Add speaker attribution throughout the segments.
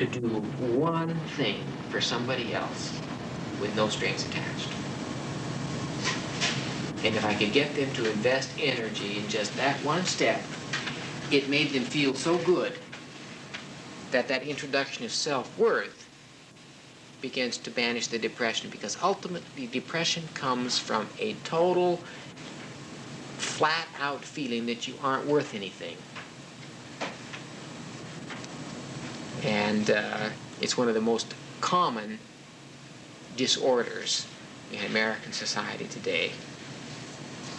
Speaker 1: to do one thing for somebody else with no strings attached. And if I could get them to invest energy in just that one step, it made them feel so good that that introduction of self-worth begins to banish the depression, because ultimately depression comes from a total flat-out feeling that you aren't worth anything. And it's one of the most common disorders in American society today,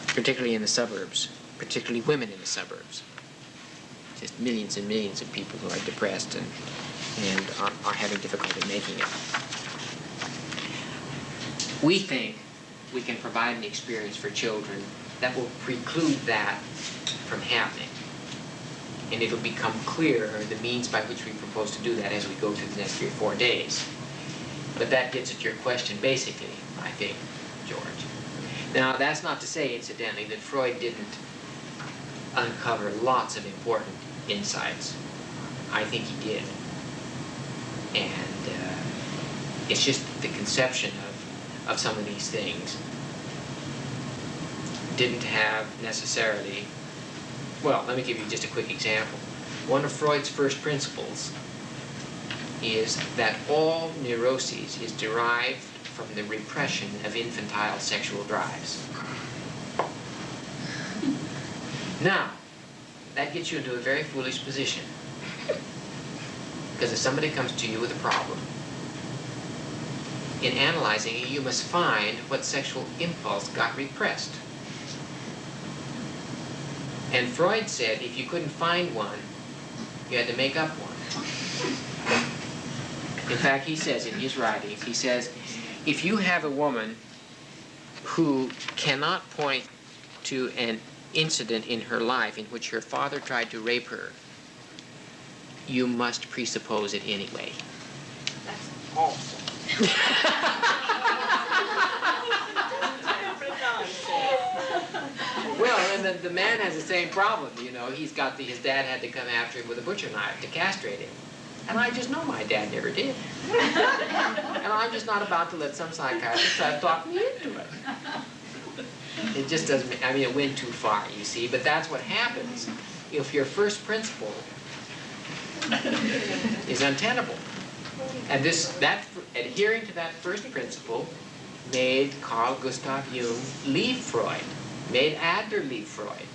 Speaker 1: particularly in the suburbs, particularly women in the suburbs. Just millions and millions of people who are depressed and are having difficulty making it. We think we can provide an experience for children that will preclude that from happening. And it'll become clear the means by which we propose to do that as we go through the next 3 or 4 days. But that gets at your question basically, I think, George. Now, that's not to say, incidentally, that Freud didn't uncover lots of important insights. I think he did. And it's just the conception of some of these things didn't have necessarily. Well, let me give you just a quick example. One of Freud's first principles is that all neuroses is derived from the repression of infantile sexual drives. Now, that gets you into a very foolish position. Because if somebody comes to you with a problem, in analyzing it, you must find what sexual impulse got repressed. And Freud said if you couldn't find one, you had to make up one. In fact, he says in his writings, he says, if you have a woman who cannot point to an incident in her life in which her father tried to rape her, you must presuppose it anyway.
Speaker 2: That's awful.
Speaker 1: Well, and the man has the same problem, you know. He's got his dad had to come after him with a butcher knife to castrate him. And I just know my dad never did. And I'm just not about to let some psychiatrist try to talk me into it. It just doesn't, I mean, it went too far, you see. But that's what happens if your first principle is untenable. And adhering to that first principle made Carl Gustav Jung leave Freud, made Adler leave Freud.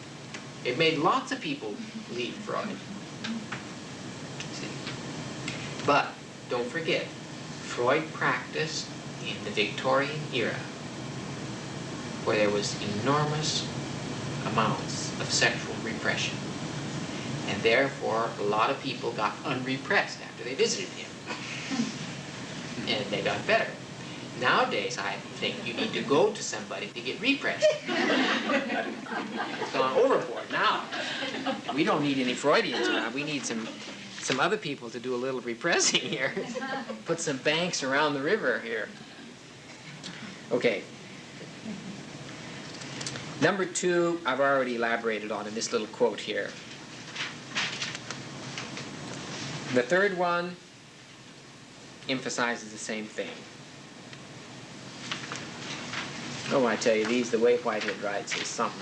Speaker 1: It made lots of people leave Freud. See? But don't forget, Freud practiced in the Victorian era, where there was enormous amounts of sexual repression. And therefore, a lot of people got unrepressed after they visited him. And they got better. Nowadays, I think you need to go to somebody to get repressed. It's gone overboard now. We don't need any Freudians around. We need some other people to do a little repressing here. Put some banks around the river here. Okay. Number 2, I've already elaborated on in this little quote here. The third one emphasizes the same thing. Oh, I tell you, the way Whitehead writes is something.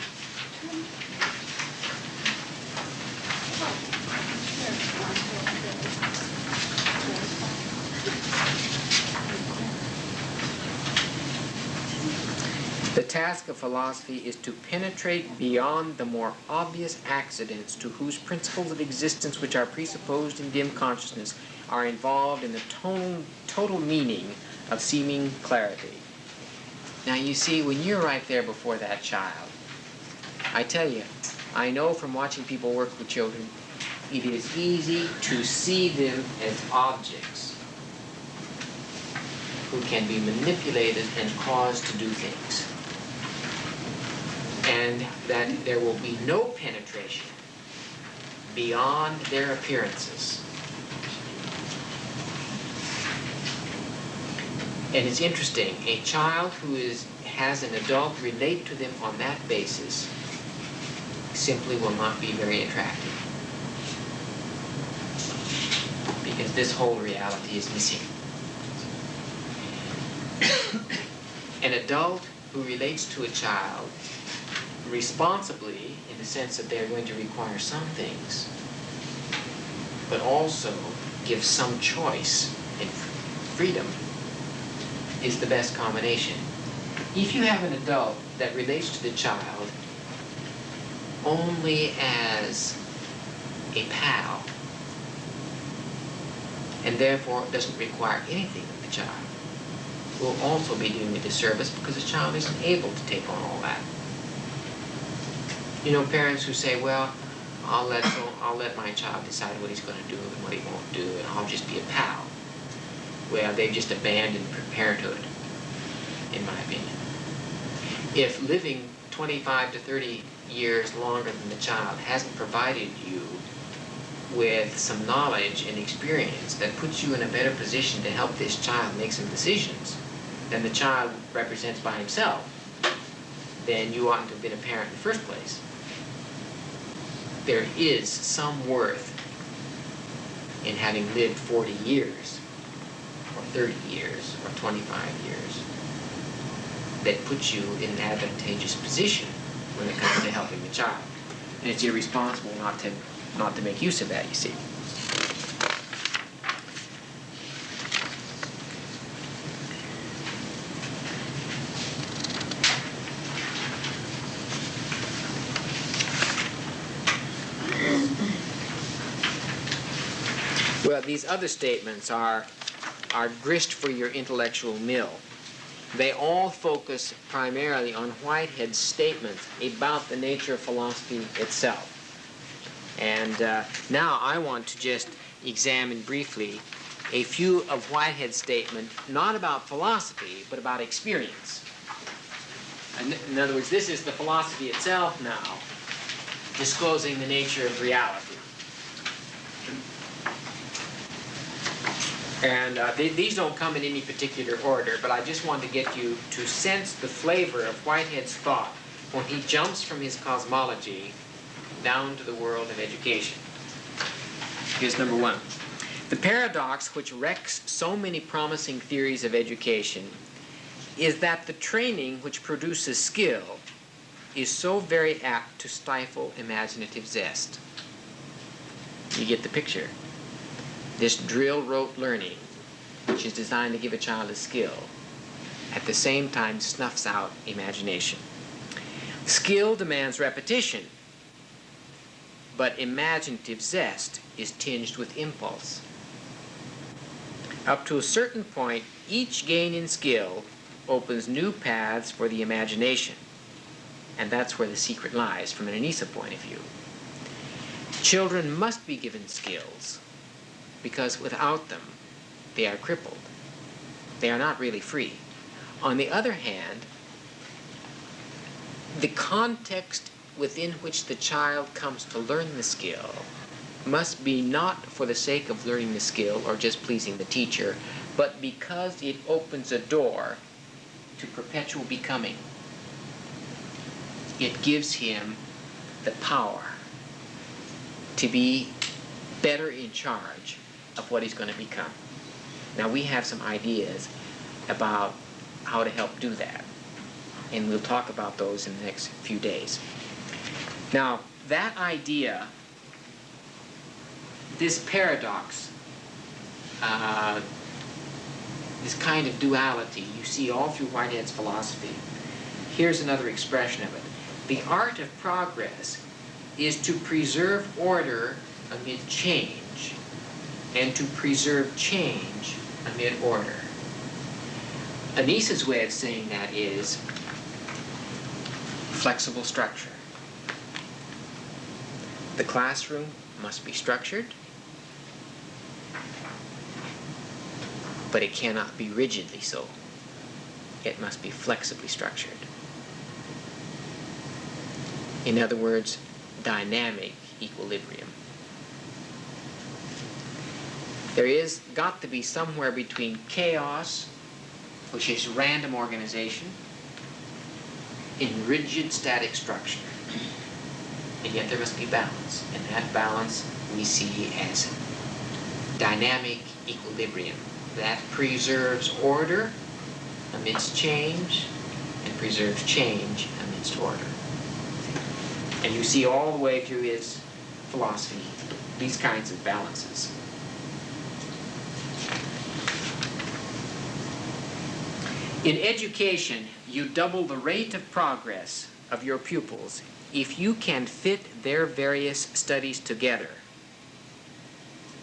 Speaker 1: The task of philosophy is to penetrate beyond the more obvious accidents to whose principles of existence, which are presupposed in dim consciousness, are involved in the total meaning of seeming clarity. Now you see, when you're right there before that child, I tell you, I know from watching people work with children, it is easy to see them as objects who can be manipulated and caused to do things. And that there will be no penetration beyond their appearances. And it's interesting, a child who has an adult relate to them on that basis simply will not be very attractive. because this whole reality is missing. An adult who relates to a child responsibly, in the sense that they're going to require some things, but also give some choice and freedom, is the best combination. If you have an adult that relates to the child only as a pal, and therefore doesn't require anything of the child, will also be doing a disservice because the child isn't able to take on all that. You know, parents who say, well, I'll let my child decide what he's going to do and what he won't do, and I'll just be a pal. Well, they've just abandoned parenthood, in my opinion. If living 25 to 30 years longer than the child hasn't provided you with some knowledge and experience that puts you in a better position to help this child make some decisions than the child represents by himself, then you oughtn't to have been a parent in the first place. There is some worth in having lived 40 years, or 30 years, or 25 years, that puts you in an advantageous position when it comes to helping the child. And it's irresponsible not to make use of that, you see. Well, these other statements are grist for your intellectual mill. They all focus primarily on Whitehead's statements about the nature of philosophy itself. And now I want to just examine briefly a few of Whitehead's statements, not about philosophy, but about experience. In other words, this is the philosophy itself now, disclosing the nature of reality. And these don't come in any particular order, but I just want to get you to sense the flavor of Whitehead's thought when he jumps from his cosmology down to the world of education. Here's number one. The paradox which wrecks so many promising theories of education is that the training which produces skill is so very apt to stifle imaginative zest. You get the picture. This drill-rote learning, which is designed to give a child a skill, at the same time snuffs out imagination. Skill demands repetition, but imaginative zest is tinged with impulse. Up to a certain point, each gain in skill opens new paths for the imagination, and that's where the secret lies from an Anisa point of view. Children must be given skills, because without them, they are crippled. They are not really free. On the other hand, the context within which the child comes to learn the skill must be not for the sake of learning the skill or just pleasing the teacher, but because it opens a door to perpetual becoming. It gives him the power to be better in charge of what he's going to become. Now, we have some ideas about how to help do that, and we'll talk about those in the next few days. Now, that idea, this paradox, this kind of duality you see all through Whitehead's philosophy. Here's another expression of it. The art of progress is to preserve order amid change, and to preserve change amid order. Anisa's way of saying that is flexible structure. The classroom must be structured, but it cannot be rigidly so. It must be flexibly structured. In other words, dynamic equilibrium. There is got to be somewhere between chaos, which is random organization, and rigid static structure. And yet there must be balance. And that balance we see as dynamic equilibrium that preserves order amidst change and preserves change amidst order. And you see all the way through his philosophy these kinds of balances. In education, you double the rate of progress of your pupils if you can fit their various studies together.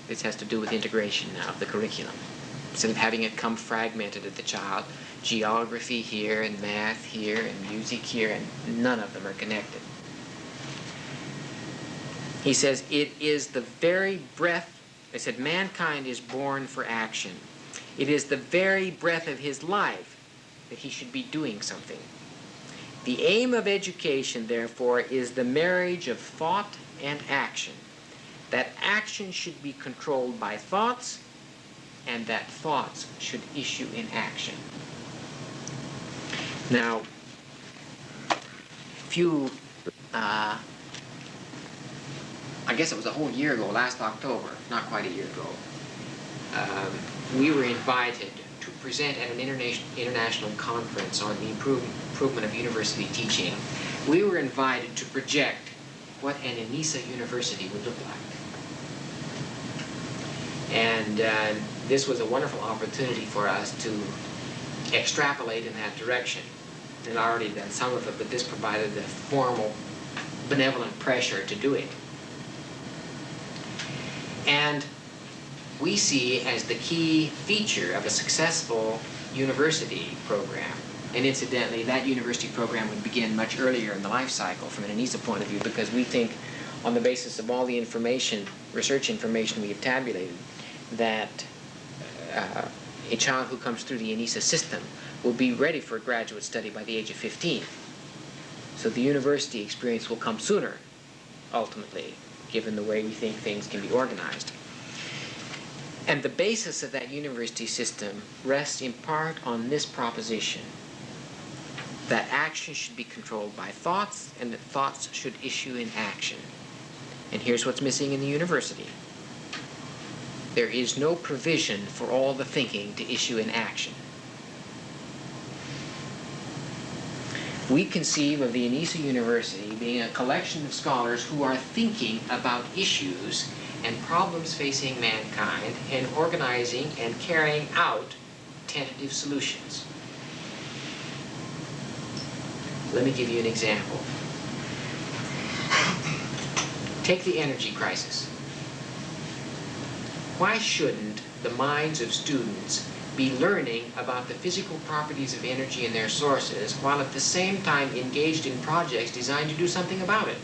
Speaker 1: This has to do with integration now of the curriculum. Instead of having it come fragmented at the child, geography here and math here and music here, and none of them are connected. He says, it is the very breath, I said, mankind is born for action. It is the very breath of his life that he should be doing something. The aim of education, therefore, is the marriage of thought and action. That action should be controlled by thoughts, and that thoughts should issue in action. Now, I guess it was a whole year ago, last October, not quite a year ago, we were invited to present at an international conference on the improvement of university teaching. We were invited to project what an Anisa University would look like. And this was a wonderful opportunity for us to extrapolate in that direction. And I'd already done some of it, but this provided the formal, benevolent pressure to do it. And we see as the key feature of a successful university program, and incidentally, that university program would begin much earlier in the life cycle from an Anisa point of view, because we think on the basis of all the information, research information we have tabulated, that a child who comes through the Anisa system will be ready for graduate study by the age of 15. So the university experience will come sooner, ultimately, given the way we think things can be organized. And the basis of that university system rests in part on this proposition, that action should be controlled by thoughts, and that thoughts should issue in action. And here's what's missing in the university. There is no provision for all the thinking to issue in action. We conceive of the Anisa University being a collection of scholars who are thinking about issues and problems facing mankind and organizing and carrying out tentative solutions. Let me give you an example. Take the energy crisis. Why shouldn't the minds of students be learning about the physical properties of energy and their sources, while at the same time engaged in projects designed to do something about it?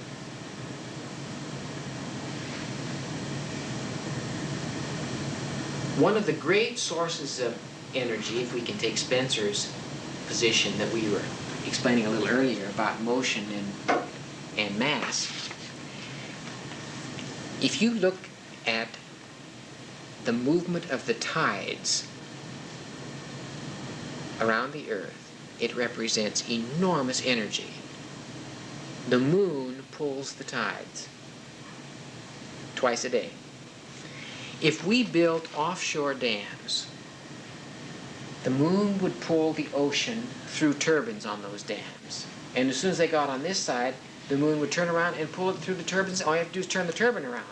Speaker 1: One of the great sources of energy, if we can take Spencer's position that we were explaining a little earlier about motion and mass, if you look at the movement of the tides around the Earth, it represents enormous energy. The moon pulls the tides twice a day. If we built offshore dams, the moon would pull the ocean through turbines on those dams. And as soon as they got on this side, the moon would turn around and pull it through the turbines. All you have to do is turn the turbine around.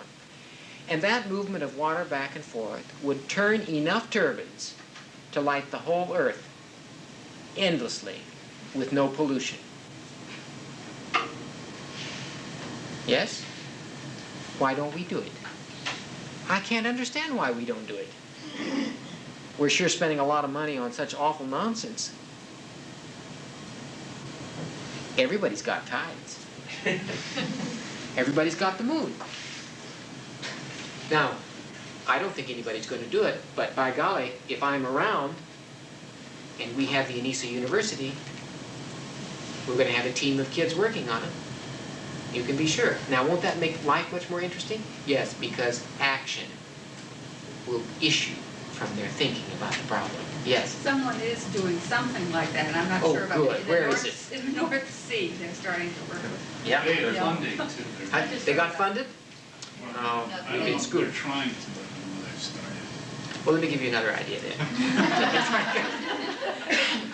Speaker 1: And that movement of water back and forth would turn enough turbines to light the whole Earth endlessly with no pollution. Yes? Why don't we do it? I can't understand why we don't do it. We're sure spending a lot of money on such awful nonsense. Everybody's got tides. Everybody's got the moon. Now, I don't think anybody's going to do it, but by golly, if I'm around and we have the Anisa University, we're going to have a team of kids working on it. You can be sure. Now, won't that make life much more interesting? Yes, because action will issue from their thinking about the problem. Yes?
Speaker 2: Someone is doing something like that, and I'm not sure about
Speaker 1: good.
Speaker 2: it.
Speaker 1: Where is it?
Speaker 2: In the North Sea, they're starting to work with.
Speaker 1: Yeah.
Speaker 3: They are
Speaker 2: Yeah.
Speaker 3: funding too.
Speaker 1: They got funded?
Speaker 3: Well,
Speaker 1: No,
Speaker 3: I don't
Speaker 1: it's
Speaker 3: know,
Speaker 1: good.
Speaker 3: they're trying to, but I don't know
Speaker 1: Well, let me give you another idea then.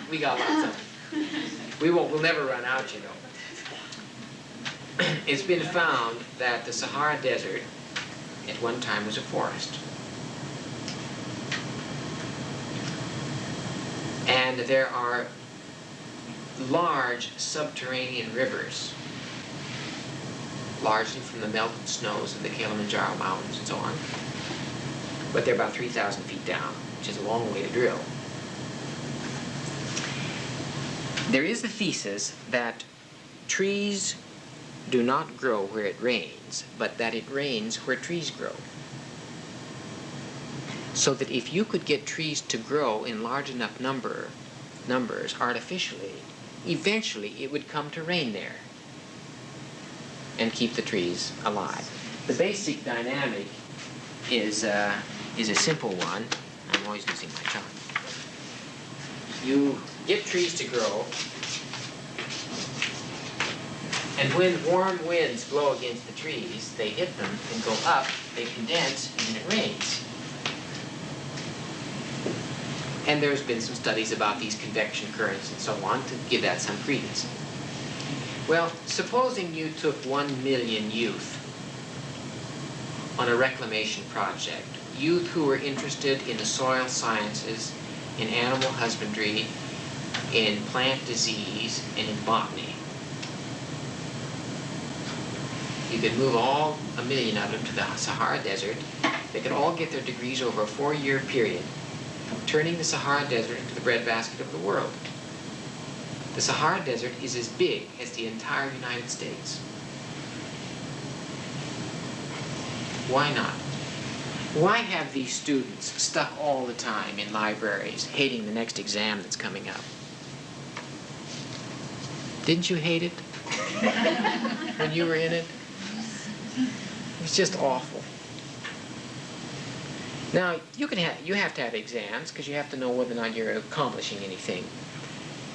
Speaker 1: We got lots of them. We'll never run out, you know. It's been found that the Sahara Desert at one time was a forest. And there are large subterranean rivers, largely from the melted snows of the Kilimanjaro Mountains and so on. But they're about 3,000 feet down, which is a long way to drill. There is the thesis that trees do not grow where it rains, but that it rains where trees grow. So that if you could get trees to grow in large enough numbers artificially, eventually it would come to rain there and keep the trees alive. The basic dynamic is a simple one. I'm always losing my tongue. You get trees to grow, and when warm winds blow against the trees, they hit them and go up, they condense, and then it rains. And there's been some studies about these convection currents and so on to give that some credence. Well, supposing you took 1 million youth on a reclamation project, youth who were interested in the soil sciences, in animal husbandry, in plant disease, and in botany. You could move all 1 million of them to the Sahara Desert. They could all get their degrees over a 4-year period, turning the Sahara Desert into the breadbasket of the world. The Sahara Desert is as big as the entire United States. Why not? Why have these students stuck all the time in libraries, hating the next exam that's coming up? Didn't you hate it when you were in it? It's just awful. Now, you have to have exams because you have to know whether or not you're accomplishing anything.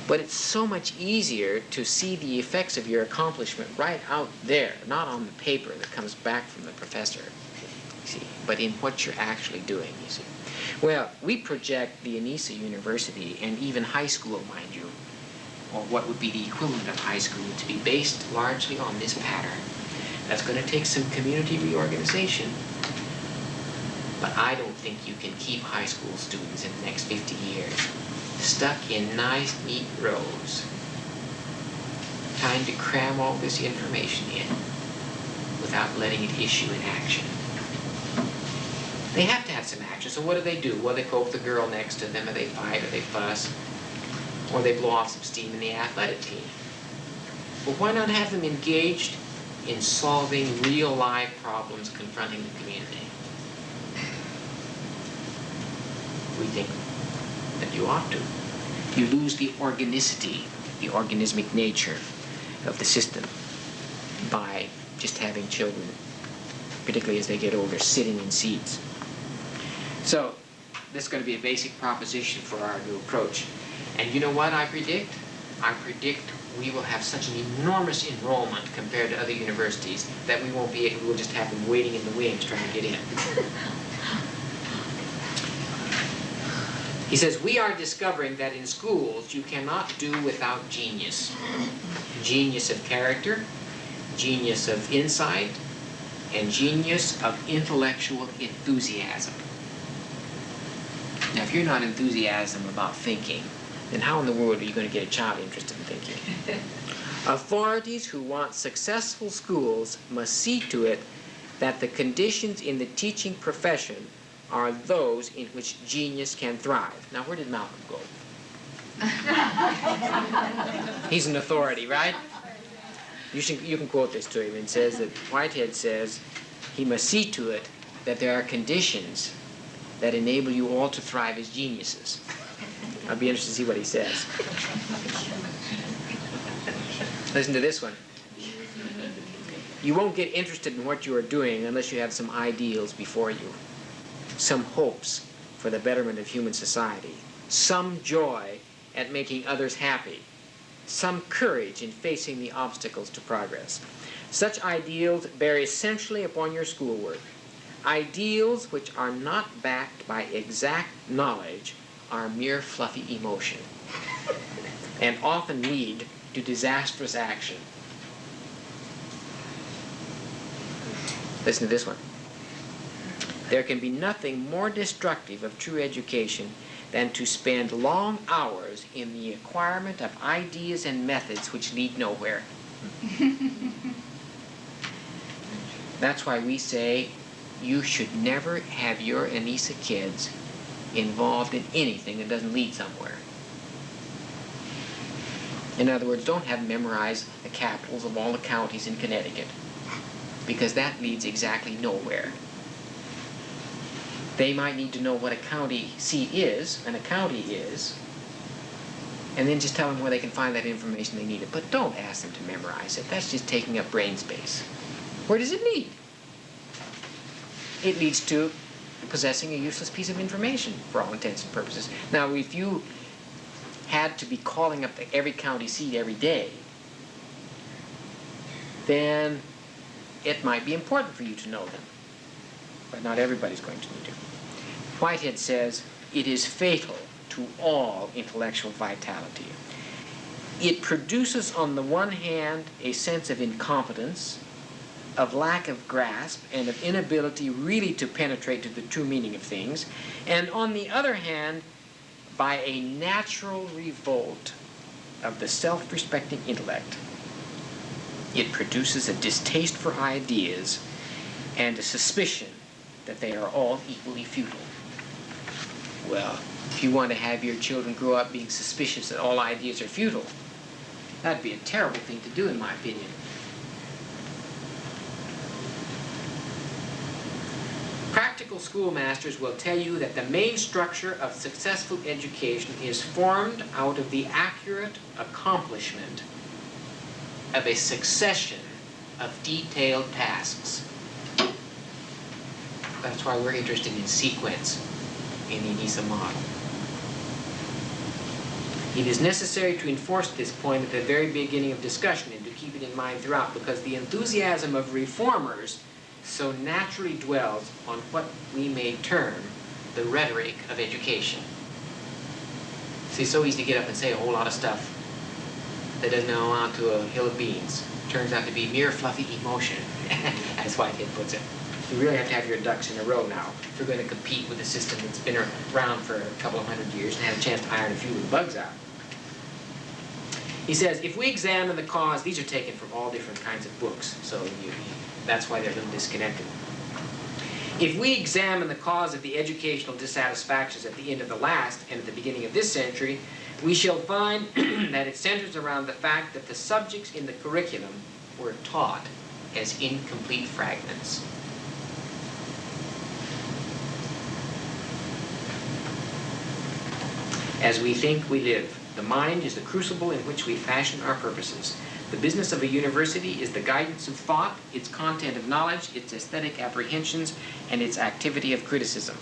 Speaker 1: But it's so much easier to see the effects of your accomplishment right out there, not on the paper that comes back from the professor, you see, but in what you're actually doing, you see. Well, we project the Anisa University, and even high school, mind you, or what would be the equivalent of high school, to be based largely on this pattern. That's going to take some community reorganization. But I don't think you can keep high school students in the next 50 years stuck in nice, neat rows, trying to cram all this information in without letting it issue in action. They have to have some action, so what do? Well, they poke the girl next to them, or they fight, or they fuss, or they blow off some steam in the athletic team. Well, why not have them engaged in solving real life problems confronting the community? We think that you ought to. You lose the organicity, the organismic nature of the system by just having children, particularly as they get older, sitting in seats. So this is going to be a basic proposition for our new approach. And you know what I predict? I predict we will have such an enormous enrollment compared to other universities that we'll just have them waiting in the wings trying to get in. He says, we are discovering that in schools you cannot do without genius. Genius of character, genius of insight, and genius of intellectual enthusiasm. Now, if you're not enthusiasm about thinking, then how in the world are you going to get a child interested in thinking? Authorities who want successful schools must see to it that the conditions in the teaching profession are those in which genius can thrive. Now, where did Malcolm go? He's an authority, right? You can quote this to him. It says that Whitehead says he must see to it that there are conditions that enable you all to thrive as geniuses. I'll be interested to see what he says. Listen to this one. You won't get interested in what you are doing unless you have some ideals before you, some hopes for the betterment of human society, some joy at making others happy, some courage in facing the obstacles to progress. Such ideals bear essentially upon your schoolwork. Ideals which are not backed by exact knowledge are mere fluffy emotion and often lead to disastrous action. Listen to this one. There can be nothing more destructive of true education than to spend long hours in the acquirement of ideas and methods which lead nowhere. That's why we say you should never have your Anisa kids involved in anything that doesn't lead somewhere. In other words, don't have them memorize the capitals of all the counties in Connecticut, because that leads exactly nowhere. They might need to know what a county seat is, and a county is, and then just tell them where they can find that information they need it. But don't ask them to memorize it. That's just taking up brain space. Where does it lead? It leads to possessing a useless piece of information for all intents and purposes. Now, if you had to be calling up every county seat every day, then it might be important for you to know them. But not everybody's going to need to. Whitehead says, it is fatal to all intellectual vitality. It produces, on the one hand, a sense of incompetence, of lack of grasp, and of inability really to penetrate to the true meaning of things, and on the other hand, by a natural revolt of the self-respecting intellect, it produces a distaste for ideas and a suspicion that they are all equally futile. Well, if you want to have your children grow up being suspicious that all ideas are futile, that'd be a terrible thing to do, in my opinion. Practical schoolmasters will tell you that the main structure of successful education is formed out of the accurate accomplishment of a succession of detailed tasks. That's why we're interested in sequence in the Anisa-Model. It is necessary to enforce this point at the very beginning of discussion and to keep it in mind throughout, because the enthusiasm of reformers so naturally dwells on what we may term the rhetoric of education. See, it's so easy to get up and say a whole lot of stuff that doesn't amount to a hill of beans. Turns out to be mere fluffy emotion, as Whitehead puts it. You really have to have your ducks in a row now if you're going to compete with a system that's been around for a couple of hundred years and have a chance to iron a few of the bugs out. He says, if we examine the cause, these are taken from all different kinds of books, so that's why they're a little disconnected. If we examine the cause of the educational dissatisfactions at the end of the last and at the beginning of this century, we shall find that it centers around the fact that the subjects in the curriculum were taught as incomplete fragments. As we think, we live. The mind is the crucible in which we fashion our purposes. The business of a university is the guidance of thought, its content of knowledge, its aesthetic apprehensions, and its activity of criticism.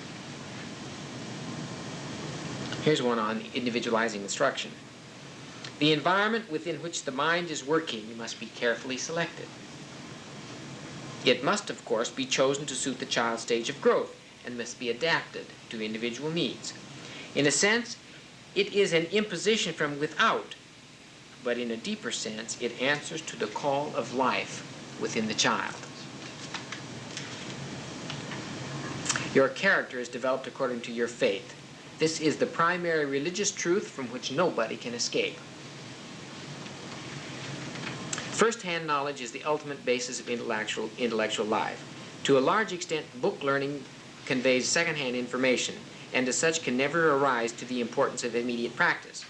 Speaker 1: Here's one on individualizing instruction. The environment within which the mind is working must be carefully selected. It must, of course, be chosen to suit the child's stage of growth and must be adapted to individual needs. In a sense, it is an imposition from without, but in a deeper sense, it answers to the call of life within the child. Your character is developed according to your faith. This is the primary religious truth from which nobody can escape. First-hand knowledge is the ultimate basis of intellectual life. To a large extent, book learning conveys second-hand information, and as such can never arise to the importance of immediate practice.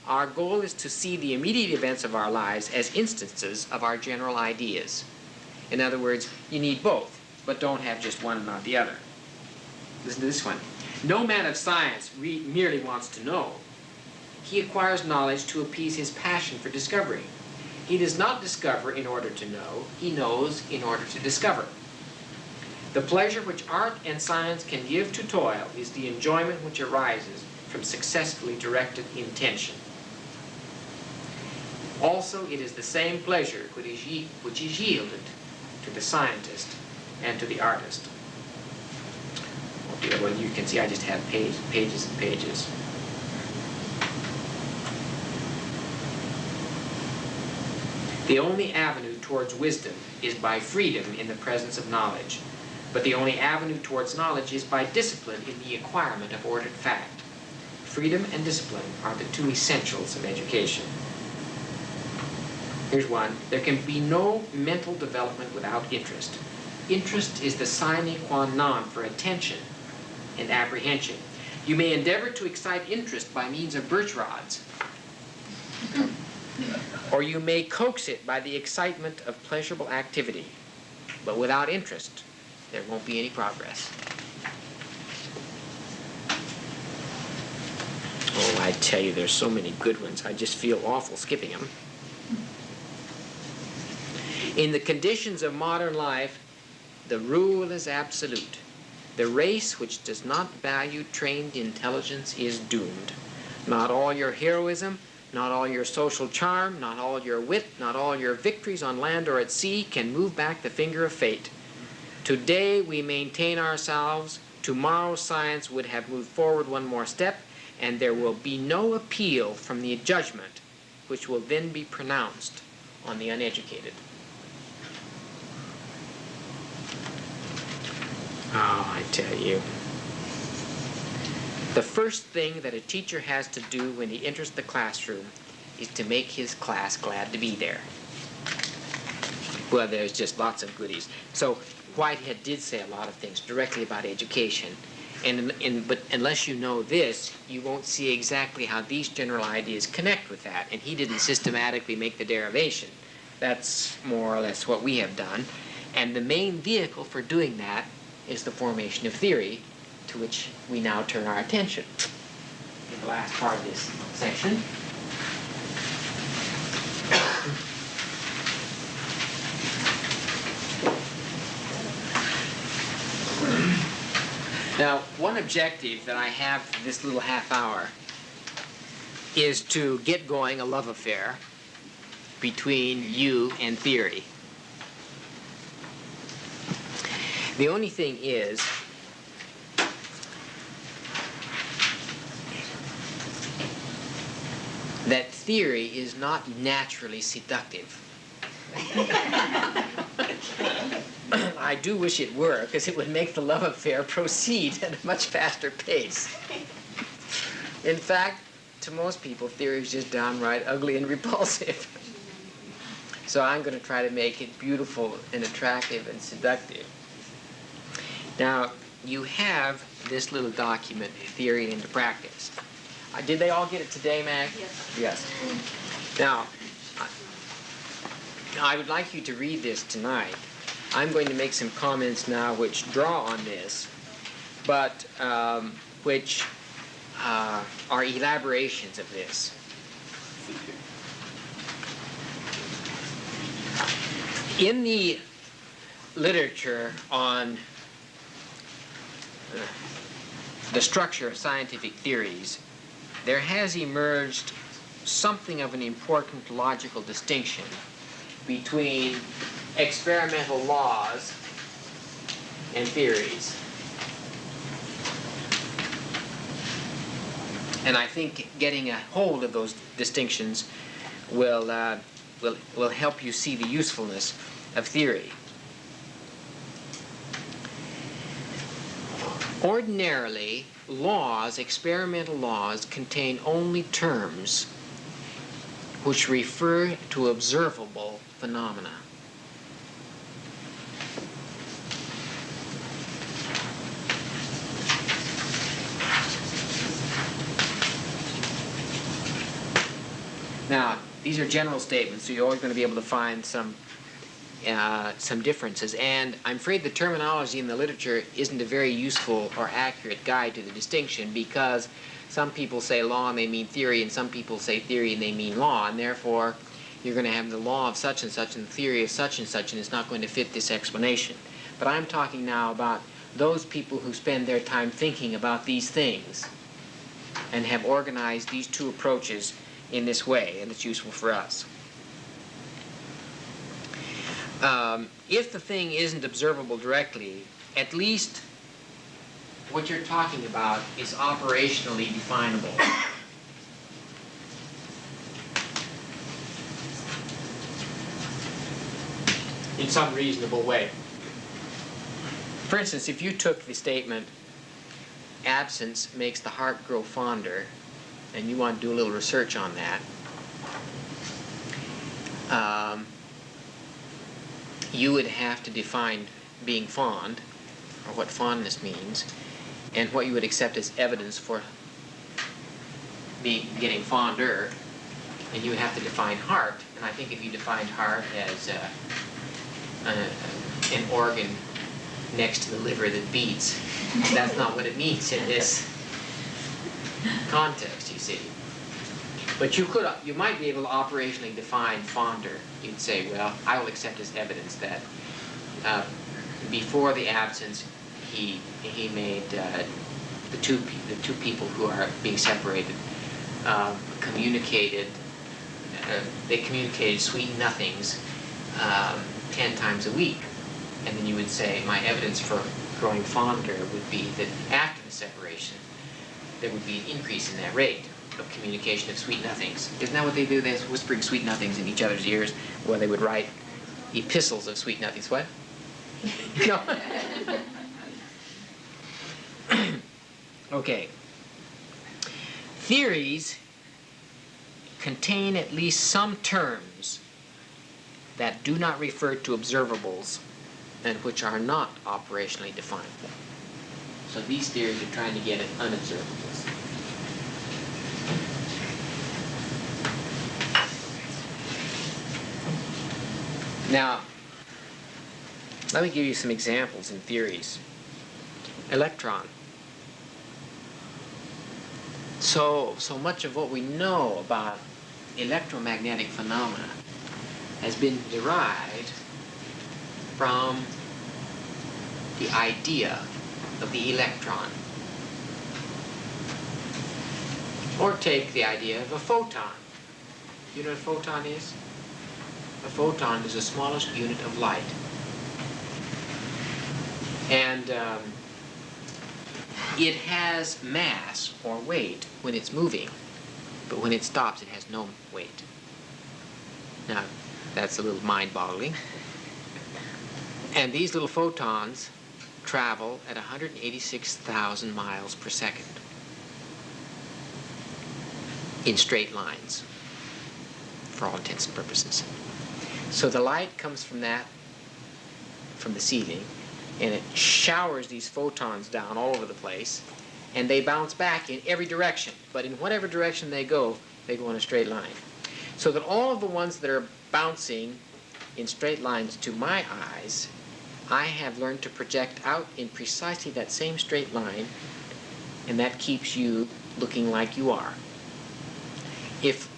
Speaker 1: Our goal is to see the immediate events of our lives as instances of our general ideas. In other words, you need both, but don't have just one and not the other. Listen to this one. No man of science merely wants to know. He acquires knowledge to appease his passion for discovery. He does not discover in order to know. He knows in order to discover. The pleasure which art and science can give to toil is the enjoyment which arises from successfully directed intention. Also, it is the same pleasure which is yielded to the scientist and to the artist. here. Well, you can see I just have pages and pages. The only avenue towards wisdom is by freedom in the presence of knowledge. But the only avenue towards knowledge is by discipline in the acquirement of ordered fact. Freedom and discipline are the two essentials of education. Here's one. There can be no mental development without interest. Interest is the sine qua non for attention and apprehension. You may endeavor to excite interest by means of birch rods, or you may coax it by the excitement of pleasurable activity. But without interest, there won't be any progress. Oh, I tell you, there's so many good ones. I just feel awful skipping them. In the conditions of modern life, the rule is absolute. The race which does not value trained intelligence is doomed. Not all your heroism, not all your social charm, not all your wit, not all your victories on land or at sea can move back the finger of fate. Today we maintain ourselves. Tomorrow science would have moved forward one more step, and there will be no appeal from the judgment which will then be pronounced on the uneducated. Oh, I tell you. The first thing that a teacher has to do when he enters the classroom is to make his class glad to be there. Well, there's just lots of goodies. So Whitehead did say a lot of things directly about education. But unless you know this, you won't see exactly how these general ideas connect with that. And he didn't systematically make the derivation. That's more or less what we have done. And the main vehicle for doing that is the formation of theory, to which we now turn our attention in the last part of this section. Now, one objective that I have for this little half hour is to get going a love affair between you and theory. The only thing is that theory is not naturally seductive. I do wish it were, because it would make the love affair proceed at a much faster pace. In fact, to most people, theory is just downright ugly and repulsive. So I'm going to try to make it beautiful and attractive and seductive. Now, you have this little document, Theory into Practice. Did they all get it today, Mag?
Speaker 2: Yes.
Speaker 1: Yes. Now, I would like you to read this tonight. I'm going to make some comments now which draw on this, but which are elaborations of this. In the literature on the structure of scientific theories, there has emerged something of an important logical distinction between experimental laws and theories. And I think getting a hold of those distinctions will help you see the usefulness of theory. Ordinarily, laws, experimental laws, contain only terms which refer to observable phenomena. Now, these are general statements, so you're always going to be able to find some differences. And I'm afraid the terminology in the literature isn't a very useful or accurate guide to the distinction, because some people say law and they mean theory, and some people say theory and they mean law, and therefore you're going to have the law of such and the theory of such, and it's not going to fit this explanation. But I'm talking now about those people who spend their time thinking about these things and have organized these two approaches in this way, and it's useful for us. If the thing isn't observable directly, at least what you're talking about is operationally definable. In some reasonable way. For instance, if you took the statement, absence makes the heart grow fonder, and you want to do a little research on that, you would have to define being fond, or what fondness means, and what you would accept as evidence for getting fonder, and you would have to define heart. And I think if you defined heart as an organ next to the liver that beats, that's not what it means in this context, you see. But you might be able to operationally define fonder. You'd say, well, I will accept as evidence that before the absence, he made the two people who are being separated communicated sweet nothings 10 times a week. And then you would say, my evidence for growing fonder would be that after the separation, there would be an increase in that rate of communication of sweet nothings. Isn't that what they do? They're whispering sweet nothings in each other's ears, where they would write epistles of sweet nothings. What? No. Okay. Theories contain at least some terms that do not refer to observables and which are not operationally definable. So these theories are trying to get at unobservables. Now, let me give you some examples in theories. Electron. So much of what we know about electromagnetic phenomena has been derived from the idea of the electron. Or take the idea of a photon. You know what a photon is? A photon is the smallest unit of light. And it has mass or weight when it's moving, but when it stops, it has no weight. Now, that's a little mind-boggling. And these little photons travel at 186,000 miles per second in straight lines, for all intents and purposes. So the light comes from the ceiling, and it showers these photons down all over the place, and they bounce back in every direction. But in whatever direction they go in a straight line. So that all of the ones that are bouncing in straight lines to my eyes, I have learned to project out in precisely that same straight line, and that keeps you looking like you are. If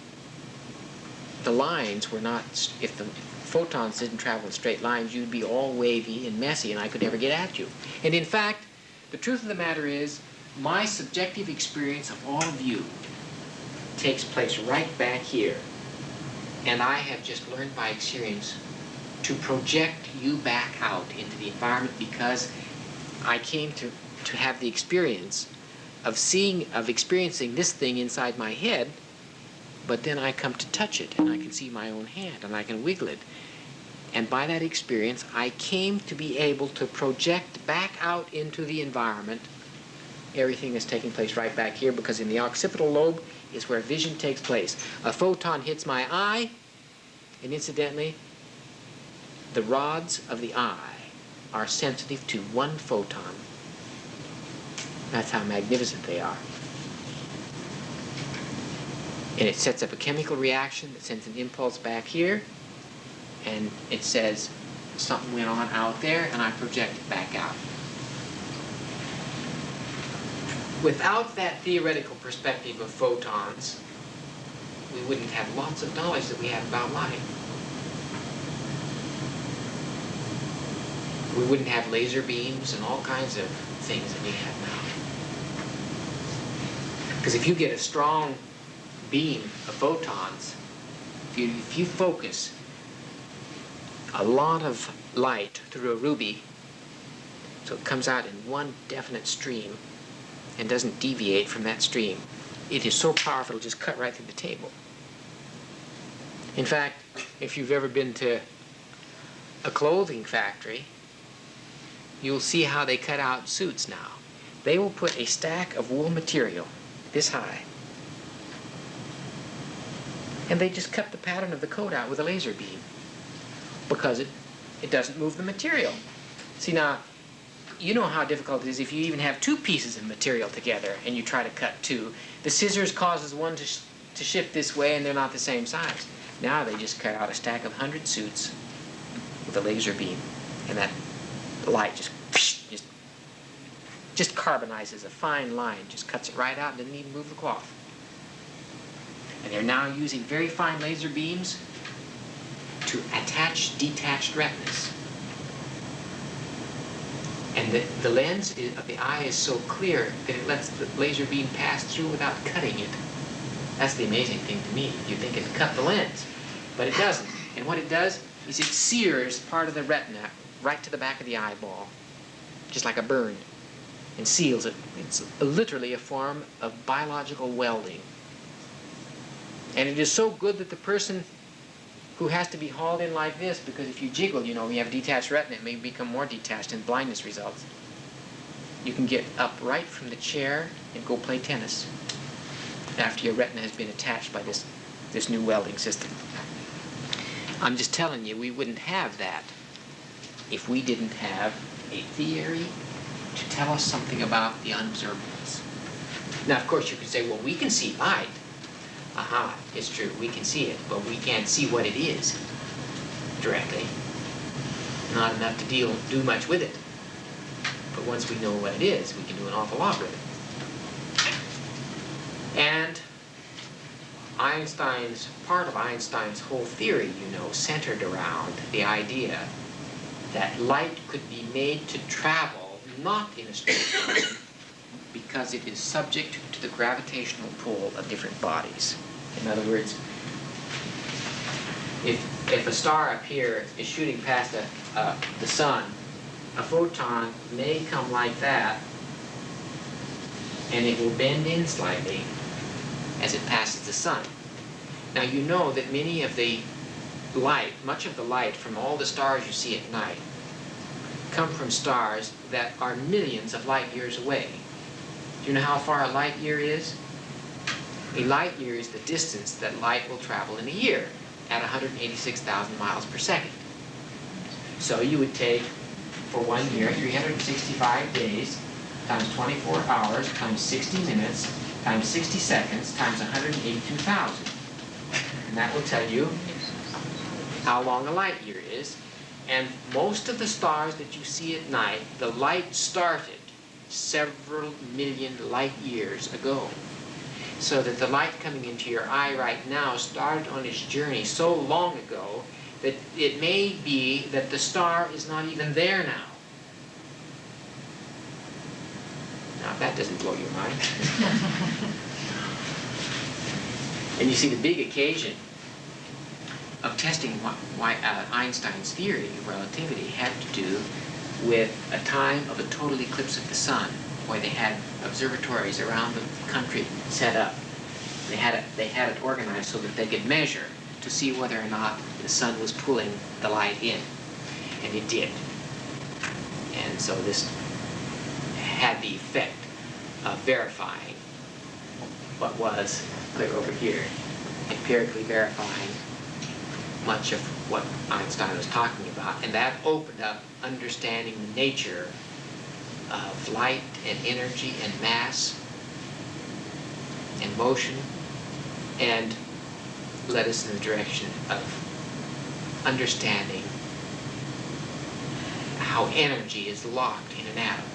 Speaker 1: the lines were not, if the photons didn't travel in straight lines, you'd be all wavy and messy, and I could never get at you. And in fact, the truth of the matter is, my subjective experience of all of you takes place right back here. And I have just learned by experience to project you back out into the environment, because I came to have the experience of experiencing this thing inside my head, but then I come to touch it, and I can see my own hand, and I can wiggle it. And by that experience, I came to be able to project back out into the environment everything that's taking place right back here, because in the occipital lobe is where vision takes place. A photon hits my eye, and incidentally, the rods of the eye are sensitive to one photon. That's how magnificent they are. And it sets up a chemical reaction that sends an impulse back here, and it says something went on out there, and I project it back out. Without that theoretical perspective of photons, we wouldn't have lots of knowledge that we have about light. We wouldn't have laser beams and all kinds of things that we have now. Because if you get a strong beam of photons, if you focus a lot of light through a ruby, So it comes out in one definite stream and doesn't deviate from that stream. It is so powerful, it'll just cut right through the table. In fact, if you've ever been to a clothing factory, you'll see how they cut out suits now. They will put a stack of wool material this high, and they just cut the pattern of the coat out with a laser beam because it doesn't move the material. See, now, you know how difficult it is if you even have two pieces of material together and you try to cut two. The scissors causes one to shift this way and they're not the same size. Now they just cut out a stack of 100 suits with a laser beam, and that light just carbonizes a fine line, just cuts it right out and doesn't even move the cloth. And they're now using very fine laser beams to attach detached retinas. And the lens of the eye is so clear that it lets the laser beam pass through without cutting it. That's the amazing thing to me. You think it cut the lens, but it doesn't. And what it does is it sears part of the retina right to the back of the eyeball, just like a burn, and seals it. It's literally a form of biological welding. And it is so good that the person who has to be hauled in like this, because if you jiggle, you know, you have detached retina, it may become more detached and blindness results. You can get up right from the chair and go play tennis after your retina has been attached by this new welding system. I'm just telling you, we wouldn't have that if we didn't have a theory to tell us something about the unobservables. Now, of course, you could say, well, we can see light. Aha, it's true, we can see it, but we can't see what it is directly. Not enough to do much with it. But once we know what it is, we can do an awful lot with it. And part of Einstein's whole theory, you know, centered around the idea that light could be made to travel not in a straight line because it is subject to the gravitational pull of different bodies. In other words, if a star up here is shooting past the sun, a photon may come like that, and it will bend in slightly as it passes the sun. Now you know that much of the light from all the stars you see at night come from stars that are millions of light years away. Do you know how far a light year is? A light year is the distance that light will travel in a year at 186,000 miles per second. So you would take, for 1 year, 365 days times 24 hours times 60 minutes times 60 seconds times 182,000. And that will tell you how long a light year is. And most of the stars that you see at night, the light started several million light years ago. So that the light coming into your eye right now started on its journey so long ago that it may be that the star is not even there now. Now, if that doesn't blow your mind. And you see, the big occasion of testing why Einstein's theory of relativity had to do with a time of a total eclipse of the sun, where they had observatories around the country set up. They had it organized so that they could measure to see whether or not the sun was pulling the light in, and it did. And so this had the effect of verifying what was, look over here, empirically verifying much of what Einstein was talking about, and that opened up understanding the nature of light and energy and mass and motion, and led us in the direction of understanding how energy is locked in an atom.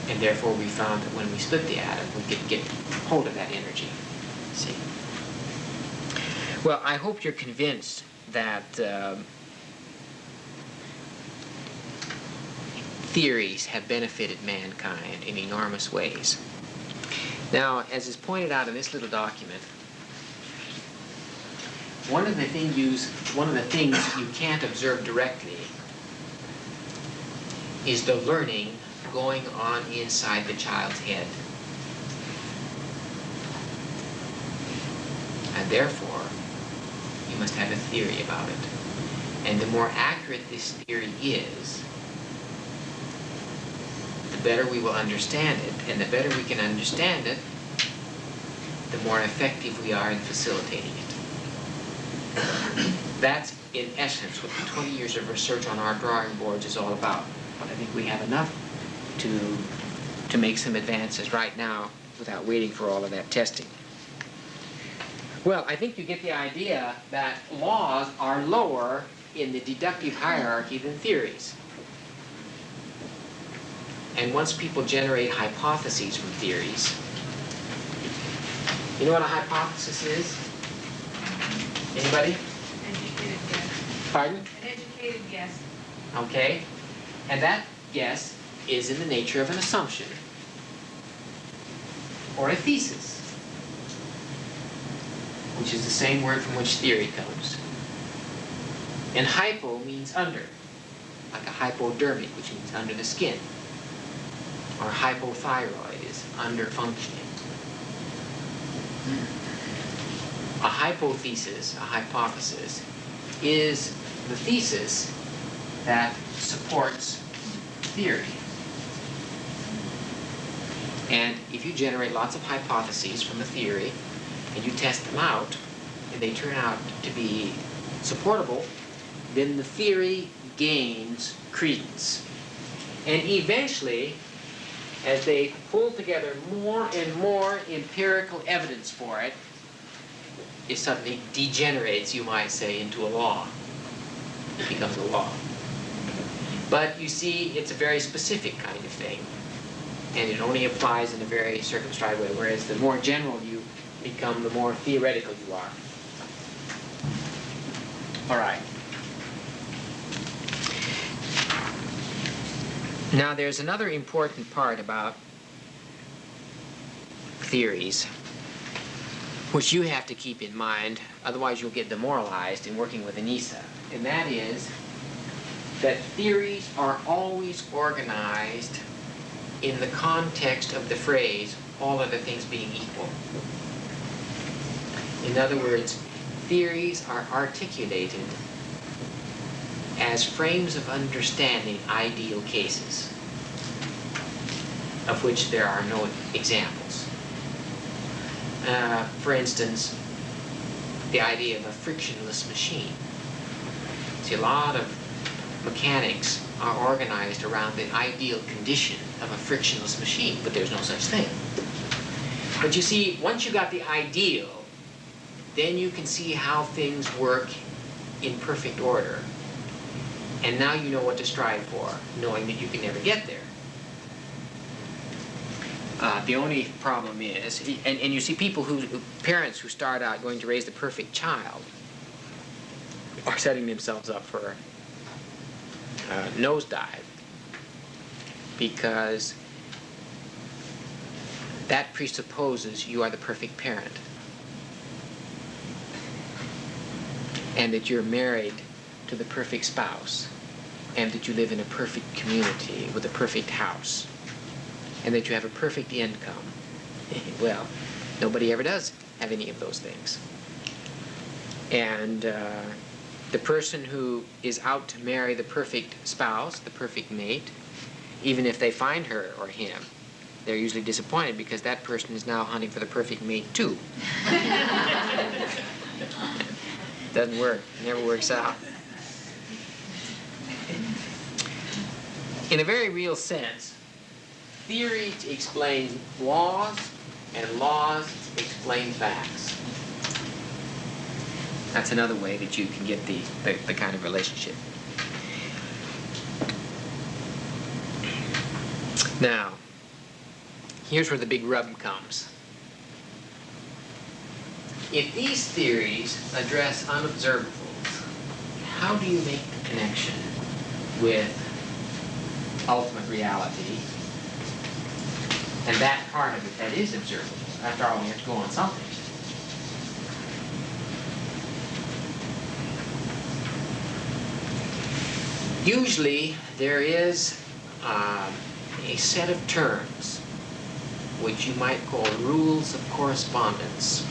Speaker 1: And therefore we found that when we split the atom, we could get hold of that energy. See? Well, I hope you're convinced that theories have benefited mankind in enormous ways. Now, as is pointed out in this little document, one of the things you can't observe directly is the learning going on inside the child's head. And therefore, you must have a theory about it. And the more accurate this theory is, the better we will understand it. And the better we can understand it, the more effective we are in facilitating it. That's, in essence, what the 20 years of research on our drawing boards is all about. But I think we have enough to make some advances right now without waiting for all of that testing. Well, I think you get the idea that laws are lower in the deductive hierarchy than theories. And once people generate hypotheses from theories, you know what a hypothesis is? Anybody?
Speaker 2: Educated guess.
Speaker 1: Pardon?
Speaker 2: An educated guess.
Speaker 1: Okay. And that guess is in the nature of an assumption or a thesis, which is the same word from which theory comes. And hypo means under, like a hypodermic, which means under the skin. Or hypothyroid is under functioning. A hypothesis, a hypothesis, is the thesis that supports theory. And if you generate lots of hypotheses from a theory, and you test them out, and they turn out to be supportable, then the theory gains credence. And eventually, as they pull together more and more empirical evidence for it, it suddenly degenerates, you might say, into a law. It becomes a law. But you see, it's a very specific kind of thing, and it only applies in a very circumscribed way, whereas the more general you become, the more theoretical you are. All right. Now, there's another important part about theories, which you have to keep in mind, otherwise you'll get demoralized in working with Anisa, and that is that theories are always organized in the context of the phrase, all other things being equal. In other words, theories are articulated as frames of understanding ideal cases, of which there are no examples. For instance, the idea of a frictionless machine. See, a lot of mechanics are organized around the ideal condition of a frictionless machine, but there's no such thing. But you see, once you got the ideal, then you can see how things work in perfect order. And now you know what to strive for, knowing that you can never get there. The only problem is, and you see people parents who start out going to raise the perfect child are setting themselves up for a nosedive, because that presupposes you are the perfect parent and that you're married to the perfect spouse and that you live in a perfect community with a perfect house and that you have a perfect income. Well, nobody ever does have any of those things. And the person who is out to marry the perfect spouse, the perfect mate, even if they find her or him, they're usually disappointed because that person is now hunting for the perfect mate too. Doesn't work. It never works out. In a very real sense, theory explains laws, and laws explain facts. That's another way that you can get the kind of relationship. Now, here's where the big rub comes. If these theories address unobservables, how do you make the connection with ultimate reality and that part of it that is observable? After all, we have to go on something. Usually, there is a set of terms which you might call rules of correspondence.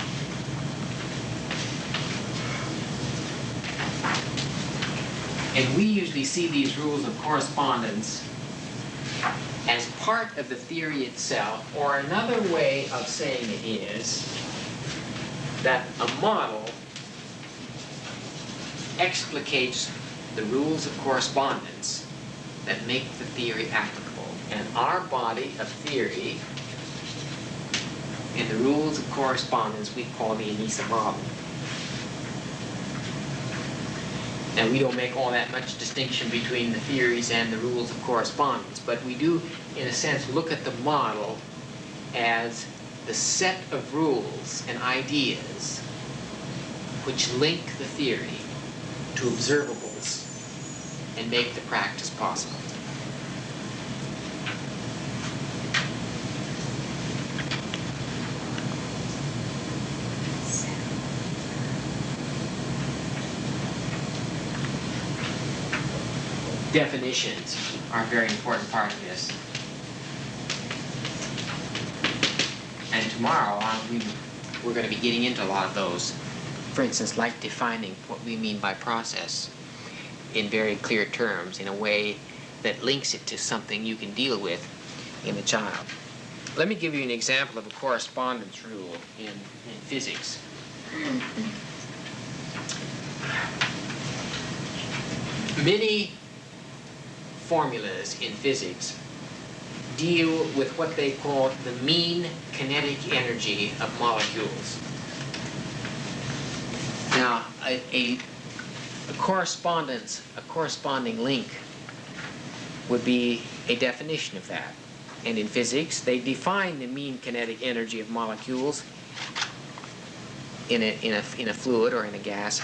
Speaker 1: And we usually see these rules of correspondence as part of the theory itself, or another way of saying it is that a model explicates the rules of correspondence that make the theory applicable. And our body of theory in the rules of correspondence we call the Anisa-Model. And we don't make all that much distinction between the theories and the rules of correspondence, but we do, in a sense, look at the model as the set of rules and ideas which link the theory to observables and make the practice possible. Definitions are a very important part of this. And tomorrow we're going to be getting into a lot of those. For instance, like defining what we mean by process in very clear terms, in a way that links it to something you can deal with in a child. Let me give you an example of a correspondence rule in physics. Many formulas in physics deal with what they call the mean kinetic energy of molecules. Now, a corresponding link would be a definition of that. And in physics, they define the mean kinetic energy of molecules in a fluid or in a gas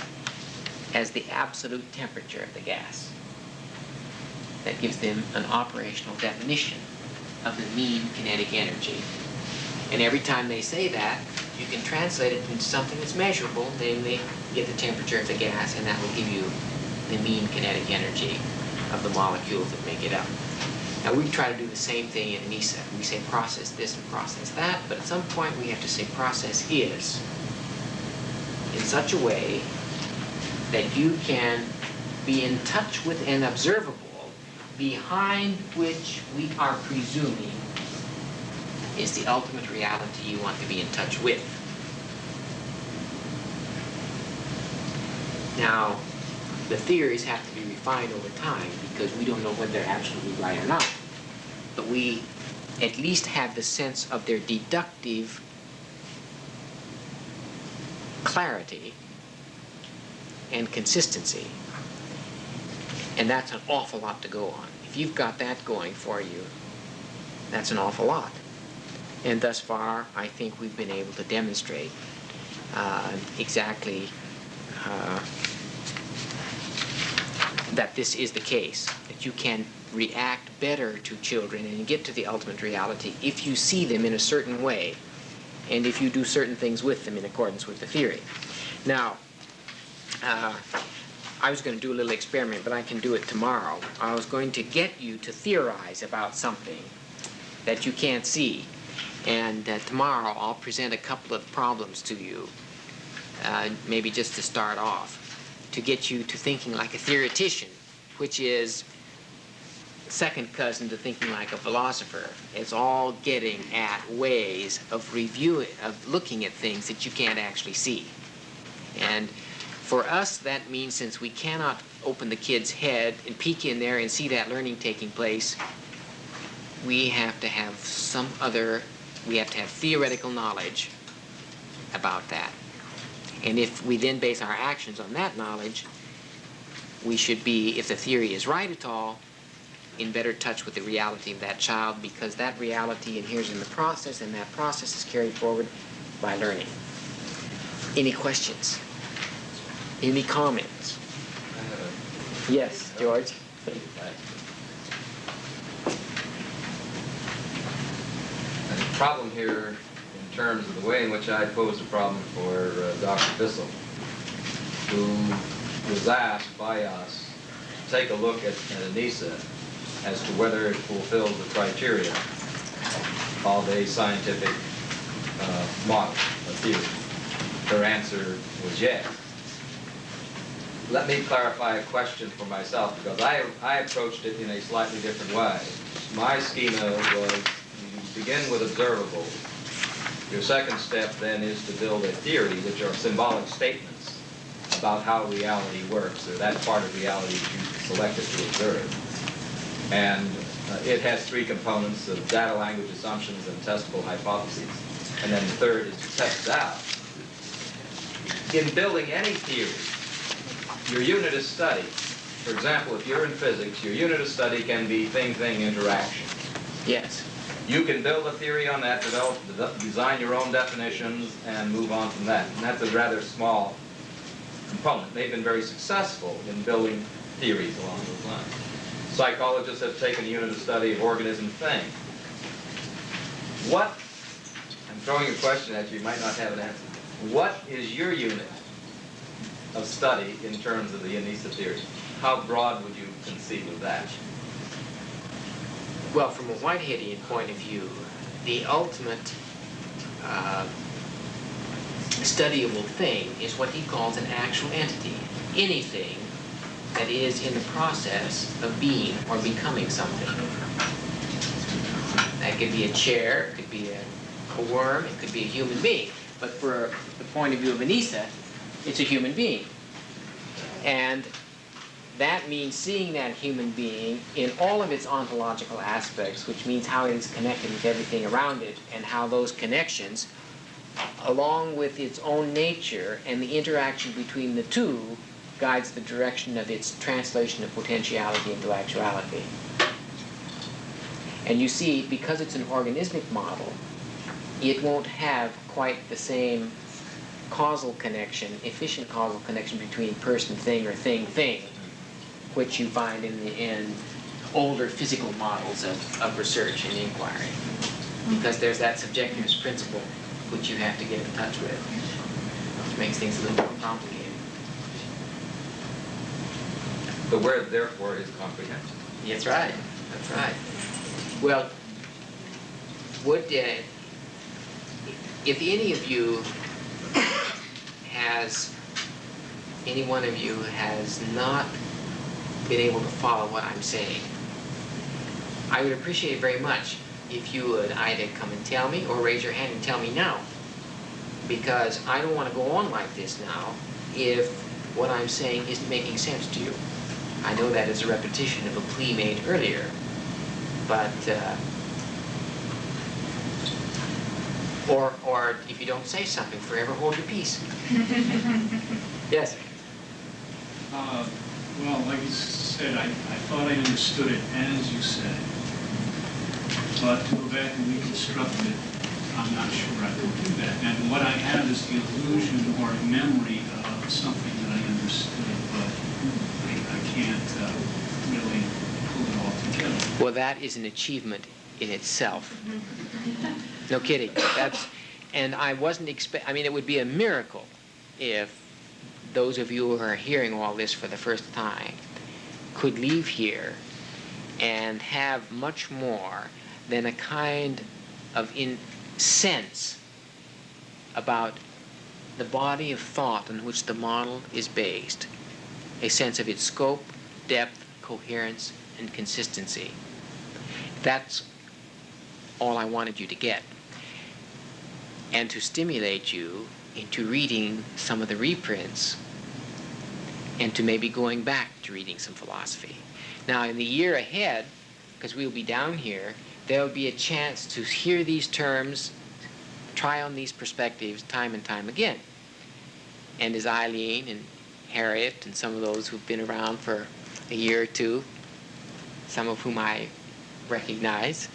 Speaker 1: as the absolute temperature of the gas. That gives them an operational definition of the mean kinetic energy. And every time they say that, you can translate it into something that's measurable, namely, get the temperature of the gas, and that will give you the mean kinetic energy of the molecules that make it up. Now, we try to do the same thing in Anisa. We say process this and process that, but at some point we have to say process is in such a way that you can be in touch with an observable behind which we are presuming is the ultimate reality you want to be in touch with. Now, the theories have to be refined over time because we don't know whether they're absolutely right or not. But we at least have the sense of their deductive clarity and consistency. And that's an awful lot to go on. If you've got that going for you, that's an awful lot. And thus far, I think we've been able to demonstrate exactly that this is the case, that you can react better to children and get to the ultimate reality if you see them in a certain way and if you do certain things with them in accordance with the theory. Now, I was going to do a little experiment, but I can do it tomorrow. I was going to get you to theorize about something that you can't see. And tomorrow I'll present a couple of problems to you, maybe just to start off, to get you to thinking like a theoretician, which is second cousin to thinking like a philosopher. It's all getting at ways of reviewing, of looking at things that you can't actually see. And for us, that means since we cannot open the kid's head and peek in there and see that learning taking place, we have to have we have to have theoretical knowledge about that. And if we then base our actions on that knowledge, we should be, if the theory is right at all, in better touch with the reality of that child, because that reality adheres in the process, and that process is carried forward by learning. Any questions? Any comments? Yes, George?
Speaker 3: The problem here, in terms of the way in which I posed a problem for Dr. Bissell, who was asked by us to take a look at Anisa as to whether it fulfills the criteria of a scientific model, a theory. Her answer was yes. Let me clarify a question for myself, because I approached it in a slightly different way. My schema was, you begin with observables. Your second step then is to build a theory, which are symbolic statements about how reality works, or that part of reality that you selected to observe. And it has three components of data, language, assumptions, and testable hypotheses. And then the third is to test it out. In building any theory, your unit of study, for example, if you're in physics, your unit of study can be thing-thing interaction.
Speaker 1: Yes.
Speaker 3: You can build a theory on that, design your own definitions, and move on from that. And that's a rather small component. They've been very successful in building theories along those lines. Psychologists have taken a unit of study of organism thing. What, I'm throwing a question at you, you might not have an answer. What is your unit of study in terms of the Anisa theory? How broad would you conceive of that?
Speaker 1: Well, from a Whiteheadian point of view, the ultimate studyable thing is what he calls an actual entity. Anything that is in the process of being or becoming something. That could be a chair, it could be a worm, it could be a human being. But for the point of view of Anisa, it's a human being. And that means seeing that human being in all of its ontological aspects, which means how it is connected with everything around it, and how those connections, along with its own nature and the interaction between the two, guides the direction of its translation of potentiality into actuality. And you see, because it's an organismic model, it won't have quite the same causal connection, efficient causal connection between person, thing, or thing, which you find in older physical models of research and inquiry. Because there's that subjectivist principle which you have to get in touch with, which makes things a little more complicated.
Speaker 3: The word, therefore, is comprehension.
Speaker 1: That's right. That's right. Well, would if any of you any one of you has not been able to follow what I'm saying, I would appreciate it very much if you would either come and tell me or raise your hand and tell me now. Because I don't want to go on like this now if what I'm saying isn't making sense to you. I know that is a repetition of a plea made earlier, but or if you don't say something, forever hold your peace. Yes.
Speaker 4: Well, like you said, I thought I understood it as you said it. But to go back and reconstruct it, I'm not sure I can do that. And what I have is the illusion or memory of something that I understood, but I can't really pull it all together.
Speaker 1: Well, that is an achievement in itself. No kidding. And I wasn't I mean, it would be a miracle if those of you who are hearing all this for the first time could leave here and have much more than a kind of sense about the body of thought on which the model is based, a sense of its scope, depth, coherence, and consistency. That's all I wanted you to get. And to stimulate you into reading some of the reprints and to maybe going back to reading some philosophy. Now, in the year ahead, because we'll be down here, there'll be a chance to hear these terms, try on these perspectives time and time again. And as Eileen and Harriet and some of those who've been around for a year or two, some of whom I recognize,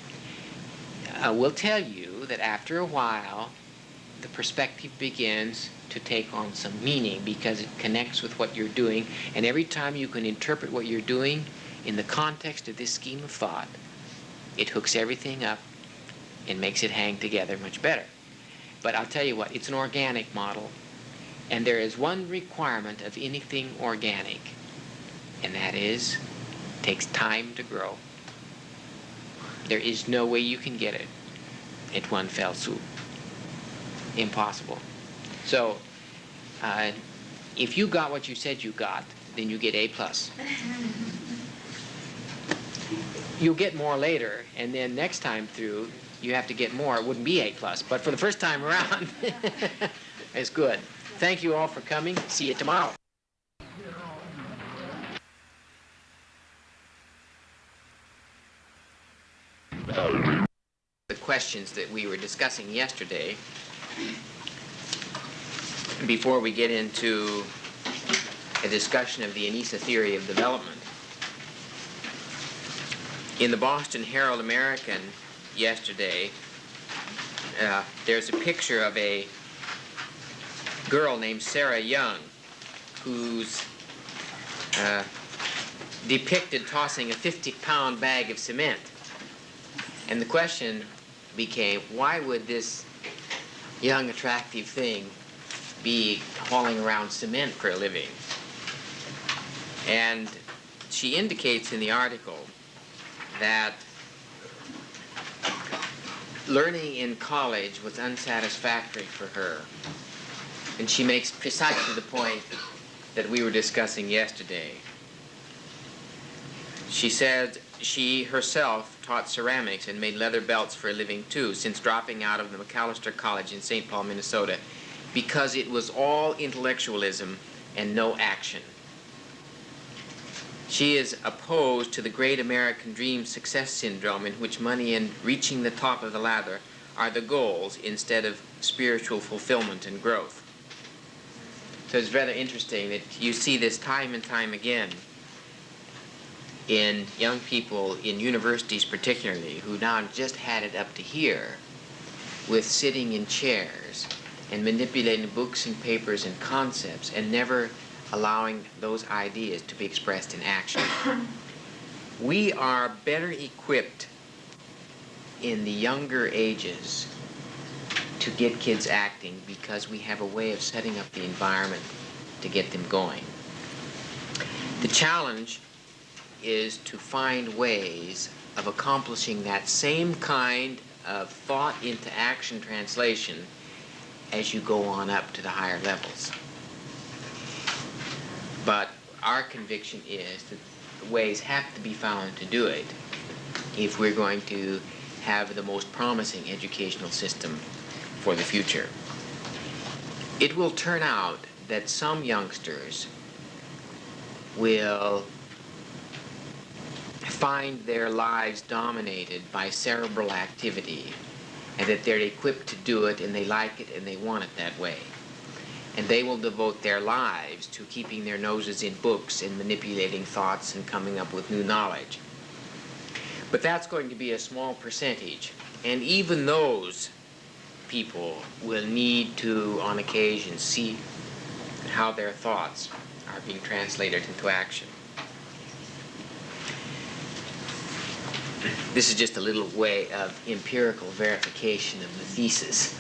Speaker 1: will tell you that after a while, the perspective begins to take on some meaning because it connects with what you're doing. And every time you can interpret what you're doing in the context of this scheme of thought, it hooks everything up and makes it hang together much better. But I'll tell you what, it's an organic model, and there is one requirement of anything organic, and that is, it takes time to grow. There is no way you can get it at one fell swoop. Impossible. So, if you got what you said you got, then you get A+. You'll get more later, and then next time through, you have to get more. It wouldn't be A+, but for the first time around, it's good. Thank you all for coming. See you tomorrow. The questions that we were discussing yesterday, before we get into a discussion of the Anisa theory of development. In the Boston Herald American yesterday, there's a picture of a girl named Sarah Young who's depicted tossing a 50-pound bag of cement. And the question became, why would this young, attractive thing be hauling around cement for a living? And she indicates in the article that learning in college was unsatisfactory for her. And she makes precisely the point that we were discussing yesterday. She said she herself taught ceramics and made leather belts for a living too, since dropping out of the McAllister College in St. Paul, Minnesota, because it was all intellectualism and no action. She is opposed to the great American dream success syndrome, in which money and reaching the top of the ladder are the goals instead of spiritual fulfillment and growth. So it's rather interesting that you see this time and time again in young people in universities particularly, who now just had it up to here with sitting in chairs and manipulating books and papers and concepts and never allowing those ideas to be expressed in action. We are better equipped in the younger ages to get kids acting because we have a way of setting up the environment to get them going. The challenge is to find ways of accomplishing that same kind of thought into action translation as you go on up to the higher levels. But our conviction is that ways have to be found to do it if we're going to have the most promising educational system for the future. It will turn out that some youngsters will find their lives dominated by cerebral activity, and that they're equipped to do it and they like it and they want it that way. And they will devote their lives to keeping their noses in books and manipulating thoughts and coming up with new knowledge. But that's going to be a small percentage, and even those people will need to, on occasion, see how their thoughts are being translated into action. This is just a little way of empirical verification of the thesis.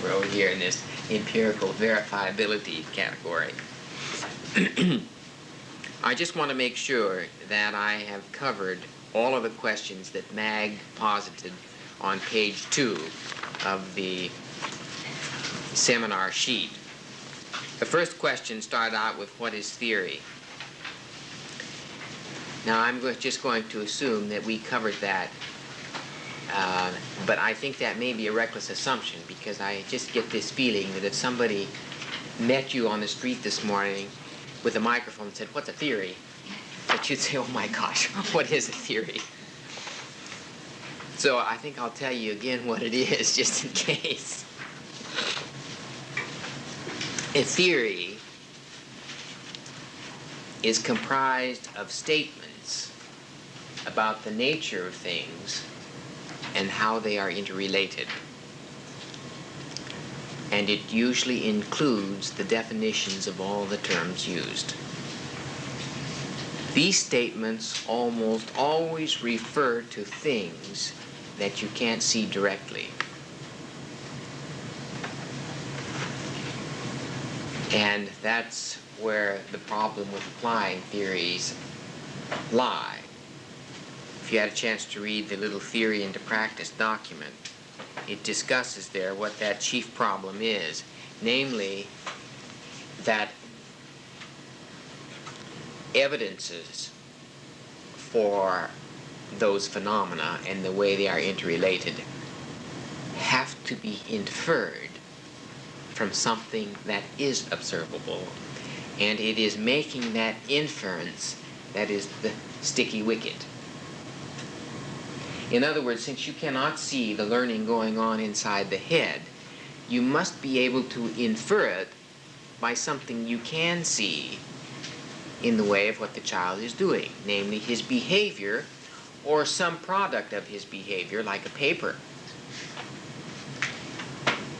Speaker 1: We're over here in this empirical verifiability category. I just want to make sure that I have covered all of the questions that Mag posited on page 2 of the seminar sheet. The first question started out with, what is theory? Now, I'm just going to assume that we covered that, but I think that may be a reckless assumption, because I just get this feeling that if somebody met you on the street this morning with a microphone and said, what's a theory? That you'd say, oh my gosh, what is a theory? So I think I'll tell you again what it is, just in case. A theory is comprised of statements about the nature of things and how they are interrelated. And it usually includes the definitions of all the terms used. These statements almost always refer to things that you can't see directly. And that's where the problem with applying theories lie. if you had a chance to read the little theory into practice document, it discusses there what that chief problem is, namely that evidences for those phenomena and the way they are interrelated have to be inferred from something that is observable, and it is making that inference that is the sticky wicket. In other words, since you cannot see the learning going on inside the head, you must be able to infer it by something you can see in the way of what the child is doing, namely his behavior or some product of his behavior, like a paper.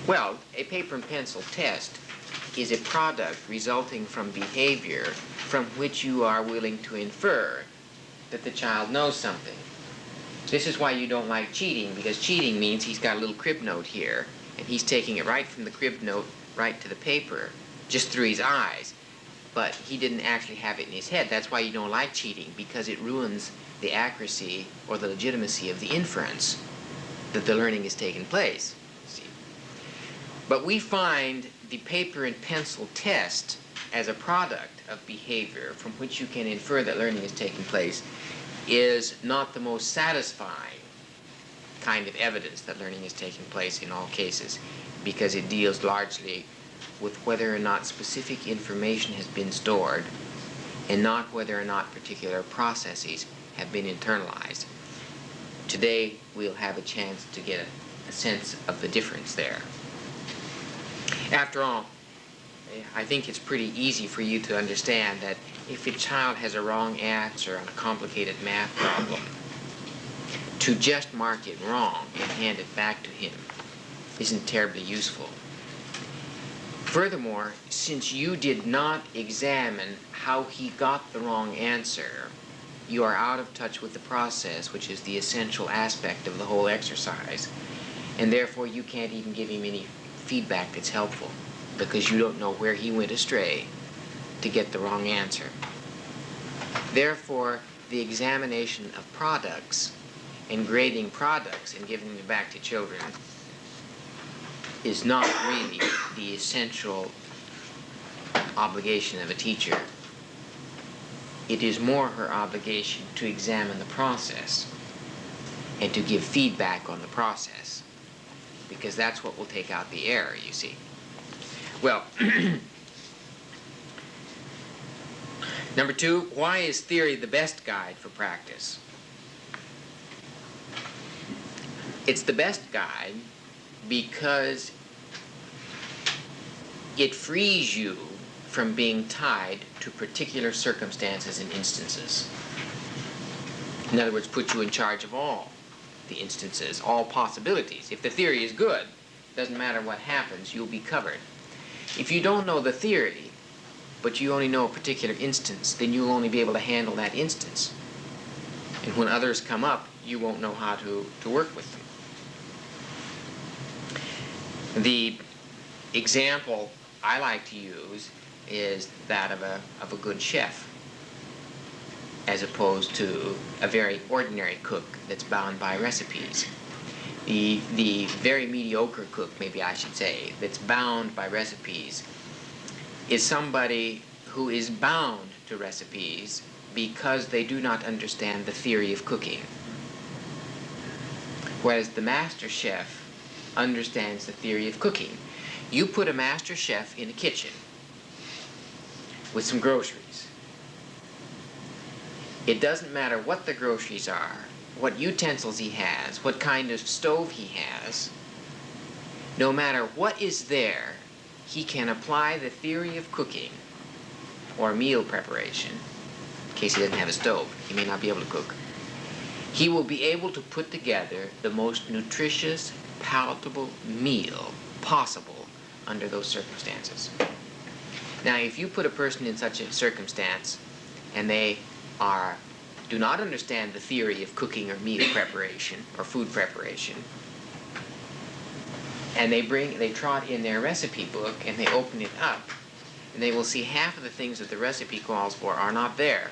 Speaker 1: Well, a paper and pencil test is a product resulting from behavior from which you are willing to infer that the child knows something. This is why you don't like cheating, because cheating means he's got a little crib note here, and he's taking it right from the crib note right to the paper, just through his eyes. But he didn't actually have it in his head. That's why you don't like cheating, because it ruins the accuracy or the legitimacy of the inference that the learning is taking place. See? But we find the paper and pencil test as a product of behavior from which you can infer that learning is taking place is not the most satisfying kind of evidence that learning is taking place in all cases, because it deals largely with whether or not specific information has been stored and not whether or not particular processes have been internalized. Today we'll have a chance to get a sense of the difference there. After all, I think it's pretty easy for you to understand that if a child has a wrong answer on a complicated math problem, to just mark it wrong and hand it back to him isn't terribly useful. Furthermore, since you did not examine how he got the wrong answer, you are out of touch with the process, which is the essential aspect of the whole exercise, and therefore you can't even give him any feedback that's helpful, because you don't know where he went astray to get the wrong answer. Therefore, the examination of products and grading products and giving them back to children is not really the essential obligation of a teacher. It is more her obligation to examine the process and to give feedback on the process, because that's what will take out the error, you see. Well, number two, why is theory the best guide for practice? It's the best guide because it frees you from being tied to particular circumstances and instances. In other words, put you in charge of all the instances, all possibilities. If the theory is good, it doesn't matter what happens, you'll be covered. If you don't know the theory, but you only know a particular instance, then you'll only be able to handle that instance. And when others come up, you won't know how to work with them. The example I like to use is that of a good chef, as opposed to a very ordinary cook that's bound by recipes. The very mediocre cook, maybe I should say, that's bound by recipes is somebody who is bound to recipes because they do not understand the theory of cooking. Whereas the master chef understands the theory of cooking. You put a master chef in a kitchen with some groceries. It doesn't matter what the groceries are, what utensils he has, what kind of stove he has. No matter what is there, he can apply the theory of cooking or meal preparation. In case he doesn't have a stove, he may not be able to cook. He will be able to put together the most nutritious, palatable meal possible under those circumstances. Now, if you put a person in such a circumstance and they do not understand the theory of cooking or meal preparation or food preparation, and they trot in their recipe book and they open it up, and they will see half of the things that the recipe calls for are not there.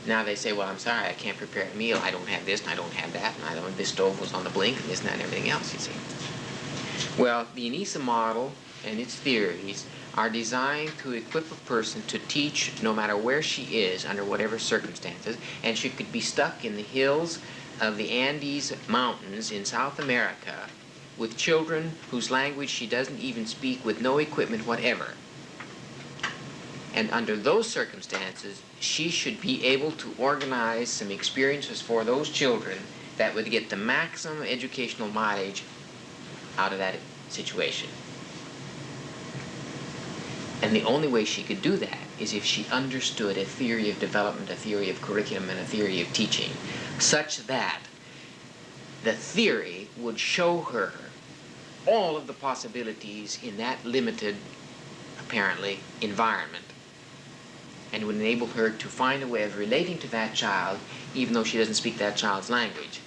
Speaker 1: Now they say, well, I'm sorry, I can't prepare a meal. I don't have this, and I don't have that, and I don't, this stove was on the blink, and this and that, and everything else, you see. Well, the Anisa model and its theories are designed to equip a person to teach no matter where she is, under whatever circumstances, and she could be stuck in the hills of the Andes Mountains in South America with children whose language she doesn't even speak, with no equipment whatever. And under those circumstances, she should be able to organize some experiences for those children that would get the maximum educational mileage out of that situation. And the only way she could do that is if she understood a theory of development, a theory of curriculum, and a theory of teaching, such that the theory would show her all of the possibilities in that limited, apparently, environment, and would enable her to find a way of relating to that child, even though she doesn't speak that child's language,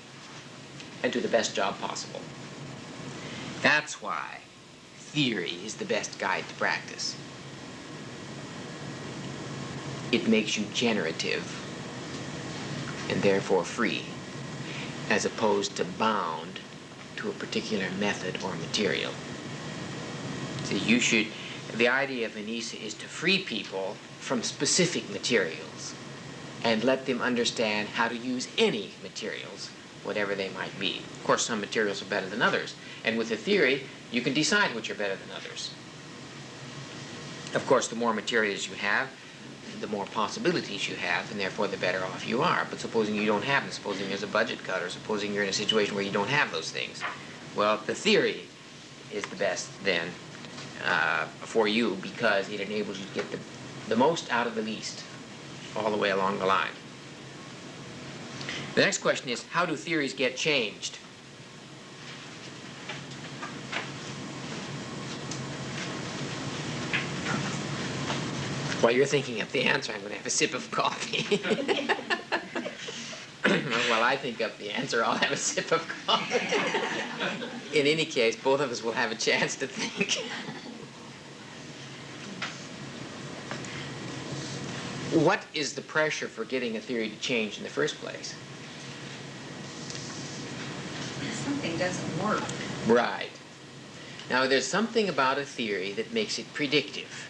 Speaker 1: and do the best job possible. That's why theory is the best guide to practice. It makes you generative and therefore free, as opposed to bound to a particular method or material. So the idea of Anisa is to free people from specific materials and let them understand how to use any materials, whatever they might be. Of course, some materials are better than others, and with a theory, you can decide which are better than others. Of course, the more materials you have, the more possibilities you have, and therefore the better off you are. But supposing you don't have them, supposing there's a budget cut, or supposing you're in a situation where you don't have those things, well, the theory is the best then for you, because it enables you to get the most out of the least all the way along the line. The next question is, how do theories get changed? While you're thinking up the answer, I'm going to have a sip of coffee. While I think up the answer, I'll have a sip of coffee. In any case, both of us will have a chance to think. What is the pressure for getting a theory to change in the first place?
Speaker 5: Something doesn't work.
Speaker 1: Right. Now, there's something about a theory that makes it predictive.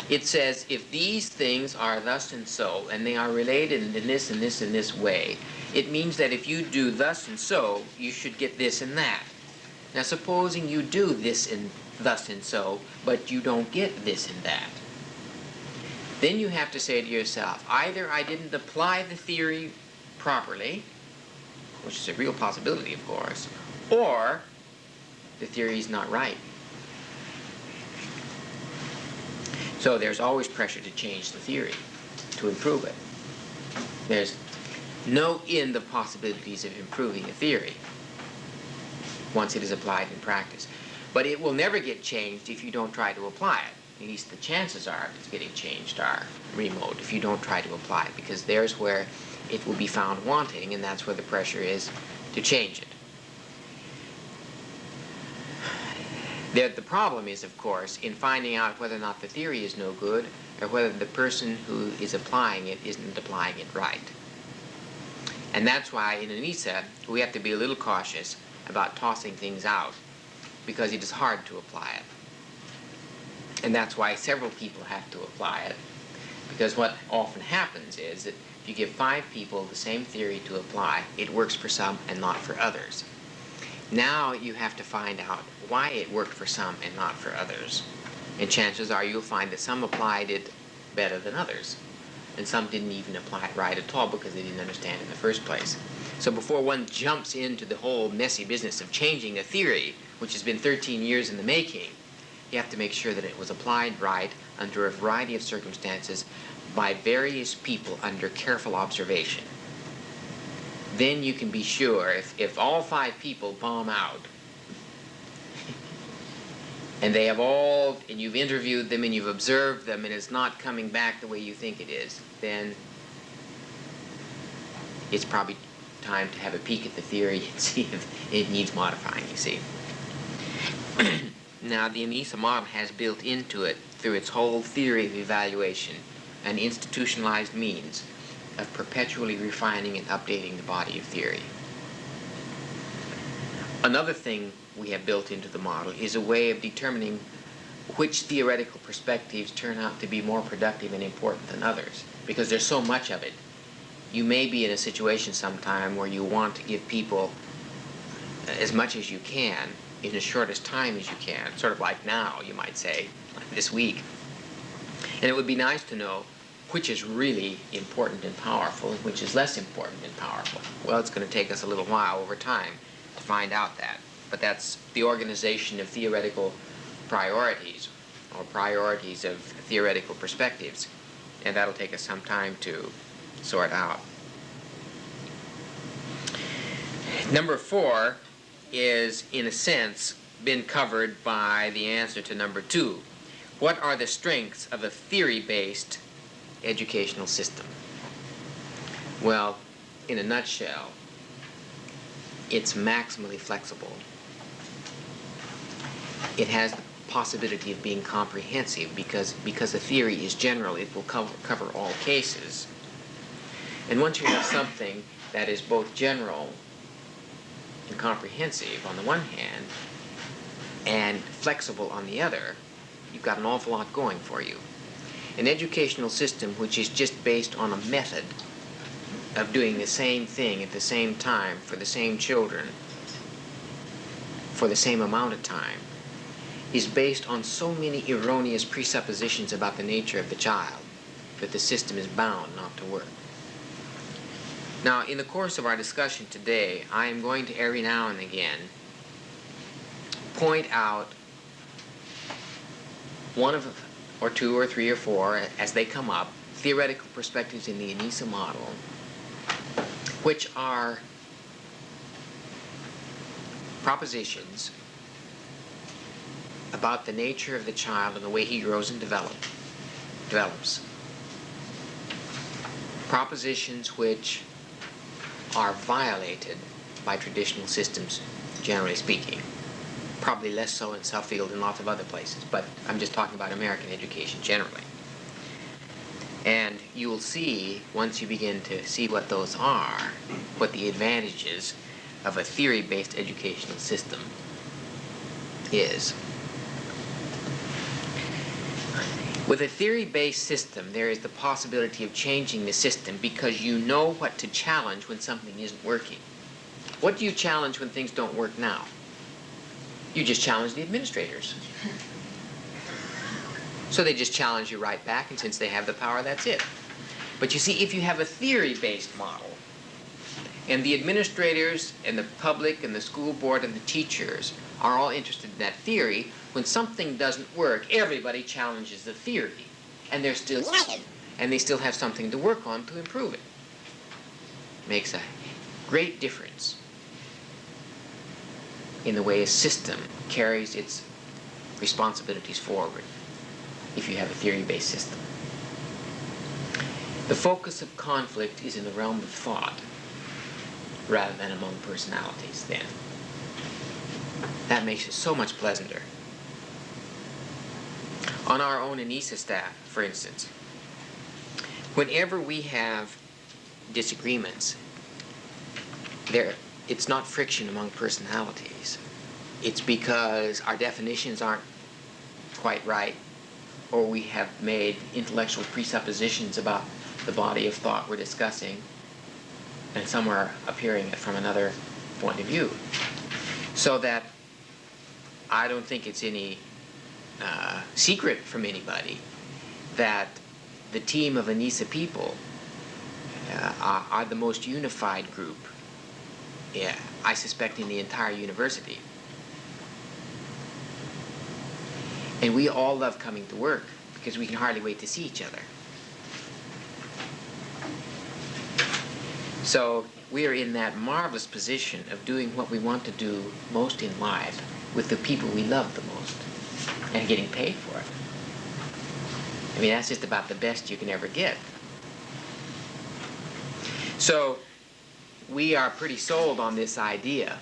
Speaker 1: It says, if these things are thus and so, and they are related in this and this and this way, it means that if you do thus and so, you should get this and that. Now, supposing you do this and thus and so, but you don't get this and that, then you have to say to yourself, either I didn't apply the theory properly, which is a real possibility, of course, or the theory is not right. So there's always pressure to change the theory, to improve it. There's no end of possibilities of improving a theory once it is applied in practice. But it will never get changed if you don't try to apply it. At least the chances are it's getting changed are remote if you don't try to apply it, because there's where it will be found wanting, and that's where the pressure is to change it. The problem is, of course, in finding out whether or not the theory is no good, or whether the person who is applying it isn't applying it right. And that's why in Anisa, we have to be a little cautious about tossing things out, because it is hard to apply it. And that's why several people have to apply it, because what often happens is that if you give 5 people the same theory to apply, it works for some and not for others. Now you have to find out why it worked for some and not for others. And chances are you'll find that some applied it better than others, and some didn't even apply it right at all because they didn't understand in the first place. So before one jumps into the whole messy business of changing a theory, which has been 13 years in the making, you have to make sure that it was applied right under a variety of circumstances by various people under careful observation. Then you can be sure, if all 5 people bomb out, and they have all, and you've interviewed them and you've observed them and it's not coming back the way you think it is, then it's probably time to have a peek at the theory and see if it needs modifying, you see. Now, the Anisa model has built into it, through its whole theory of evaluation, an institutionalized means of perpetually refining and updating the body of theory. Another thing we have built into the model is a way of determining which theoretical perspectives turn out to be more productive and important than others, because there's so much of it. You may be in a situation sometime where you want to give people as much as you can in the shortest time as you can, sort of like now, you might say, like this week. And it would be nice to know which is really important and powerful and which is less important and powerful. Well, it's going to take us a little while over time to find out that. But that's the organization of theoretical priorities, or priorities of theoretical perspectives. And that'll take us some time to sort out. Number 4 is, in a sense, been covered by the answer to number 2. What are the strengths of a theory-based educational system? Well, in a nutshell, it's maximally flexible. It has the possibility of being comprehensive because a theory is general, it will cover all cases. And once you have something that is both general and comprehensive on the one hand and flexible on the other, you've got an awful lot going for you. An educational system which is just based on a method of doing the same thing at the same time for the same children for the same amount of time is based on so many erroneous presuppositions about the nature of the child that the system is bound not to work. Now, in the course of our discussion today, I am going to every now and again point out one of, or two, or three, or four, as they come up, theoretical perspectives in the Anisa-Model, which are propositions about the nature of the child and the way he grows and develops. Propositions which are violated by traditional systems, generally speaking. Probably less so in Suffield and lots of other places, but I'm just talking about American education generally. And you will see, once you begin to see what those are, what the advantages of a theory-based educational system is. With a theory-based system, there is the possibility of changing the system because you know what to challenge when something isn't working. What do you challenge when things don't work now? You just challenge the administrators. So they just challenge you right back, and since they have the power, that's it. But you see, if you have a theory-based model, and the administrators and the public and the school board and the teachers are all interested in that theory, when something doesn't work, everybody challenges the theory. And they still have something to work on to improve it. Makes a great difference in the way a system carries its responsibilities forward if you have a theory-based system. The focus of conflict is in the realm of thought rather than among personalities then. That makes it so much pleasanter. On our own Anisa staff, for instance, whenever we have disagreements, it's not friction among personalities. It's because our definitions aren't quite right, or we have made intellectual presuppositions about the body of thought we're discussing, and some are appearing from another point of view. So that I don't think it's any secret from anybody that the team of Anisa people are the most unified group, I suspect, in the entire university. And we all love coming to work because we can hardly wait to see each other. So we are in that marvelous position of doing what we want to do most in life with the people we love the most and getting paid for it. I mean, that's just about the best you can ever get. So we are pretty sold on this idea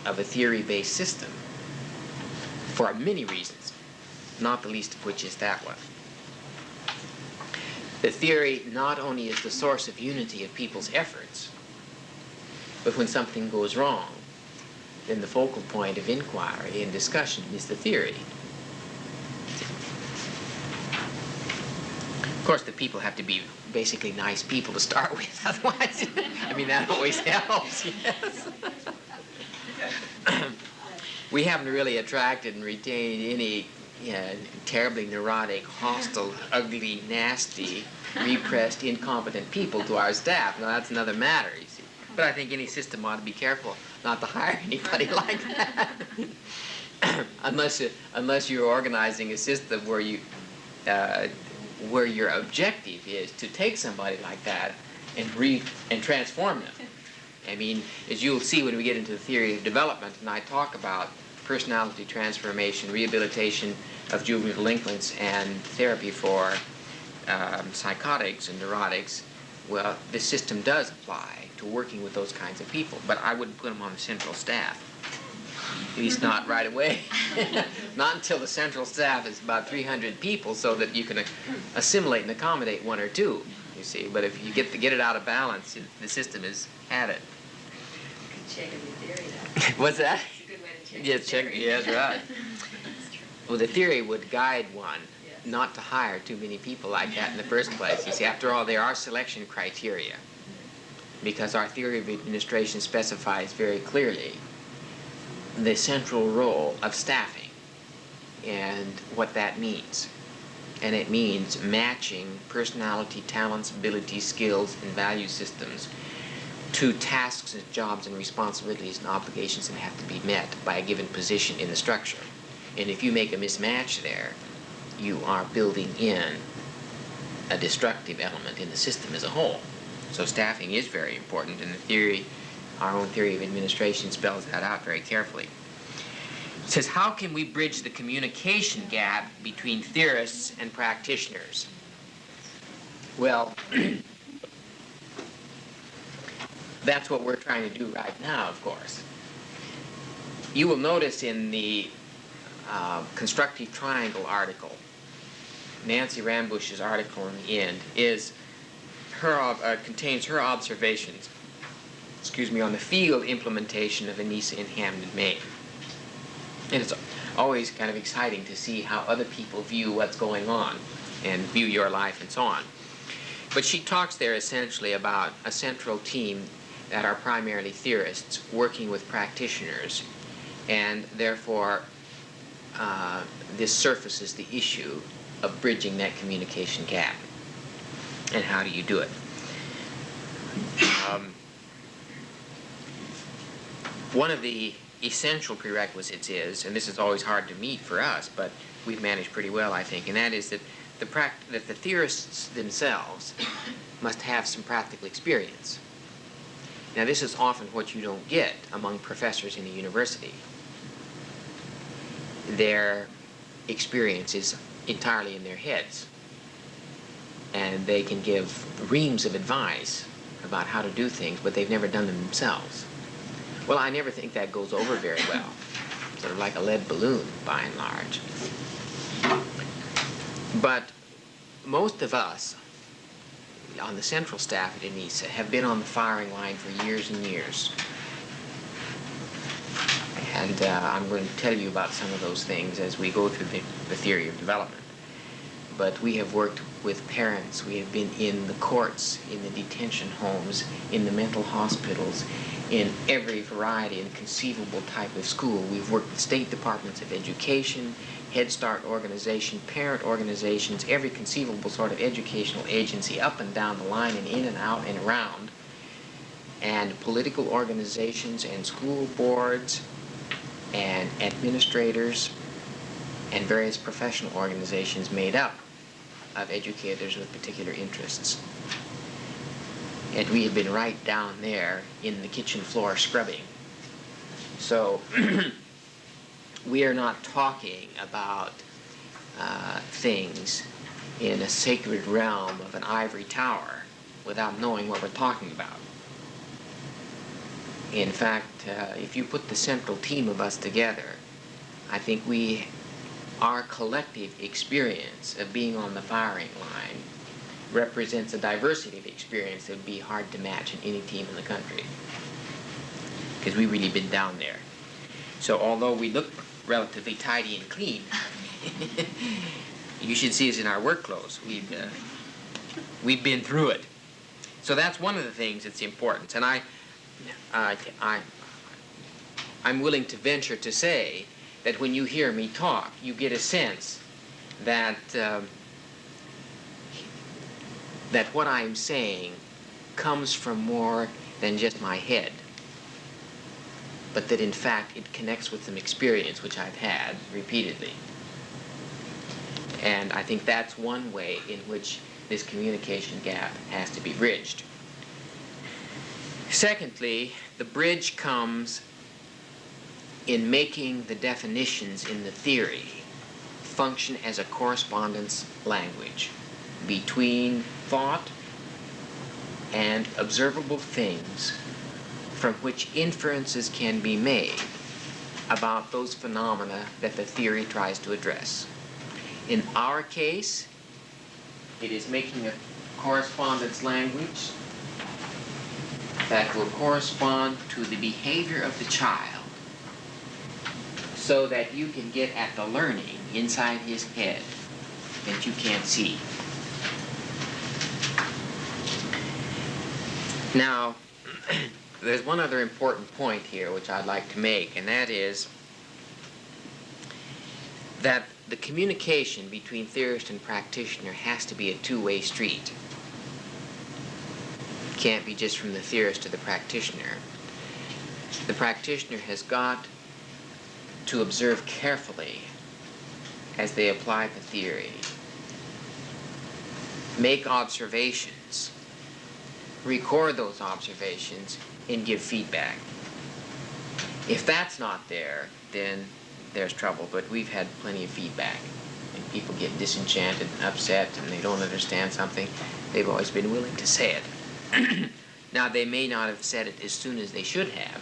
Speaker 1: of a theory-based system for many reasons, not the least of which is that one. The theory not only is the source of unity of people's efforts, but when something goes wrong, then the focal point of inquiry and discussion is the theory. Of course, the people have to be basically nice people to start with, otherwise, I mean, that always helps, yes. We haven't really attracted and retained any terribly neurotic, hostile, ugly, nasty, repressed, incompetent people to our staff. Now, that's another matter, you see. But I think any system ought to be careful not to hire anybody like that. unless you're organizing a system where your objective is to take somebody like that and transform them. I mean, as you'll see when we get into the theory of development, and I talk about personality transformation, rehabilitation of juvenile delinquents, and therapy for psychotics and neurotics, well, this system does apply to working with those kinds of people, but I wouldn't put them on the central staff. At least not right away. Not until the central staff is about 300 people, so that you can assimilate and accommodate one or two, you see. But if you get it out of balance, the system has had it.
Speaker 5: Check the theory, though.
Speaker 1: What's that?
Speaker 5: It's a good way to check
Speaker 1: Yeah,
Speaker 5: the
Speaker 1: check.
Speaker 5: theory.
Speaker 1: Yeah, that's right. Well, the theory would guide one
Speaker 5: Yes.
Speaker 1: not to hire too many people like that in the first place. You see, after all, there are selection criteria, because our theory of administration specifies very clearly the central role of staffing and what that means. And it means matching personality, talents, abilities, skills, and value systems to tasks and jobs and responsibilities and obligations that have to be met by a given position in the structure. And if you make a mismatch there, you are building in a destructive element in the system as a whole. So staffing is very important, and the theory, our own theory of administration, spells that out very carefully. It says, how can we bridge the communication gap between theorists and practitioners? Well, that's what we're trying to do right now, of course. You will notice in the constructive triangle article, Nancy Rambush's article in the end, contains her observations, on the field implementation of Anisa in Hamden, Maine. And it's always kind of exciting to see how other people view what's going on and view your life and so on. But she talks there essentially about a central team that are primarily theorists working with practitioners, and therefore this surfaces the issue of bridging that communication gap. And how do you do it? One of the essential prerequisites is, and this is always hard to meet for us, but we've managed pretty well, I think, and that is that the theorists themselves must have some practical experience. Now, this is often what you don't get among professors in a university. Their experience is entirely in their heads, and they can give reams of advice about how to do things, but they've never done them themselves. Well, I never think that goes over very well. Sort of like a lead balloon, by and large. But most of us on the central staff at Anisa have been on the firing line for years and years. And I'm going to tell you about some of those things as we go through the theory of development. But we have worked with parents, we have been in the courts, in the detention homes, in the mental hospitals, in every variety and conceivable type of school. We've worked with state departments of education, Head Start organization, parent organizations, every conceivable sort of educational agency up and down the line and in and out and around, and political organizations and school boards and administrators and various professional organizations made up of educators with particular interests. And we have been right down there in the kitchen floor scrubbing. So we are not talking about things in a sacred realm of an ivory tower without knowing what we're talking about. In fact, if you put the central team of us together, I think our collective experience of being on the firing line represents a diversity of experience that would be hard to match in any team in the country, because we've really been down there. So although we look relatively tidy and clean, you should see us in our work clothes. We've been through it. So that's one of the things that's important. And I'm willing to venture to say that when you hear me talk, you get a sense that that what I'm saying comes from more than just my head, but that in fact it connects with some experience which I've had repeatedly. And I think that's one way in which this communication gap has to be bridged. Secondly, the bridge comes in making the definitions in the theory function as a correspondence language between thought and observable things from which inferences can be made about those phenomena that the theory tries to address. In our case, it is making a correspondence language that will correspond to the behavior of the child so that you can get at the learning inside his head that you can't see. Now, there's one other important point here which I'd like to make, and that is that the communication between theorist and practitioner has to be a two-way street. It can't be just from the theorist to the practitioner. The practitioner has got to observe carefully as they apply the theory, make observations, record those observations, and give feedback. If that's not there, then there's trouble. But we've had plenty of feedback. When people get disenchanted and upset and they don't understand something, they've always been willing to say it. Now, they may not have said it as soon as they should have,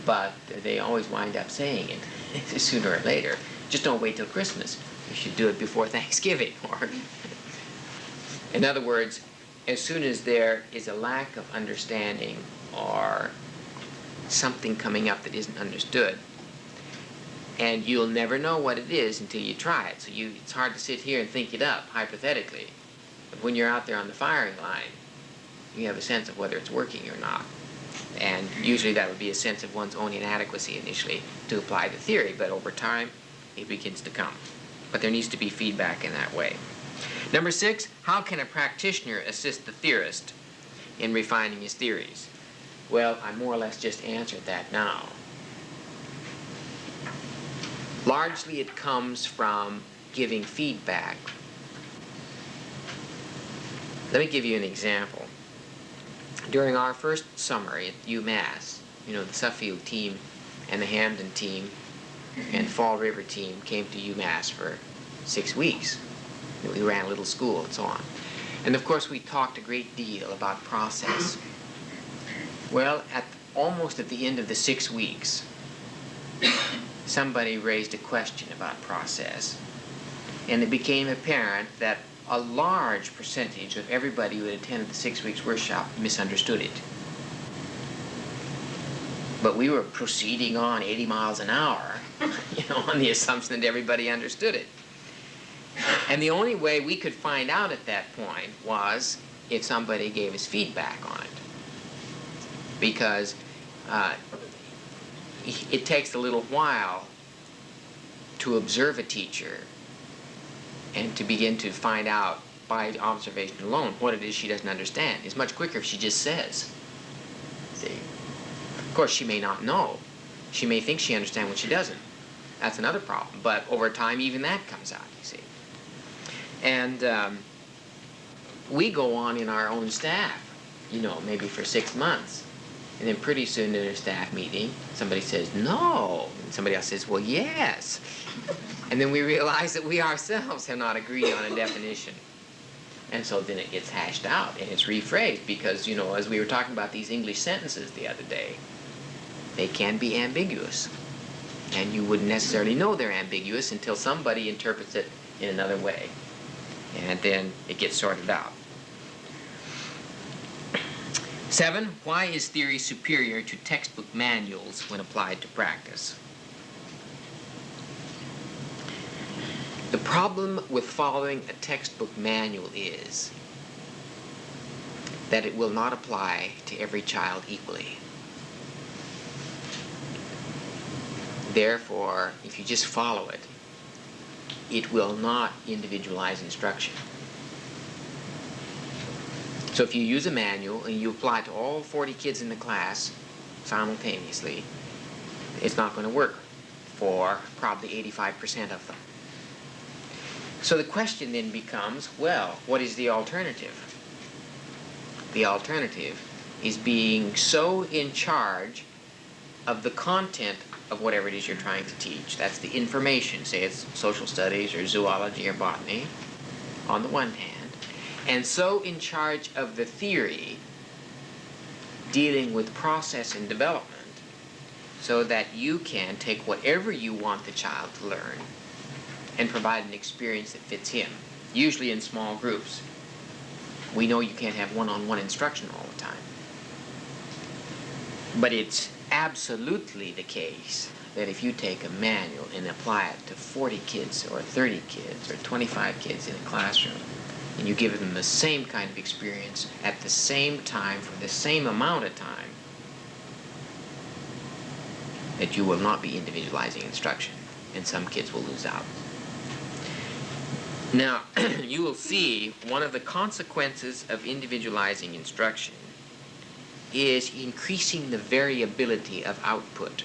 Speaker 1: but they always wind up saying it sooner or later. Just don't wait till Christmas. You should do it before Thanksgiving. Or, in other words, as soon as there is a lack of understanding or something coming up that isn't understood, and you'll never know what it is until you try it. So it's hard to sit here and think it up, hypothetically. But when you're out there on the firing line, you have a sense of whether it's working or not. And usually that would be a sense of one's own inadequacy initially to apply the theory, but over time it begins to come. But there needs to be feedback in that way. Number 6, how can a practitioner assist the theorist in refining his theories? Well, I more or less just answered that now. Largely it comes from giving feedback. Let me give you an example. During our first summer at UMass, the Suffield team and the Hamden team and Fall River team came to UMass for 6 weeks. We ran a little school and so on. And of course we talked a great deal about process. Well, almost at the end of the 6 weeks, somebody raised a question about process. And it became apparent that a large percentage of everybody who had attended the 6 weeks workshop misunderstood it. But we were proceeding on 80 miles an hour, on the assumption that everybody understood it. And the only way we could find out at that point was if somebody gave us feedback on it. Because it takes a little while to observe a teacher and to begin to find out by observation alone what it is she doesn't understand. It's much quicker if she just says. See? Of course, she may not know. She may think she understands what she doesn't. That's another problem. But over time, even that comes out, you see. And we go on in our own staff, maybe for 6 months. And then pretty soon in a staff meeting, somebody says, no. And somebody else says, well, yes. And then we realize that we ourselves have not agreed on a definition. And so then it gets hashed out and it's rephrased because, as we were talking about these English sentences the other day, they can be ambiguous. And you wouldn't necessarily know they're ambiguous until somebody interprets it in another way. And then it gets sorted out. 7, why is theory superior to textbook manuals when applied to practice? The problem with following a textbook manual is that it will not apply to every child equally. Therefore, if you just follow it, it will not individualize instruction. So if you use a manual and you apply it to all 40 kids in the class simultaneously, it's not going to work for probably 85% of them. So the question then becomes, well, what is the alternative? The alternative is being so in charge of the content of whatever it is you're trying to teach. That's the information, say it's social studies or zoology or botany, on the one hand, and so in charge of the theory dealing with process and development so that you can take whatever you want the child to learn and provide an experience that fits him, usually in small groups. We know you can't have one-on-one instruction all the time. But it's absolutely the case that if you take a manual and apply it to 40 kids or 30 kids or 25 kids in a classroom, and you give them the same kind of experience at the same time for the same amount of time, that you will not be individualizing instruction, and some kids will lose out. Now, you will see one of the consequences of individualizing instruction is increasing the variability of output.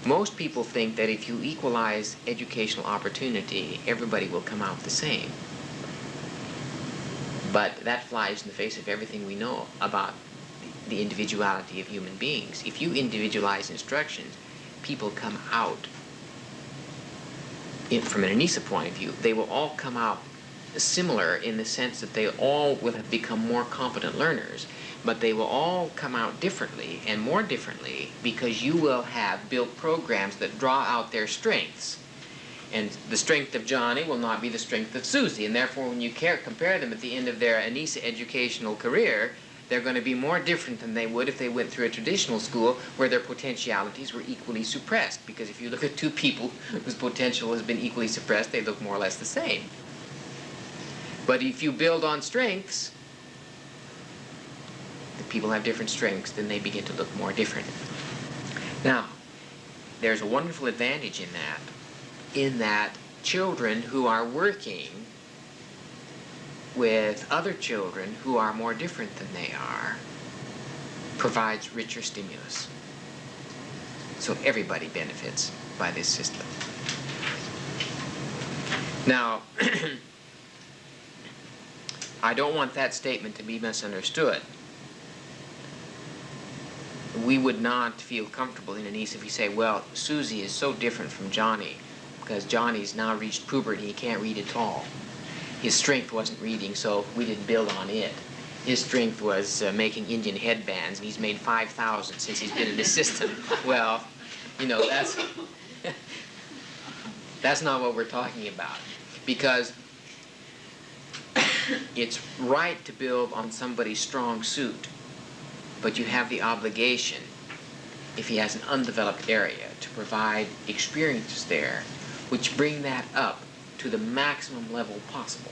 Speaker 1: Most people think that if you equalize educational opportunity, everybody will come out the same. But that flies in the face of everything we know about the individuality of human beings. If you individualize instructions, people come out, from an Anisa point of view, they will all come out similar in the sense that they all will have become more competent learners, but they will all come out differently and more differently because you will have built programs that draw out their strengths. And the strength of Johnny will not be the strength of Susie, and therefore when you compare them at the end of their Anisa educational career, they're going to be more different than they would if they went through a traditional school where their potentialities were equally suppressed. Because if you look at two people whose potential has been equally suppressed, they look more or less the same. But if you build on strengths, the people have different strengths, then they begin to look more different. Now, there's a wonderful advantage in that children who are working with other children who are more different than they are provides richer stimulus. So everybody benefits by this system. Now, I don't want that statement to be misunderstood. We would not feel comfortable in Anisa if we say, well, Susie is so different from Johnny because Johnny's now reached puberty, he can't read at all. His strength wasn't reading, so we didn't build on it. His strength was making Indian headbands, and he's made 5,000 since he's been in the system. Well, you know, that's not what we're talking about. Because it's right to build on somebody's strong suit, but you have the obligation, if he has an undeveloped area, to provide experiences there which bring that up to the maximum level possible.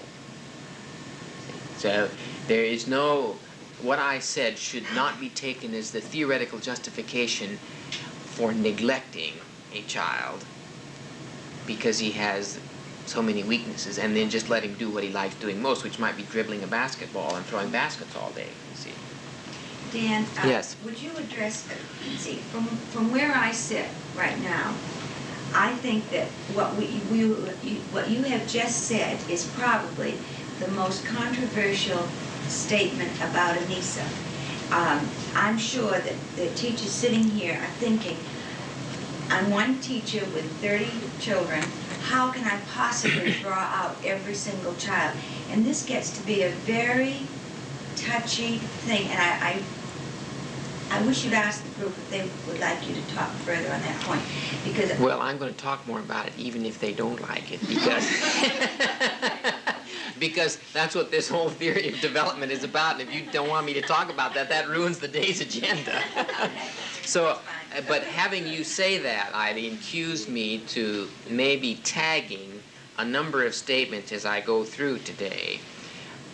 Speaker 1: So there is no, what I said should not be taken as the theoretical justification for neglecting a child because he has so many weaknesses, and then just let him do what he likes doing most, which might be dribbling a basketball and throwing baskets all day, you see.
Speaker 6: Dan,
Speaker 1: Yes.
Speaker 6: Would you address, see, from where I sit right now, I think that what you have just said is probably the most controversial statement about Anisa. I'm sure that the teachers sitting here are thinking, I'm one teacher with 30 children, how can I possibly draw out every single child? And this gets to be a very touchy thing, and I wish you'd ask the group if they would like you to talk further on that point, because...
Speaker 1: Well, I'm going to talk more about it even if they don't like it, because... because that's what this whole theory of development is about. And if you don't want me to talk about that, that ruins the day's agenda. So, but having you say that, Eileen, cues me to maybe tagging a number of statements as I go through today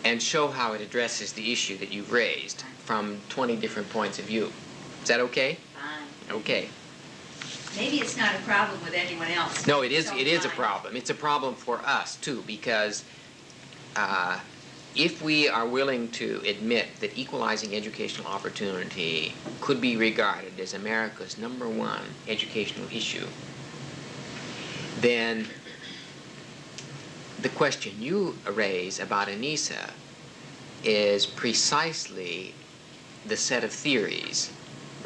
Speaker 1: and show how it addresses the issue that you've raised from 20 different points of view. Is that okay?
Speaker 6: Fine.
Speaker 1: Okay.
Speaker 6: Maybe it's not a problem with anyone else.
Speaker 1: No, it is a
Speaker 6: fine.
Speaker 1: problem. It's a problem for us, too, because if we are willing to admit that equalizing educational opportunity could be regarded as America's #1 educational issue, then the question you raise about Anisa is precisely the set of theories,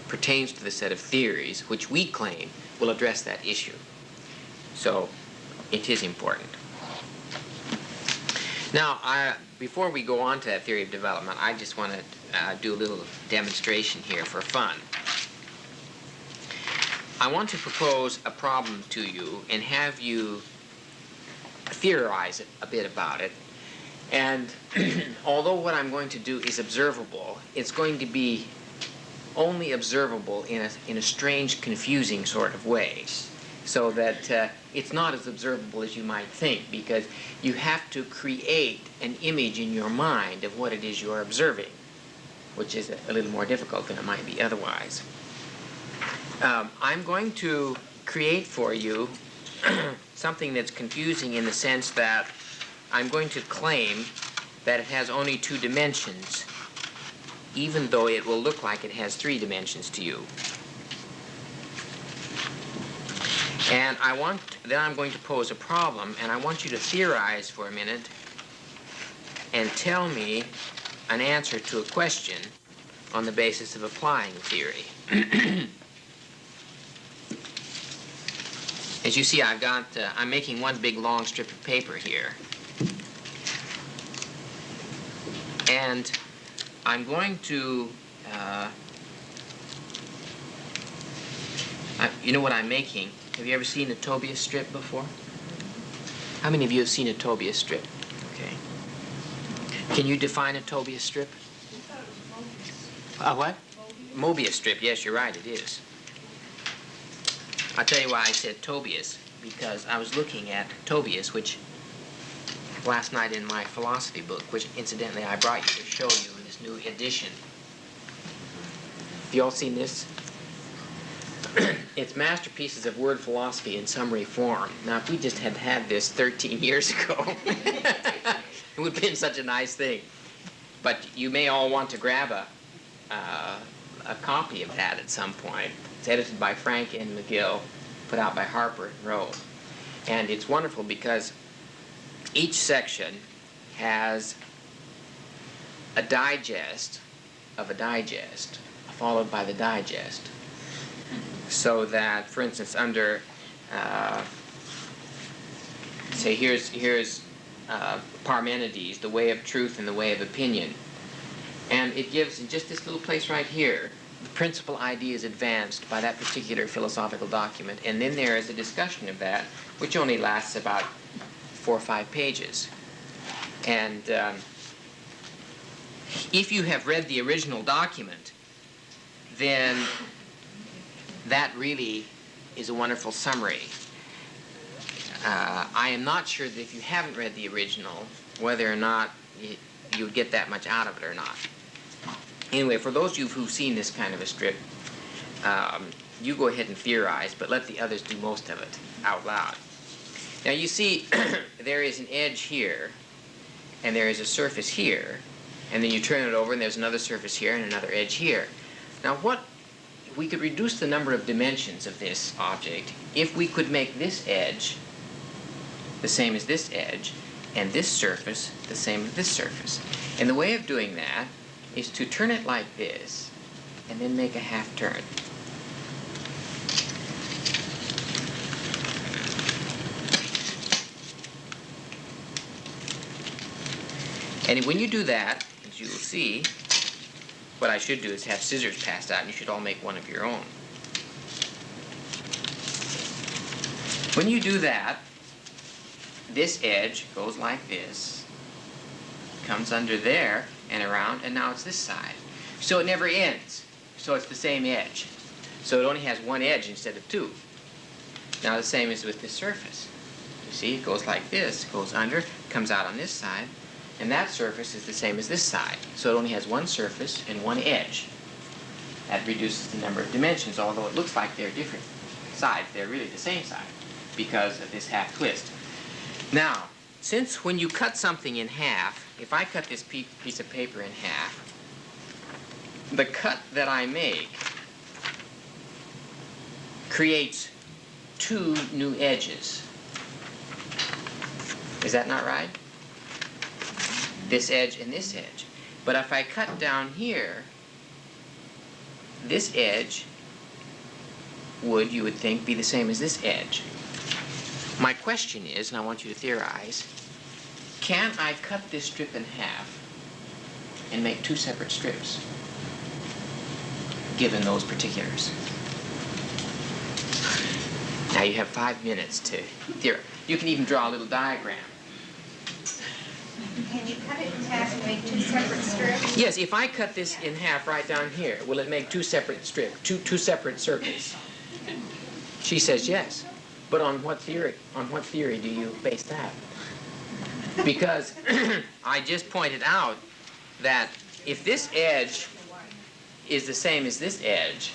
Speaker 1: pertains to the set of theories which we claim will address that issue. So it is important. Now, before we go on to that theory of development, I just want to do a little demonstration here for fun. I want to propose a problem to you and have you theorize a bit about it. And although what I'm going to do is observable, it's going to be only observable in a strange, confusing sort of way, so that it's not as observable as you might think, because you have to create an image in your mind of what it is you're observing, which is a little more difficult than it might be otherwise. I'm going to create for you something that's confusing in the sense that I'm going to claim that it has only 2 dimensions, even though it will look like it has 3 dimensions to you. And then I'm going to pose a problem, and I want you to theorize for a minute and tell me an answer to a question on the basis of applying the theory. As you see, I'm making one big long strip of paper here. And I'm going to, you know what I'm making? Have you ever seen a Tobias strip before? How many of you have seen a Tobias strip? Okay. Can you define a Tobias strip? A what? Mobius strip. Yes, you're right, it is. I'll tell you why I said Tobias, because I was looking at Tobias, which last night in my philosophy book, which incidentally I brought you to show you in this new edition. Have you all seen this? It's Masterpieces of Word Philosophy in Summary Form. Now, if we just had had this 13 years ago, it would have been such a nice thing. But you may all want to grab a copy of that at some point. It's edited by Frank N. McGill, put out by Harper and Row. And it's wonderful because each section has a digest of a digest, followed by the digest. So that, for instance, under, say, here's Parmenides, the way of truth and the way of opinion. And it gives, in just this little place right here, the principal ideas advanced by that particular philosophical document. And then there is a discussion of that, which only lasts about 4 or 5 pages. And if you have read the original document, then that really is a wonderful summary. I am not sure that if you haven't read the original, whether or not you would get that much out of it or not. Anyway, for those of you who've seen this kind of a strip, you go ahead and theorize, but let the others do most of it out loud. Now you see, there is an edge here, and there is a surface here, and then you turn it over and there's another surface here and another edge here. Now we could reduce the number of dimensions of this object if we could make this edge the same as this edge, and this surface the same as this surface. And the way of doing that is to turn it like this, and then make a half turn. And when you do that, as you will see, what I should do is have scissors passed out, and you should all make one of your own. When you do that, this edge goes like this, comes under there and around, and now it's this side. So it never ends. So it's the same edge. So it only has one edge instead of two. Now the same is with this surface. You see, it goes like this, goes under, comes out on this side, and that surface is the same as this side. So it only has one surface and one edge. That reduces the number of dimensions, although it looks like they're different sides. They're really the same side because of this half twist. Now, since when you cut something in half, if I cut this piece of paper in half, the cut that I make creates two new edges. Is that not right? This edge and this edge. But if I cut down here, this edge would, you would think, be the same as this edge. My question is, and I want you to theorize, can I cut this strip in half and make two separate strips, given those particulars? Now you have 5 minutes to theorize. You can even draw a little diagram.
Speaker 7: Can you cut it in half and make two separate strips?
Speaker 1: Yes, if I cut this in half right down here, will it make two separate strips, two separate circles? She says yes. But on what theory? On what theory do you base that? Because I just pointed out that if this edge is the same as this edge,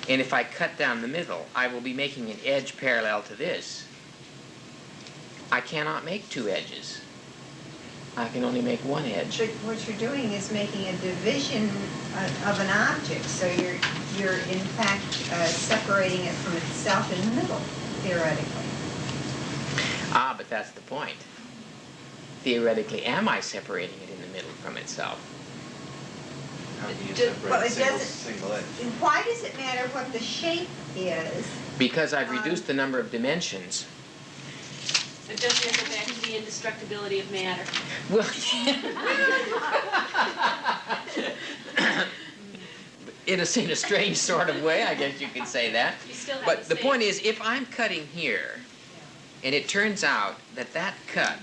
Speaker 1: and if I cut down the middle, I will be making an edge parallel to this. I cannot make two edges. I can only make one edge.
Speaker 7: But what you're doing is making a division of an object, so you're in fact separating it from itself in the middle, theoretically.
Speaker 1: Ah, but that's the point. Theoretically, am I separating it in the middle from itself?
Speaker 3: How do you
Speaker 7: Well, it
Speaker 3: separate
Speaker 7: doesn't-
Speaker 3: single edge?
Speaker 7: Why does it matter what the shape is?
Speaker 1: Because I've reduced the number of dimensions.
Speaker 2: It doesn't go back to the indestructibility of matter.
Speaker 1: Well, in a strange sort of way, I guess you could say that.
Speaker 2: You still have
Speaker 1: But the
Speaker 2: same-
Speaker 1: point is, if I'm cutting here, and it turns out that that cut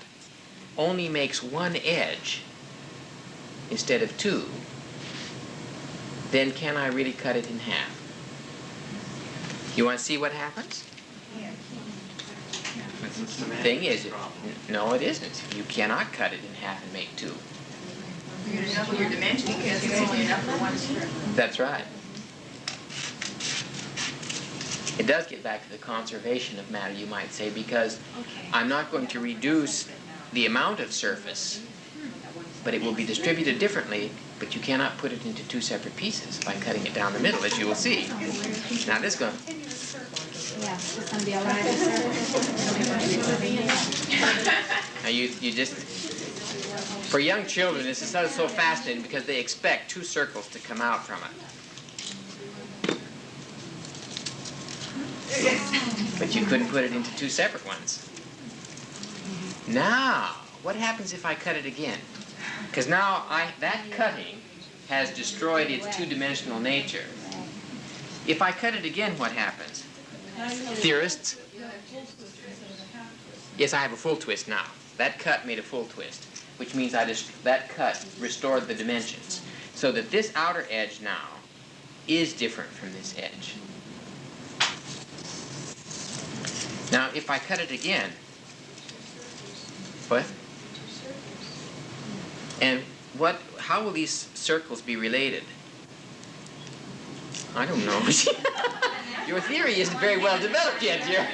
Speaker 1: only makes one edge instead of two, then can I really cut it in half? You want to see what happens?
Speaker 3: It's a semantic
Speaker 1: Thing is,
Speaker 3: problem.
Speaker 1: no, it isn't. You cannot cut it in half and make two.
Speaker 5: You're double your dimension because it's only enough for one strip.
Speaker 1: That's right. It does get back to the conservation of matter, you might say, because I'm not going to reduce the amount of surface, but it will be distributed differently, but you cannot put it into two separate pieces by cutting it down the middle, as you will see. Now this going.
Speaker 8: Yeah, it's going to be a line of
Speaker 1: Now you just, for young children, this is so fascinating because they expect two circles to come out from it. But you couldn't put it into two separate ones. Now, what happens if I cut it again? Because now that cutting has destroyed its two-dimensional nature. If I cut it again, what happens? Theorists? Yes, I have a full twist now. That cut made a full twist, which means that cut restored the dimensions, so that this outer edge now is different from this edge. Now, if I cut it again, what? And how will these circles be related? I don't know. Your theory isn't very well developed yet, dear.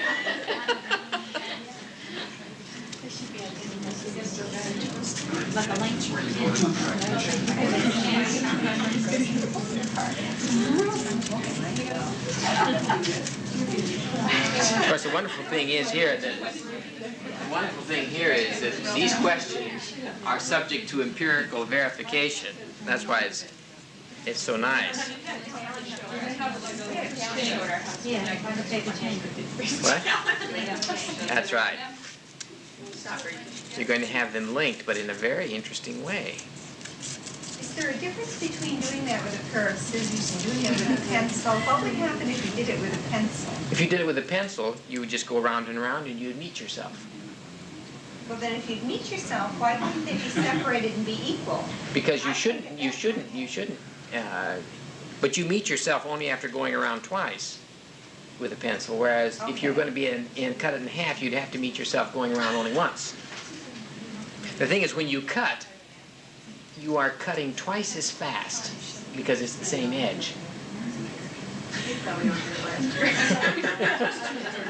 Speaker 8: like a link.
Speaker 1: Of course, the wonderful thing is here that these questions are subject to empirical verification. That's why it's so nice. What? That's right. You're going to have them linked, but in a very interesting way.
Speaker 7: Is there a difference between doing that with a pair of scissors and doing it with a pencil? What would happen if you did it with a pencil?
Speaker 1: If you did it with a pencil, you would just go around and around and you'd meet yourself.
Speaker 7: Well, then if you'd meet yourself, why wouldn't they be separated and be equal?
Speaker 1: Because you shouldn't. But you meet yourself only after going around twice with a pencil. Whereas if you're going to be cut it in half, you'd have to meet yourself going around only once. The thing is, when you cut, you are cutting twice as fast because it's the same edge.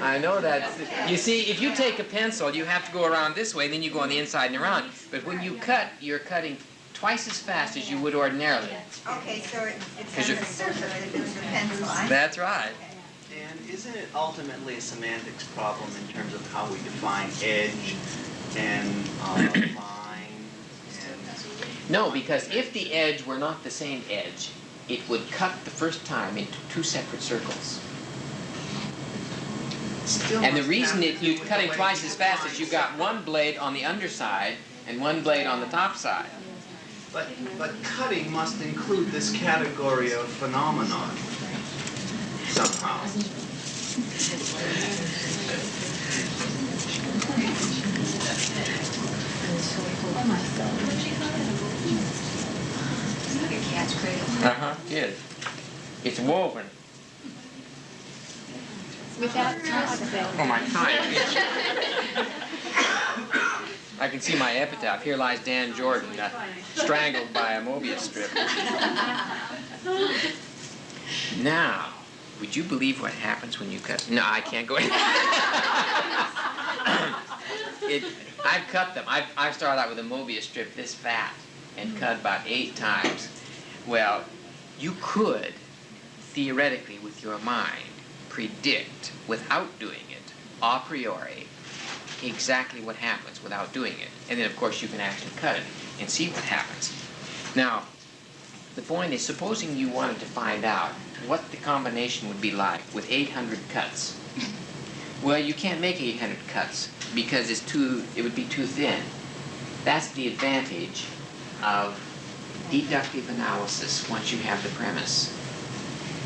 Speaker 1: I know that. You see, if you take a pencil, you have to go around this way, and then you go on the inside and around. But when you cut, you're cutting twice as fast as you would ordinarily.
Speaker 7: Okay, so it's on the surface that is the pencil.
Speaker 1: That's right.
Speaker 9: And isn't it ultimately a semantics problem in terms of how we define edge and line?
Speaker 1: No, because if the edge were not the same edge, it would cut the first time into two separate circles. And the reason you're cutting twice as fast is you've got one blade on the underside and one blade on the top side.
Speaker 9: But cutting must include this category of phenomenon somehow.
Speaker 1: Good. It's woven.
Speaker 8: Without
Speaker 1: Oh, my time. I can see my epitaph. Here lies Dan Jordan, strangled by a Mobius strip. Now, would you believe what happens when you cut? No, I can't go in. I've cut them. I've started out with a Mobius strip this fat and cut about 8 times. Well, you could, theoretically, with your mind, predict, without doing it, a priori, exactly what happens without doing it. And then, of course, you can actually cut it and see what happens. Now, the point is, supposing you wanted to find out what the combination would be like with 800 cuts. Well, you can't make 800 cuts because it would be too thin. That's the advantage of deductive analysis once you have the premise.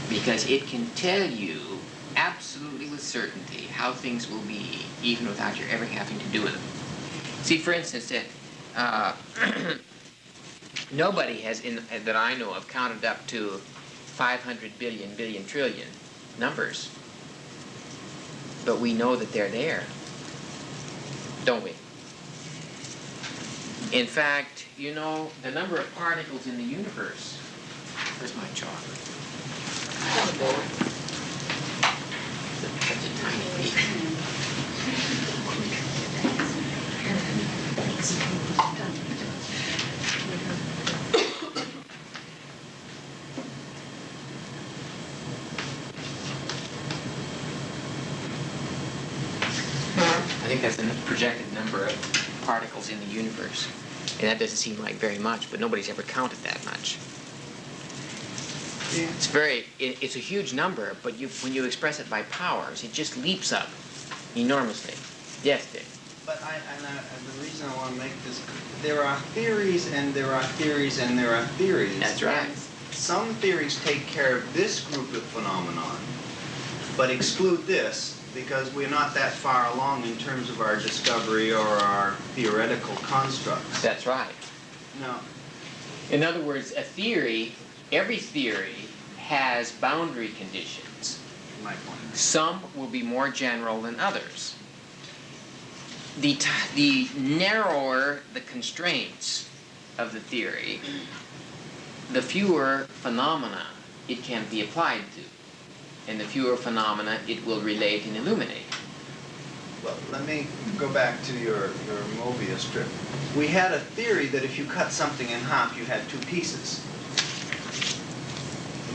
Speaker 1: Because it can tell you absolutely with certainty how things will be, even without your ever having to do them. See, for instance, nobody has, that I know of, counted up to 500 billion trillion numbers. But we know that they're there, don't we? In fact, you know, the number of particles in the universe. Where's my chocolate? Such a tiny piece. I think that's the projected number of particles in the universe. And that doesn't seem like very much, but nobody's ever counted that much. It's a huge number, but when you express it by powers, it just leaps up enormously. Yes, Dick?
Speaker 9: But the reason I want to make this, there are theories and there are theories and there are theories.
Speaker 1: That's right.
Speaker 9: And some theories take care of this group of phenomenon, but exclude this because we're not that far along in terms of our discovery or our theoretical constructs.
Speaker 1: That's right.
Speaker 9: No.
Speaker 1: In other words, a theory, every theory has boundary conditions.
Speaker 9: My point.
Speaker 1: Some will be more general than others. The narrower the constraints of the theory, the fewer phenomena it can be applied to. And the fewer phenomena it will relate and illuminate.
Speaker 9: Well, let me go back to your Mobius strip. We had a theory that if you cut something in half, you had 2 pieces.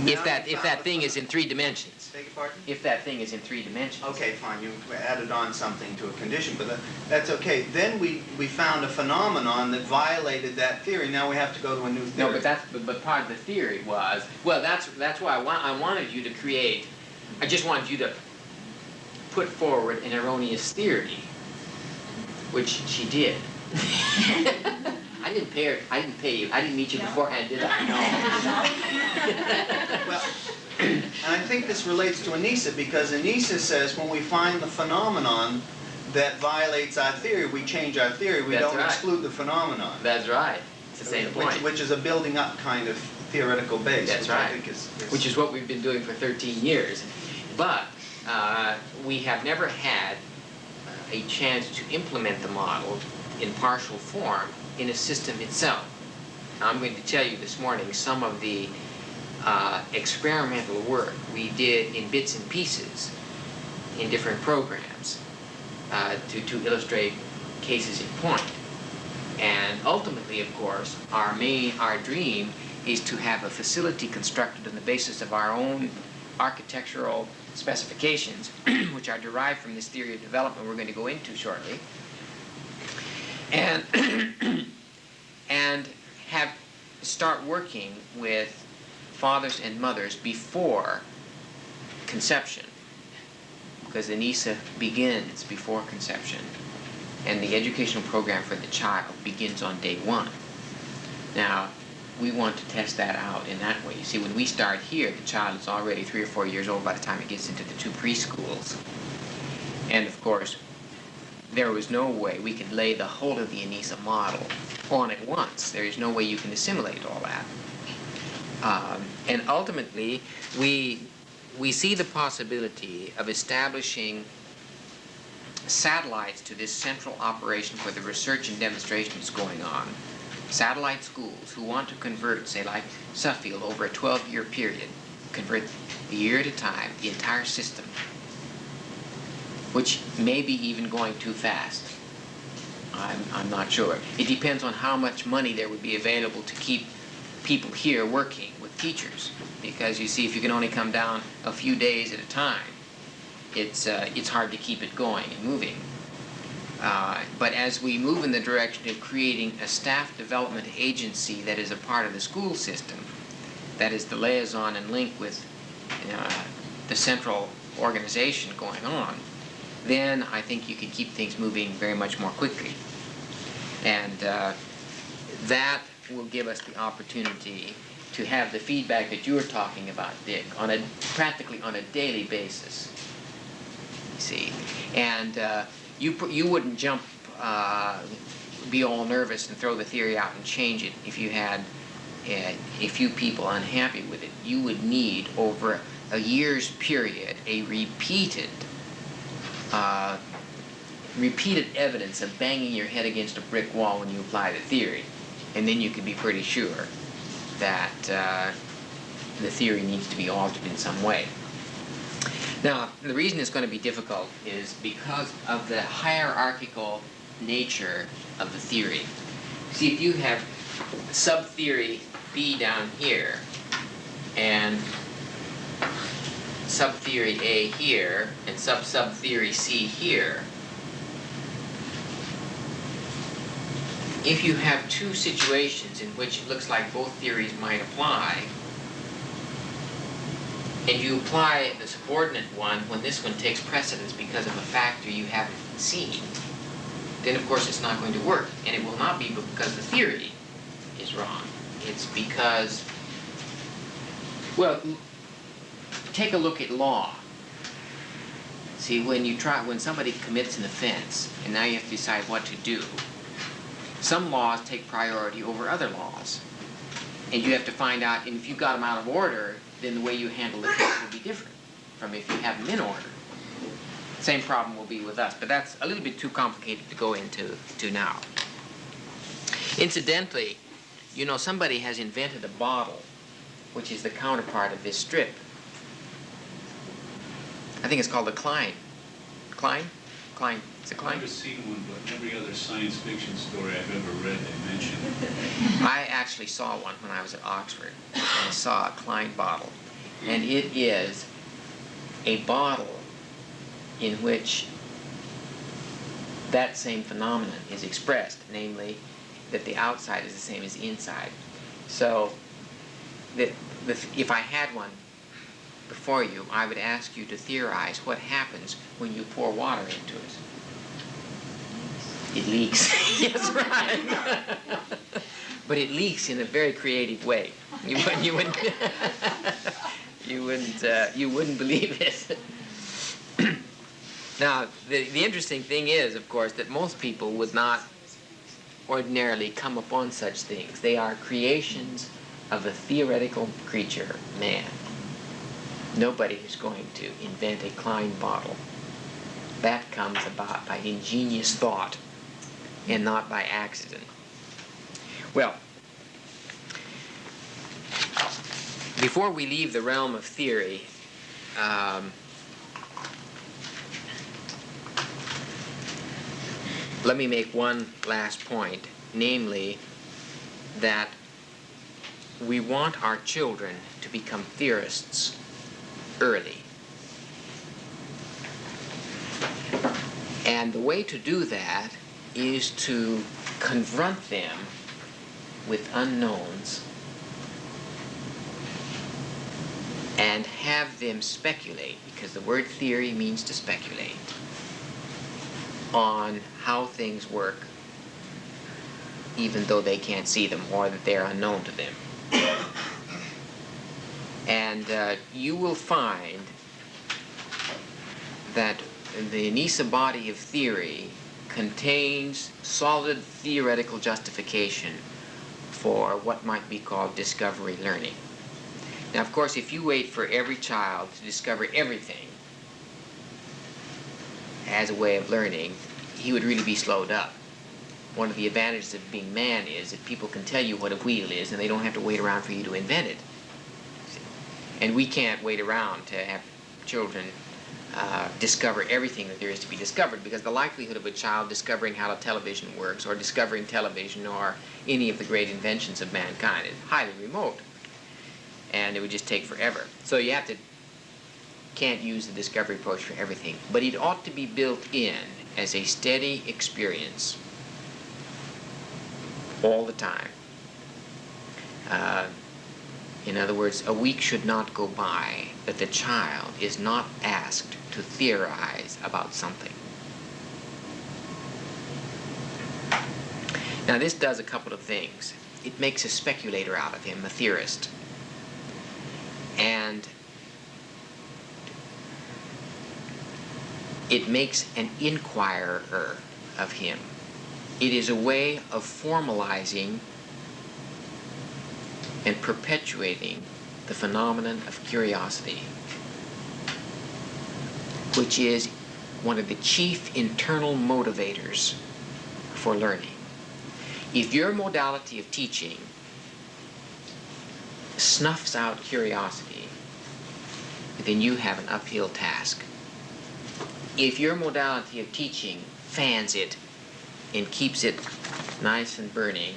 Speaker 1: If that thing is in 3 dimensions.
Speaker 9: Beg your pardon?
Speaker 1: If that thing is in 3 dimensions.
Speaker 9: Okay, fine. You added on something to a condition, but that's okay. Then we found a phenomenon that violated that theory. Now we have to go to a new theory.
Speaker 1: No, but part of the theory was, well, that's why I wanted you to create. I just wanted you to put forward an erroneous theory, which she did. I didn't pay her. I didn't pay you. I didn't meet you beforehand, did I? No.
Speaker 9: Well, and I think this relates to Anisa because Anisa says when we find the phenomenon that violates our theory, we change our theory, we
Speaker 1: That's
Speaker 9: don't
Speaker 1: right.
Speaker 9: exclude the phenomenon.
Speaker 1: That's right. It's the same point.
Speaker 9: Which is a building up kind of theoretical base.
Speaker 1: That's
Speaker 9: which I
Speaker 1: right.
Speaker 9: think is
Speaker 1: Which is what we've been doing for 13 years. But we have never had a chance to implement the model in partial form in a system itself. Now, I'm going to tell you this morning some of the experimental work we did in bits and pieces in different programs to illustrate cases in point. And ultimately, of course, our dream is to have a facility constructed on the basis of our own architectural specifications, which are derived from this theory of development we're going to go into shortly, and and start working with fathers and mothers before conception, because Anisa begins before conception, and the educational program for the child begins on day one. Now, we want to test that out in that way. You see, when we start here, the child is already 3 or 4 years old by the time it gets into the 2 preschools. And of course, there was no way we could lay the whole of the Anisa-Model on at once. There is no way you can assimilate all that. And ultimately, we see the possibility of establishing satellites to this central operation for the research and demonstrations going on. Satellite schools who want to convert, say like Suffield, over a 12-year period, convert a year at a time, the entire system, which may be even going too fast. I'm not sure. It depends on how much money there would be available to keep people here working with teachers. Because you see, if you can only come down a few days at a time, it's hard to keep it going and moving. But as we move in the direction of creating a staff development agency that is a part of the school system, that is the liaison and link with the central organization going on, then I think you can keep things moving very much more quickly. And that will give us the opportunity to have the feedback that you were talking about, Dick, practically on a daily basis. You see, and you wouldn't jump, be all nervous and throw the theory out and change it if you had a few people unhappy with it. You would need, over a year's period, a repeated evidence of banging your head against a brick wall when you apply the theory. And then you could be pretty sure that the theory needs to be altered in some way. Now, the reason it's going to be difficult is because of the hierarchical nature of the theory. See, if you have sub-theory B down here and sub-theory A here and sub-theory C here, if you have two situations in which it looks like both theories might apply, and you apply the subordinate one when this one takes precedence because of a factor you haven't seen, then of course it's not going to work. And it will not be because the theory is wrong. It's because, well, take a look at law. See, when somebody commits an offense, and now you have to decide what to do, some laws take priority over other laws. And you have to find out, and if you got them out of order, then the way you handle the case will be different from if you have them in order. Same problem will be with us, but that's a little bit too complicated to go into now. Incidentally, you know, somebody has invented a bottle, which is the counterpart of this strip. I think it's called a Klein. Klein? Klein. Is it Klein?
Speaker 4: I've never seen one, but every other science fiction story I've ever read, they mention it.
Speaker 1: I actually saw one when I was at Oxford. I saw a Klein bottle. And it is a bottle in which that same phenomenon is expressed, namely that the outside is the same as the inside. So if I had one before you, I would ask you to theorize what happens when you pour water into it. It leaks. Yes, right. But it leaks in a very creative way. You wouldn't believe it. Now, the interesting thing is, of course, that most people would not ordinarily come upon such things. They are creations of a theoretical creature, man. Nobody is going to invent a Klein bottle. That comes about by ingenious thought and not by accident. Well, before we leave the realm of theory, let me make one last point, namely that we want our children to become theorists early. And the way to do that is to confront them with unknowns and have them speculate, because the word theory means to speculate, on how things work, even though they can't see them or that they're unknown to them. And you will find that the Anisa body of theory contains solid theoretical justification for what might be called discovery learning. Now, of course, if you wait for every child to discover everything as a way of learning, he would really be slowed up. One of the advantages of being man is that people can tell you what a wheel is and they don't have to wait around for you to invent it. And we can't wait around to have children discover everything that there is to be discovered, because the likelihood of a child discovering how television works or discovering television or any of the great inventions of mankind is highly remote. And it would just take forever. So you can't use the discovery approach for everything, but it ought to be built in as a steady experience all the time. In other words, a week should not go by that the child is not asked to theorize about something. Now, this does a couple of things. It makes a speculator out of him, a theorist. And it makes an inquirer of him. It is a way of formalizing and perpetuating the phenomenon of curiosity, which is one of the chief internal motivators for learning. If your modality of teaching snuffs out curiosity, then you have an uphill task. If your modality of teaching fans it and keeps it nice and burning,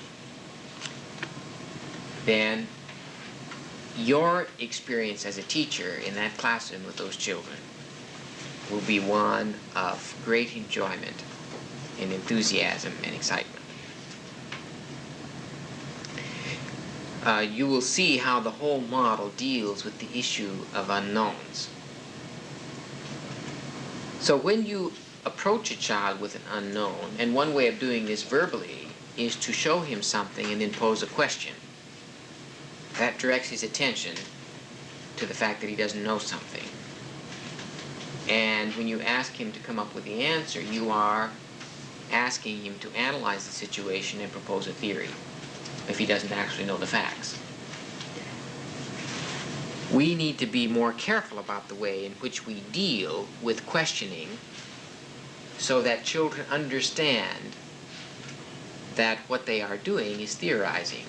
Speaker 1: then your experience as a teacher in that classroom with those children will be one of great enjoyment and enthusiasm and excitement. You will see how the whole model deals with the issue of unknowns. So when you approach a child with an unknown, and one way of doing this verbally is to show him something and then pose a question. That directs his attention to the fact that he doesn't know something. And when you ask him to come up with the answer, you are asking him to analyze the situation and propose a theory, if he doesn't actually know the facts. We need to be more careful about the way in which we deal with questioning so that children understand that what they are doing is theorizing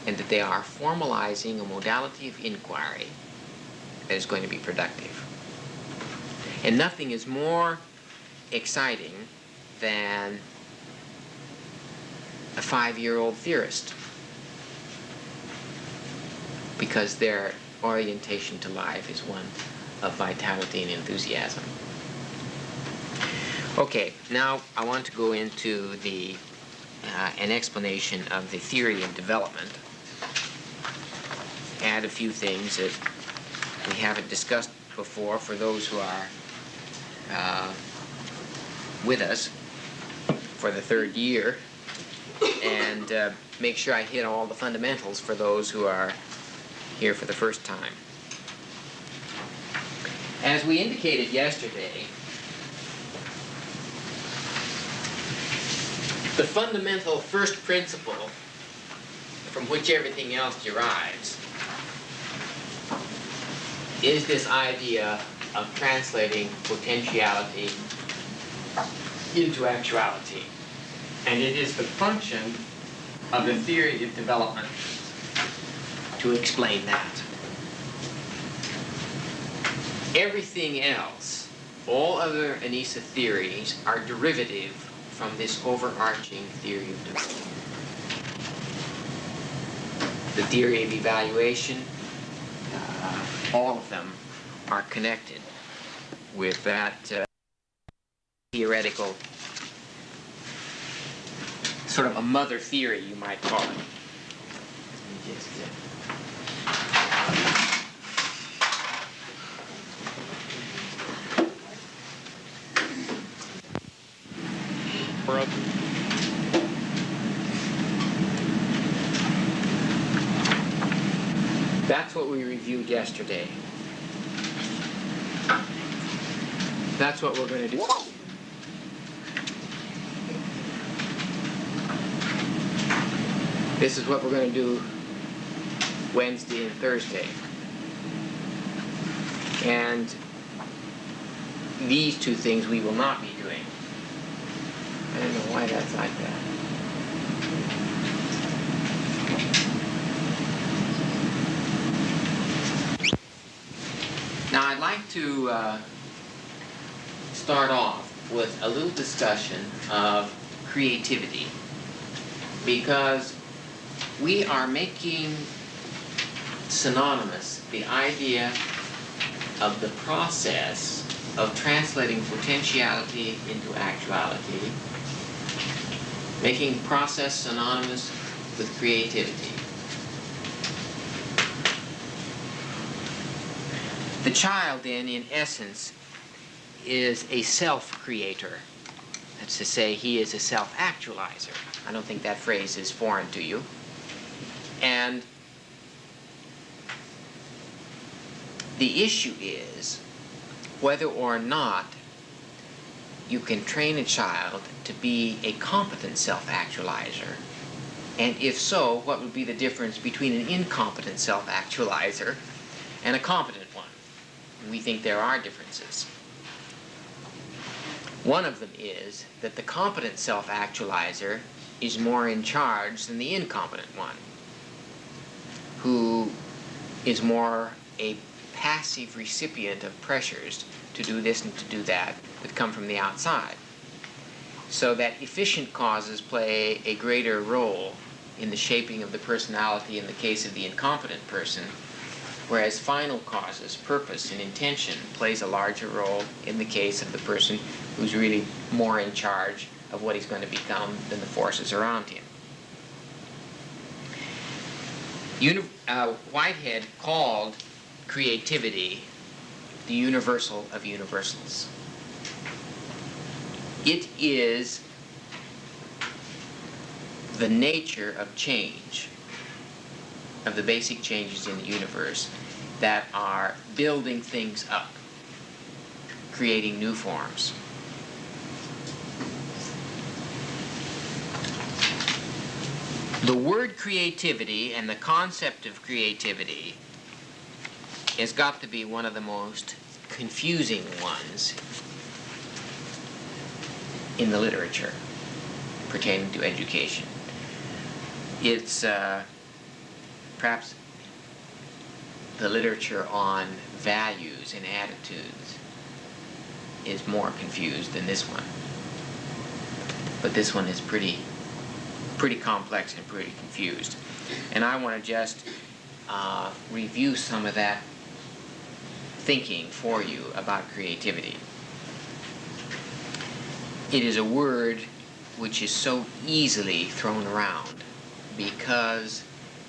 Speaker 1: and that they are formalizing a modality of inquiry that is going to be productive. And nothing is more exciting than a 5-year-old theorist, because their orientation to life is one of vitality and enthusiasm. Okay, now I want to go into an explanation of the theory of development. Add a few things that we haven't discussed before for those who are with us for the third year, and make sure I hit all the fundamentals for those who are here for the first time. As we indicated yesterday, The fundamental first principle from which everything else derives is this idea of translating potentiality into actuality. And it is the function of the theory of development to explain that. Everything else, all other Anisa theories, are derivative from this overarching theory of development. The theory of evaluation, all of them are connected with that theoretical, sort of a mother theory, you might call it. Let me just, That's what we reviewed yesterday. That's what we're going to do. This is what we're going to do Wednesday and Thursday. And these two things we will not be doing. I don't know why that's like that. Now I'd like to start off with a little discussion of creativity, because we are making synonymous the idea of the process of translating potentiality into actuality, making the process synonymous with creativity. The child, then, in essence, is a self-creator. That's to say, he is a self-actualizer. I don't think that phrase is foreign to you. And the issue is whether or not you can train a child to be a competent self-actualizer. And if so, what would be the difference between an incompetent self-actualizer and a competent one? We think there are differences. One of them is that the competent self-actualizer is more in charge than the incompetent one, who is more a passive recipient of pressures to do this and to do that come from the outside. So that efficient causes play a greater role in the shaping of the personality in the case of the incompetent person, whereas final causes, purpose and intention, plays a larger role in the case of the person who's really more in charge of what he's going to become than the forces around him. Whitehead called creativity the universal of universals. It is the nature of change, of the basic changes in the universe that are building things up, creating new forms. The word creativity and the concept of creativity has got to be one of the most confusing ones in the literature pertaining to education. It's perhaps the literature on values and attitudes is more confused than this one. But this one is pretty complex and pretty confused. And I want to just review some of that thinking for you about creativity. It is a word which is so easily thrown around because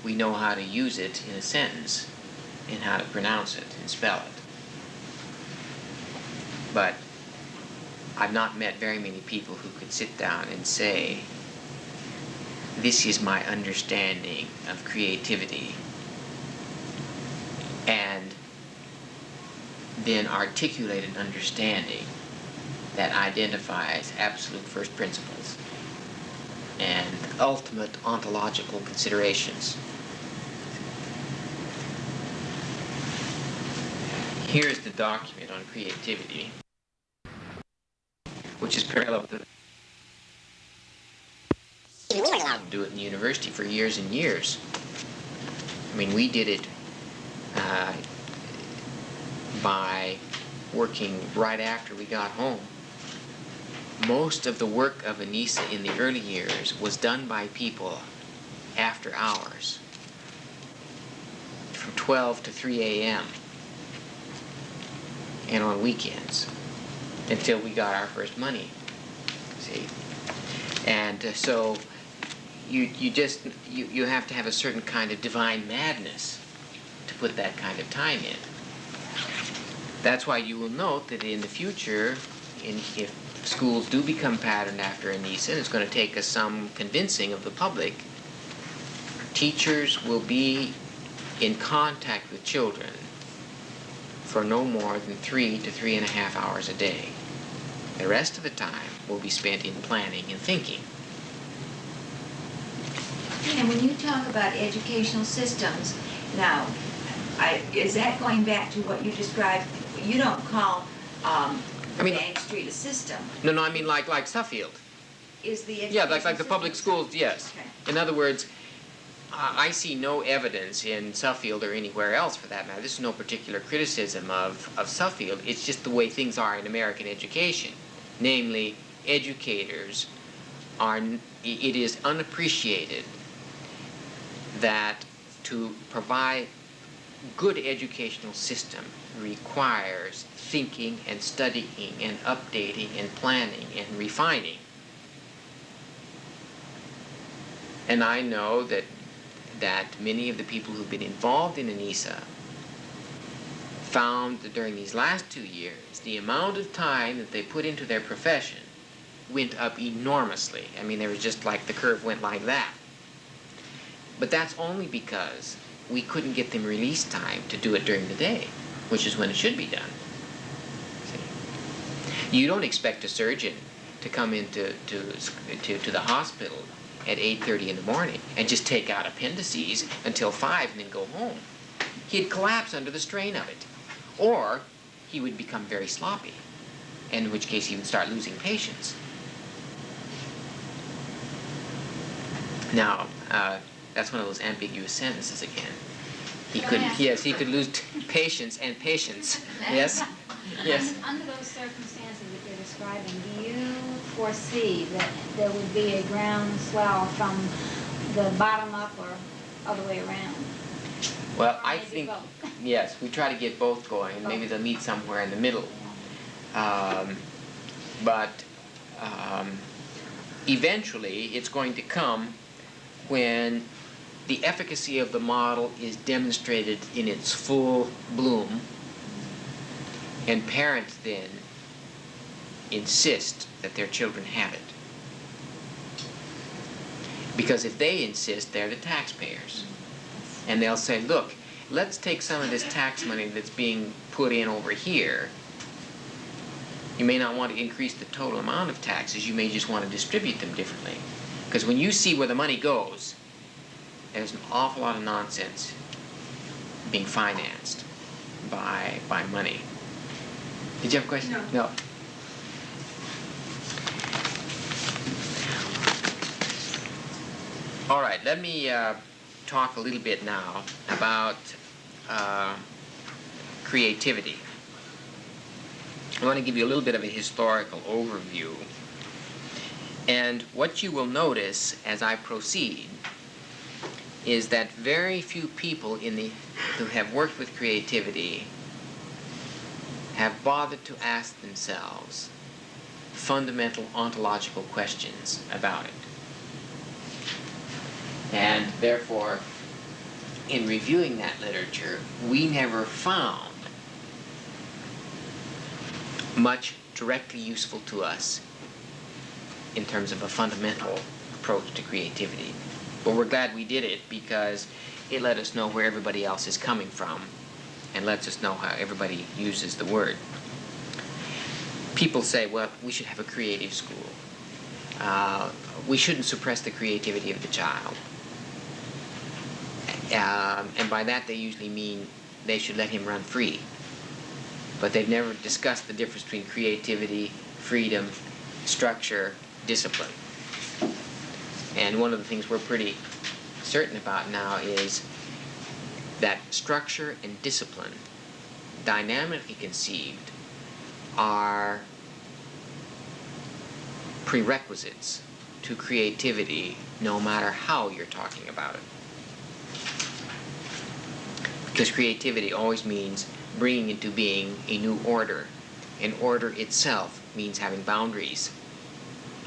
Speaker 1: we know how to use it in a sentence and how to pronounce it and spell it. But I've not met very many people who could sit down and say, this is my understanding of creativity, and then articulate an understanding that identifies absolute first principles. and ultimate ontological considerations. Here's the document on creativity, which is parallel to do it in the university for years and years. I mean, we did it by working right after we got home. Most of the work of Anisa in the early years was done by people after hours, from 12 to 3 a.m. and on weekends, until we got our first money, see? And so you have to have a certain kind of divine madness to put that kind of time in. That's why you will note that in the future, if schools do become patterned after Anisa, and it's going to take us some convincing of the public, teachers will be in contact with children for no more than 3 to 3.5 hours a day. The rest of the time will be spent in planning and thinking.
Speaker 6: And when you talk about educational systems, now, is that going back to what you described? You don't call Bank Street a system.
Speaker 1: No, I mean like Suffield.
Speaker 6: Is the
Speaker 1: Yeah, like the public schools, yes.
Speaker 6: Okay.
Speaker 1: In other words, I see no evidence in Suffield or anywhere else for that matter. This is no particular criticism of Suffield. It's just the way things are in American education. Namely, educators it is unappreciated that to provide good educational system requires thinking and studying and updating and planning and refining. And I know that many of the people who've been involved in Anisa found that during these last 2 years, the amount of time that they put into their profession went up enormously. I mean, there was just like the curve went like that. But that's only because we couldn't get them release time to do it during the day, which is when it should be done. See? You don't expect a surgeon to come into the hospital at 8:30 in the morning and just take out appendices until 5 and then go home. He'd collapse under the strain of it. Or he would become very sloppy, in which case he would start losing patience. Now, that's one of those ambiguous sentences again. He could lose patience and patience. Yes? Yes?
Speaker 8: Under those circumstances that you're describing, do you foresee that there would be a groundswell from the bottom up or other way around?
Speaker 1: Well, I think, yes, we try to get both going, and maybe they'll meet somewhere in the middle. But eventually, it's going to come when the efficacy of the model is demonstrated in its full bloom, and parents then insist that their children have it. Because if they insist, they're the taxpayers. And they'll say, look, let's take some of this tax money that's being put in over here. You may not want to increase the total amount of taxes, you may just want to distribute them differently. Because when you see where the money goes, there's an awful lot of nonsense being financed by money. Did you have a question? No. All right, let me talk a little bit now about creativity. I want to give you a little bit of a historical overview. And what you will notice as I proceed is that very few people who have worked with creativity have bothered to ask themselves fundamental ontological questions about it. And therefore, in reviewing that literature, we never found much directly useful to us in terms of a fundamental approach to creativity. But we're glad we did it because it let us know where everybody else is coming from and lets us know how everybody uses the word. People say, well, we should have a creative school. we shouldn't suppress the creativity of the child. And by that they usually mean they should let him run free. But they've never discussed the difference between creativity, freedom, structure, discipline. And one of the things we're pretty certain about now is that structure and discipline, dynamically conceived, are prerequisites to creativity, no matter how you're talking about it. Because creativity always means bringing into being a new order. And order itself means having boundaries,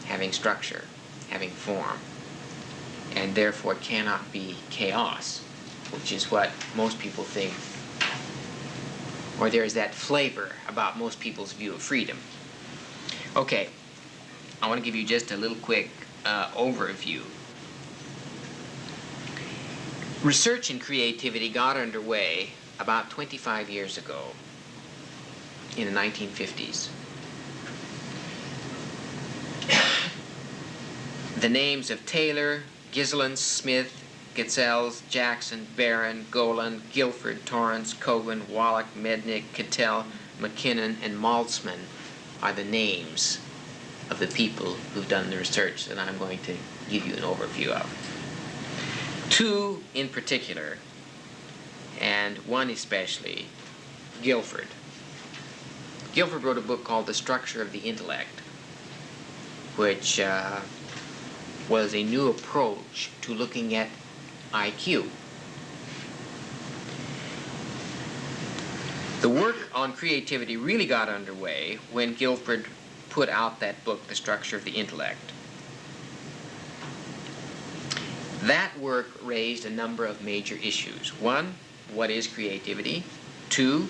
Speaker 1: having structure, having form, and therefore cannot be chaos, which is what most people think, or there is that flavor about most people's view of freedom. Okay, I want to give you just a little quick overview. Research in creativity got underway about 25 years ago, in the 1950s. The names of Taylor, Gislin, Smith, Getzels, Jackson, Barron, Golan, Guilford, Torrance, Cogan, Wallach, Mednick, Cattell, McKinnon, and Maltzman are the names of the people who've done the research that I'm going to give you an overview of. Two in particular, and one especially, Guilford. Guilford wrote a book called The Structure of the Intellect, which was a new approach to looking at IQ. The work on creativity really got underway when Guilford put out that book, The Structure of the Intellect. That work raised a number of major issues. One, what is creativity? Two,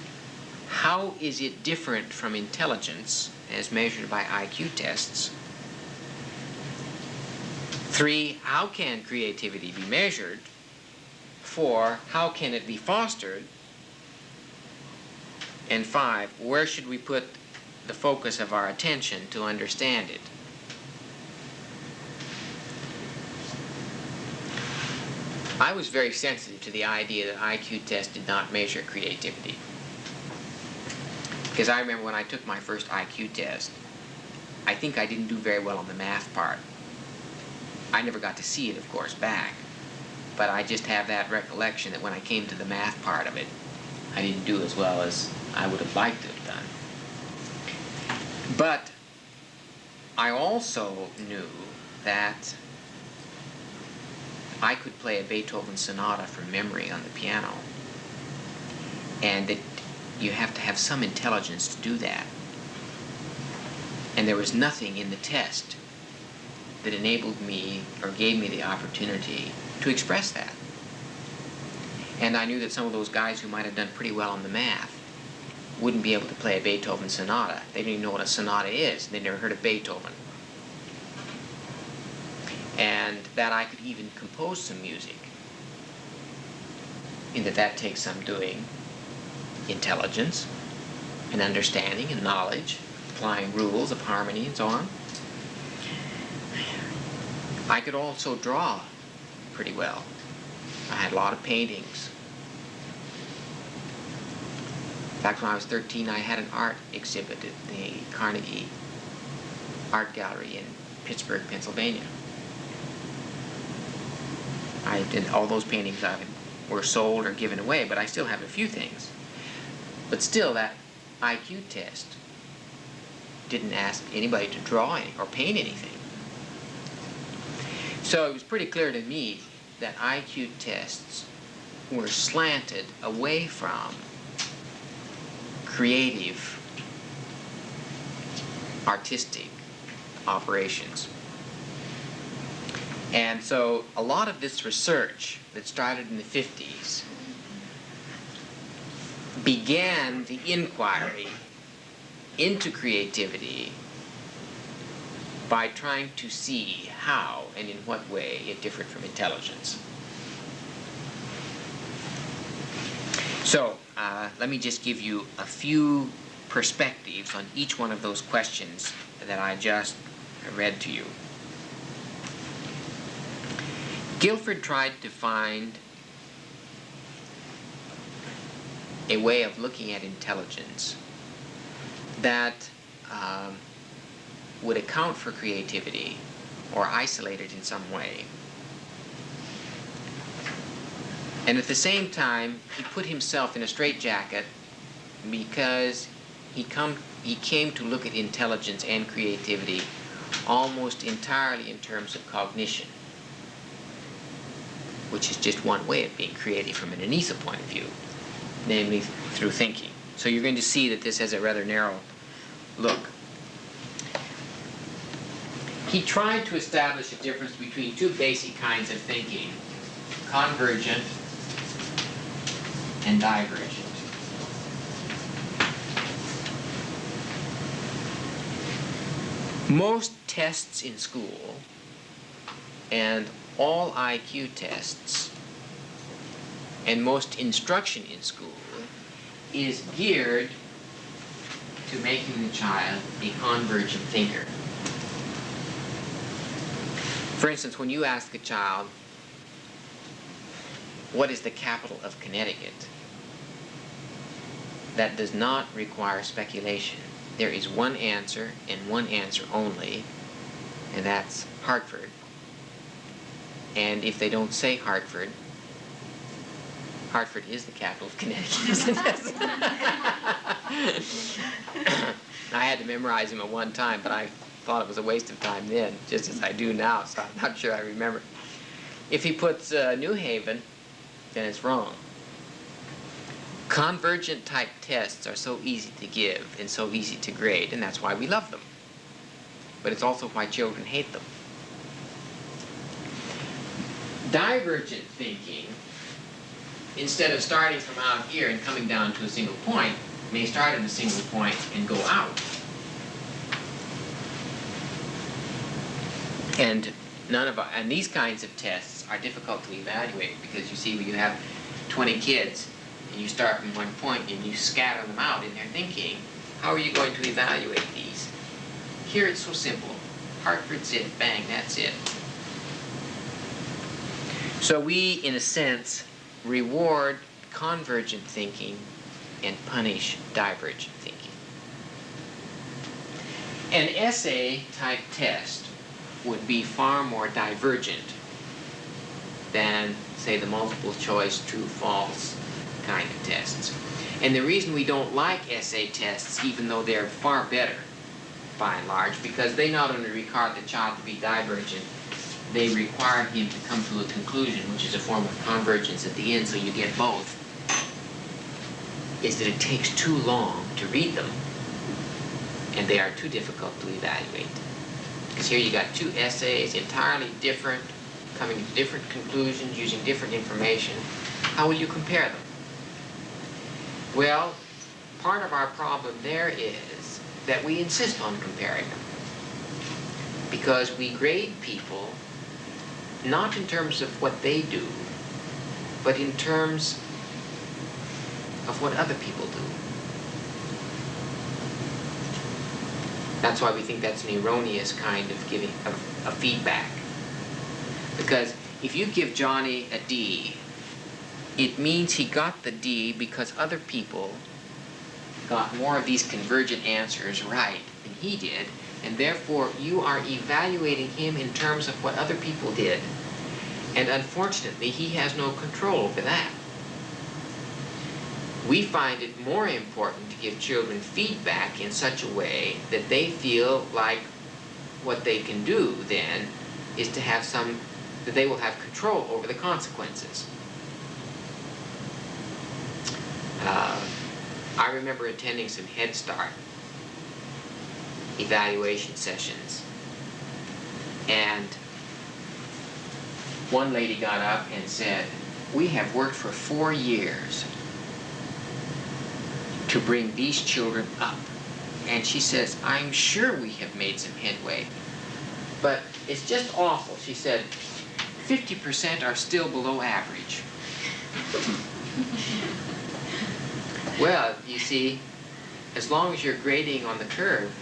Speaker 1: how is it different from intelligence as measured by IQ tests? Three, how can creativity be measured? Four, how can it be fostered? And five, where should we put the focus of our attention to understand it? I was very sensitive to the idea that IQ tests did not measure creativity. Because I remember when I took my first IQ test, I think I didn't do very well on the math part. I never got to see it, of course, back. But I just have that recollection that when I came to the math part of it, I didn't do as well as I would have liked to have done. But I also knew that I could play a Beethoven sonata from memory on the piano, and that you have to have some intelligence to do that. And there was nothing in the test that enabled me or gave me the opportunity to express that. And I knew that some of those guys who might have done pretty well on the math wouldn't be able to play a Beethoven sonata. They didn't even know what a sonata is. They'd never heard of Beethoven. And that I could even compose some music. And that takes some doing, intelligence, and understanding, and knowledge, applying rules of harmony and so on. I could also draw pretty well. I had a lot of paintings. In fact, when I was 13, I had an art exhibit at the Carnegie Art Gallery in Pittsburgh, Pennsylvania. All those paintings were sold or given away, but I still have a few things. But still, that IQ test didn't ask anybody to draw or paint anything. So it was pretty clear to me that IQ tests were slanted away from creative, artistic operations. And so a lot of this research that started in the 50s began the inquiry into creativity by trying to see how and in what way it differed from intelligence. So let me just give you a few perspectives on each one of those questions that I just read to you. Guilford tried to find a way of looking at intelligence that would account for creativity or isolate it in some way. And at the same time, he put himself in a straitjacket because he came to look at intelligence and creativity almost entirely in terms of cognition, which is just one way of being creative from an Anisa point of view, namely through thinking. So you're going to see that this has a rather narrow look. He tried to establish a difference between two basic kinds of thinking, convergent and divergent. Most tests in school and all IQ tests and most instruction in school is geared to making the child a convergent thinker. For instance, when you ask a child, what is the capital of Connecticut? That does not require speculation. There is one answer and one answer only, and that's Hartford. And if they don't say Hartford, Hartford is the capital of Connecticut, isn't it? I had to memorize him at one time, but I thought it was a waste of time then, just as I do now, so I'm not sure I remember. If he puts New Haven, then it's wrong. Convergent type tests are so easy to give and so easy to grade, and that's why we love them. But it's also why children hate them. Divergent thinking, instead of starting from out here and coming down to a single point, may start at a single point and go out. And these kinds of tests are difficult to evaluate because you see when you have 20 kids and you start from one point and you scatter them out in their thinking, how are you going to evaluate these? Here it's so simple. Hartford's it, bang, that's it. So we, in a sense, reward convergent thinking and punish divergent thinking. An essay-type test would be far more divergent than, say, the multiple choice true-false kind of tests. And the reason we don't like essay tests, even though they're far better, by and large, because they not only require the child to be divergent, they require him to come to a conclusion, which is a form of convergence at the end, so you get both, is that it takes too long to read them, and they are too difficult to evaluate. Because here you got two essays, entirely different, coming to different conclusions, using different information. How will you compare them? Well, part of our problem there is that we insist on comparing them. Because we grade people not in terms of what they do, but in terms of what other people do. That's why we think that's an erroneous kind of giving of feedback. Because if you give Johnny a D, it means he got the D because other people got more of these convergent answers right than he did, and therefore you are evaluating him in terms of what other people did. And unfortunately, he has no control over that. We find it more important to give children feedback in such a way that they feel like what they can do then is to have that they will have control over the consequences. I remember attending some Head Start evaluation sessions, and one lady got up and said, "We have worked for 4 years to bring these children up." And she says, "I'm sure we have made some headway, but it's just awful." She said, 50% are still below average. Well, you see, as long as you're grading on the curve,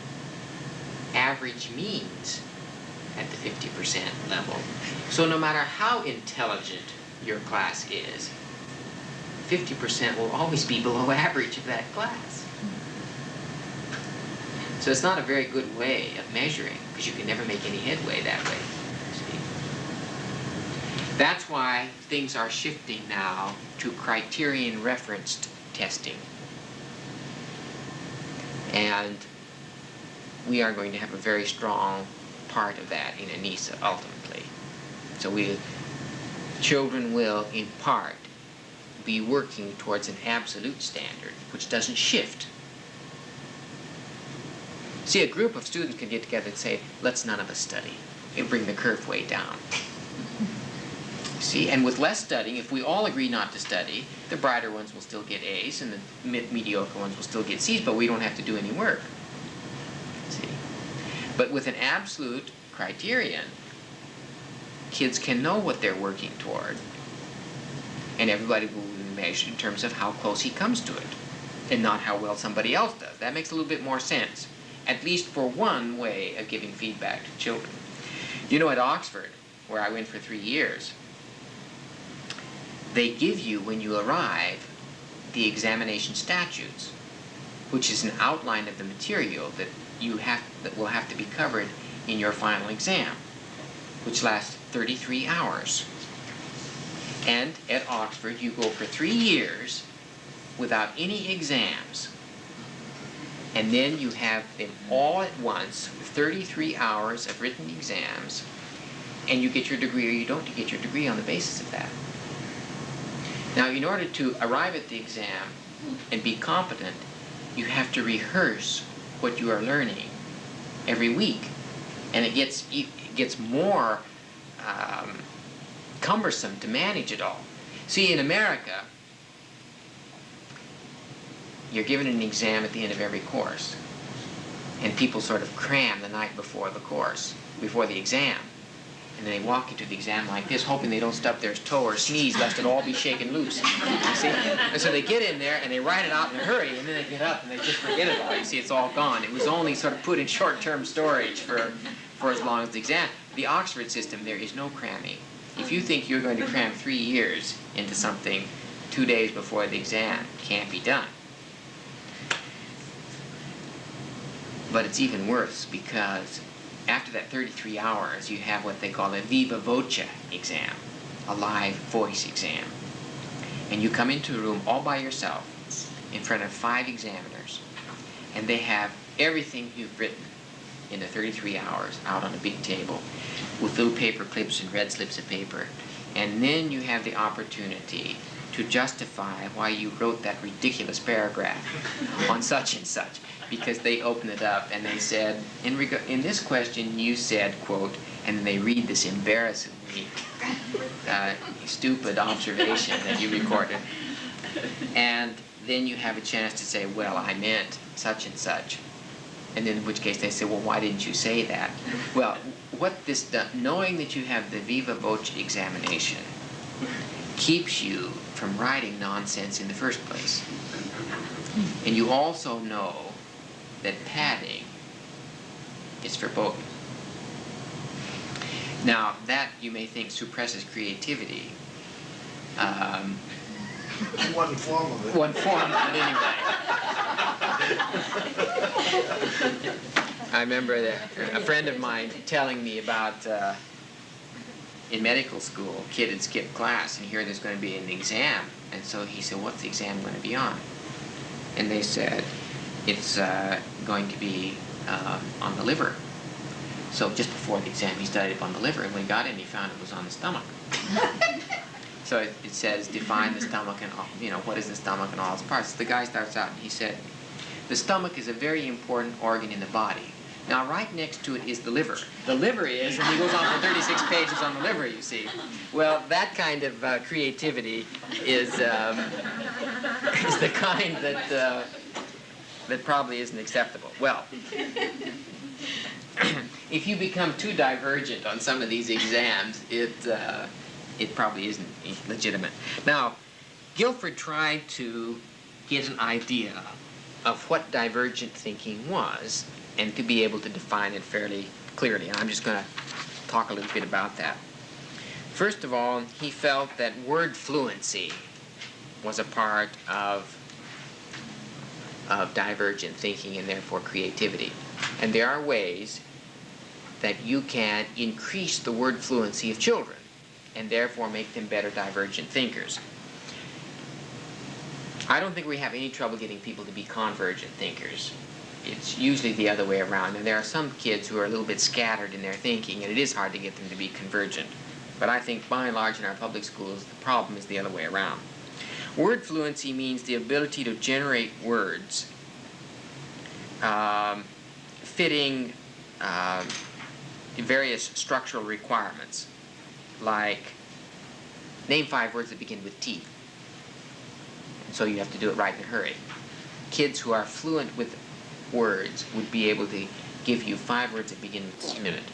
Speaker 1: average means at the 50% level. So no matter how intelligent your class is, 50% will always be below average of that class. So it's not a very good way of measuring, because you can never make any headway that way. See? That's why things are shifting now to criterion referenced testing. And we are going to have a very strong part of that in Anisa ultimately. So children will, in part, be working towards an absolute standard, which doesn't shift. See, a group of students can get together and say, let's none of us study. It'll bring the curve way down. See, and with less studying, if we all agree not to study, the brighter ones will still get A's and the mediocre ones will still get C's, but we don't have to do any work. See? But with an absolute criterion, kids can know what they're working toward, and everybody will be measured in terms of how close he comes to it, and not how well somebody else does. That makes a little bit more sense, at least for one way of giving feedback to children. You know, at Oxford, where I went for 3 years, they give you, when you arrive, the examination statutes, which is an outline of the material that will have to be covered in your final exam, which lasts 33 hours. And at Oxford, you go for 3 years without any exams. And then you have them all at once, 33 hours of written exams, and you get your degree or you don't get your degree on the basis of that. Now, in order to arrive at the exam and be competent, you have to rehearse what you are learning every week. And it gets more cumbersome to manage it all. See, in America, you're given an exam at the end of every course. And people sort of cram the night before the course, before the exam. And then they walk into the exam like this, hoping they don't stub their toe or sneeze, lest it all be shaken loose. You see? And so they get in there and they write it out in a hurry, and then they get up and they just forget it all. You see, it's all gone. It was only sort of put in short-term storage for as long as the exam. The Oxford system, there is no cramming. If you think you're going to cram 3 years into something 2 days before the exam, it can't be done. But it's even worse, because after that 33 hours, you have what they call a viva voce exam, a live voice exam. And you come into a room all by yourself in front of 5 examiners, and they have everything you've written in the 33 hours out on a big table with little paper clips and red slips of paper. And then you have the opportunity to justify why you wrote that ridiculous paragraph on such and such, because they open it up and they said, in this question you said, quote, and then they read this embarrassingly stupid observation that you recorded. And then you have a chance to say, well, I meant such and such. And then in which case they say, well, why didn't you say that? Well, what this does, knowing that you have the viva voce examination, keeps you from writing nonsense in the first place. And you also know that padding is verboten. Now, that you may think suppresses creativity.
Speaker 9: One form of it.
Speaker 1: One form of it, anyway. I remember a friend of mine telling me about in medical school, a kid had skipped class, and here there's going to be an exam. And so he said, what's the exam going to be on? And they said, it's going to be on the liver. So just before the exam, he studied up on the liver, and when he got in, he found it was on the stomach. So it says, define the stomach and, what is the stomach and all its parts. The guy starts out and he said, the stomach is a very important organ in the body. Now, right next to it is the liver. The liver is, and he goes on for 36 pages on the liver, you see. Well, that kind of creativity is the kind that probably isn't acceptable. Well, if you become too divergent on some of these exams, it probably isn't legitimate. Now, Guilford tried to get an idea of what divergent thinking was, and to be able to define it fairly clearly, and I'm just going to talk a little bit about that. First of all, he felt that word fluency was a part of divergent thinking and therefore creativity. And there are ways that you can increase the word fluency of children and therefore make them better divergent thinkers. I don't think we have any trouble getting people to be convergent thinkers. It's usually the other way around, and there are some kids who are a little bit scattered in their thinking, and it is hard to get them to be convergent. But I think by and large in our public schools, the problem is the other way around. Word fluency means the ability to generate words fitting various structural requirements, like name 5 words that begin with T. And so you have to do it right in a hurry. Kids who are fluent with words would be able to give you 5 words that begin with minute.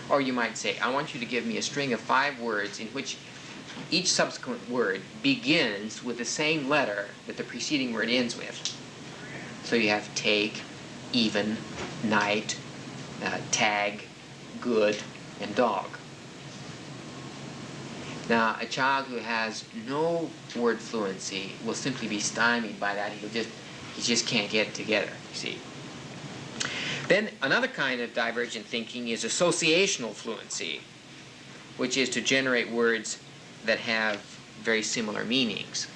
Speaker 1: Or you might say, I want you to give me a string of 5 words in which each subsequent word begins with the same letter that the preceding word ends with. So you have take, even, night, tag, good, and dog. Now, a child who has no word fluency will simply be stymied by that. He just can't get it together, you see. Then another kind of divergent thinking is associational fluency, which is to generate words that have very similar meanings.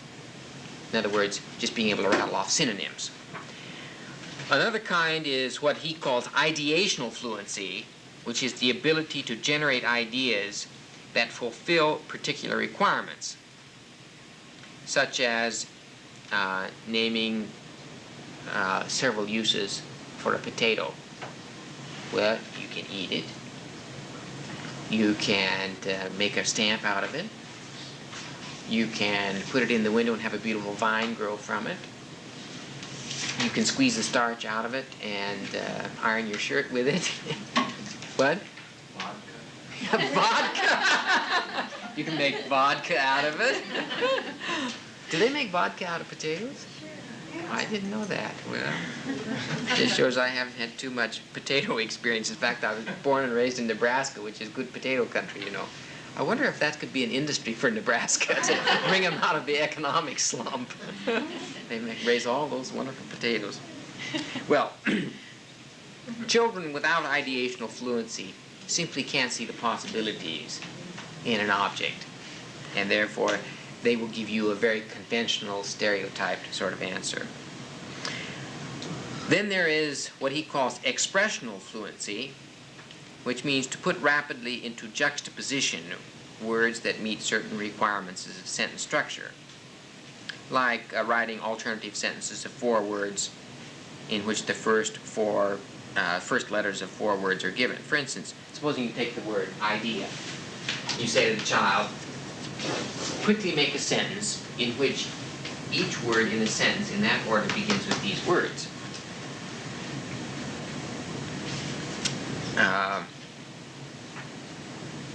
Speaker 1: In other words, just being able to rattle off synonyms. Another kind is what he calls ideational fluency, which is the ability to generate ideas that fulfill particular requirements, such as naming several uses for a potato. Well, you can eat it. You can make a stamp out of it. You can put it in the window and have a beautiful vine grow from it. You can squeeze the starch out of it and iron your shirt with it. What? Vodka. Vodka! You can make vodka out of it. Do they make vodka out of potatoes? I didn't know that. Well, this shows I haven't had too much potato experience. In fact, I was born and raised in Nebraska, which is good potato country, you know. I wonder if that could be an industry for Nebraska to bring them out of the economic slump. They raise all those wonderful potatoes. Well, children without ideational fluency simply can't see the possibilities in an object, and therefore they will give you a very conventional, stereotyped sort of answer. Then there is what he calls expressional fluency, which means to put rapidly into juxtaposition words that meet certain requirements of sentence structure, like writing alternative sentences of 4 words in which the first letters of 4 words are given. For instance, supposing you take the word idea. You say to the child, quickly make a sentence in which each word in the sentence in that order begins with these words.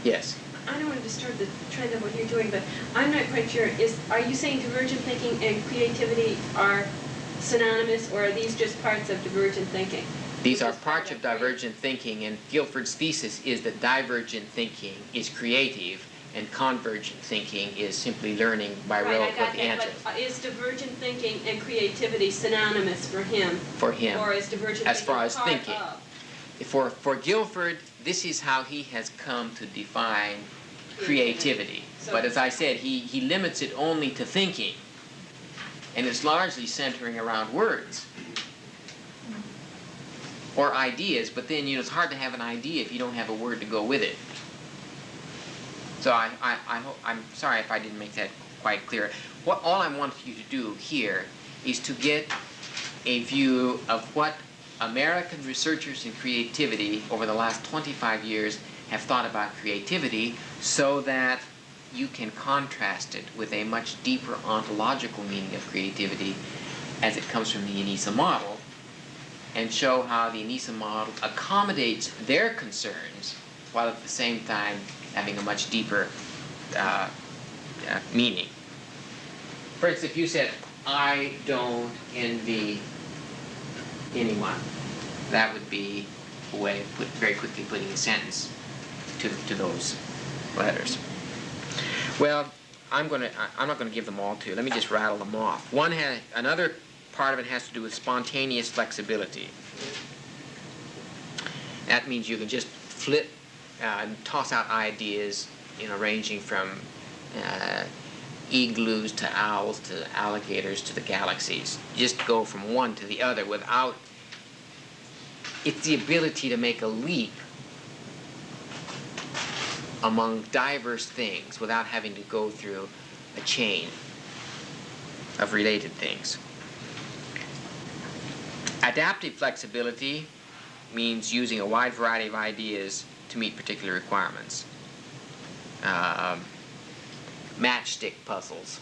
Speaker 1: Yes?
Speaker 2: I don't want to disturb the trend of what you're doing, but I'm not quite sure. Are you saying divergent thinking and creativity are synonymous, or are these just parts of divergent thinking?
Speaker 1: These are parts of divergent thinking, and Guilford's thesis is that divergent thinking is creative and convergent thinking is simply learning by rote what the answer is.
Speaker 2: But is divergent thinking and creativity synonymous for him?
Speaker 1: For him.
Speaker 2: Or is divergent
Speaker 1: as
Speaker 2: thinking
Speaker 1: far as
Speaker 2: part
Speaker 1: thinking.
Speaker 2: of?
Speaker 1: For Guilford, this is how he has come to define creativity.
Speaker 2: So,
Speaker 1: but as I said, he limits it only to thinking. And it's largely centering around words. Or ideas, but then it's hard to have an idea if you don't have a word to go with it. So I'm sorry if I didn't make that quite clear. All I want you to do here is to get a view of what American researchers in creativity over the last 25 years have thought about creativity, so that you can contrast it with a much deeper ontological meaning of creativity as it comes from the Anisa-Model, and show how the Anisa-Model accommodates their concerns while at the same time having a much deeper meaning. For instance, if you said, I don't envy anyone, that would be simple way of very quickly putting a sentence to those letters. Well, I'm not going to give them all to you. Let me just rattle them off. Another part of it has to do with spontaneous flexibility. That means you can just flip and toss out ideas, ranging from igloos to owls to alligators to the galaxies. You just go from one to the other without... It's the ability to make a leap among diverse things without having to go through a chain of related things. Adaptive flexibility means using a wide variety of ideas to meet particular requirements. Matchstick puzzles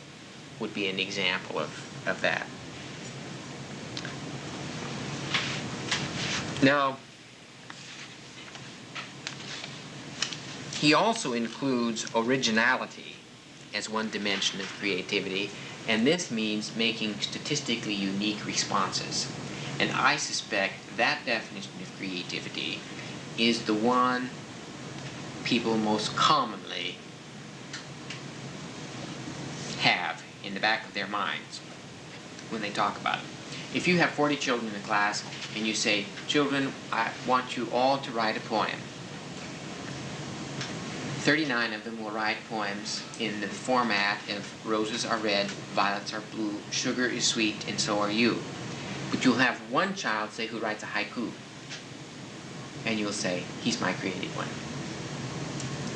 Speaker 1: would be an example of that. Now, he also includes originality as one dimension of creativity, and this means making statistically unique responses. And I suspect that definition of creativity is the one people most commonly have in the back of their minds when they talk about it. If you have 40 children in a class and you say, "Children, I want you all to write a poem," 39 of them will write poems in the format of roses are red, violets are blue, sugar is sweet, and so are you. But you'll have one child, say, who writes a haiku, and you'll say, "He's my creative one."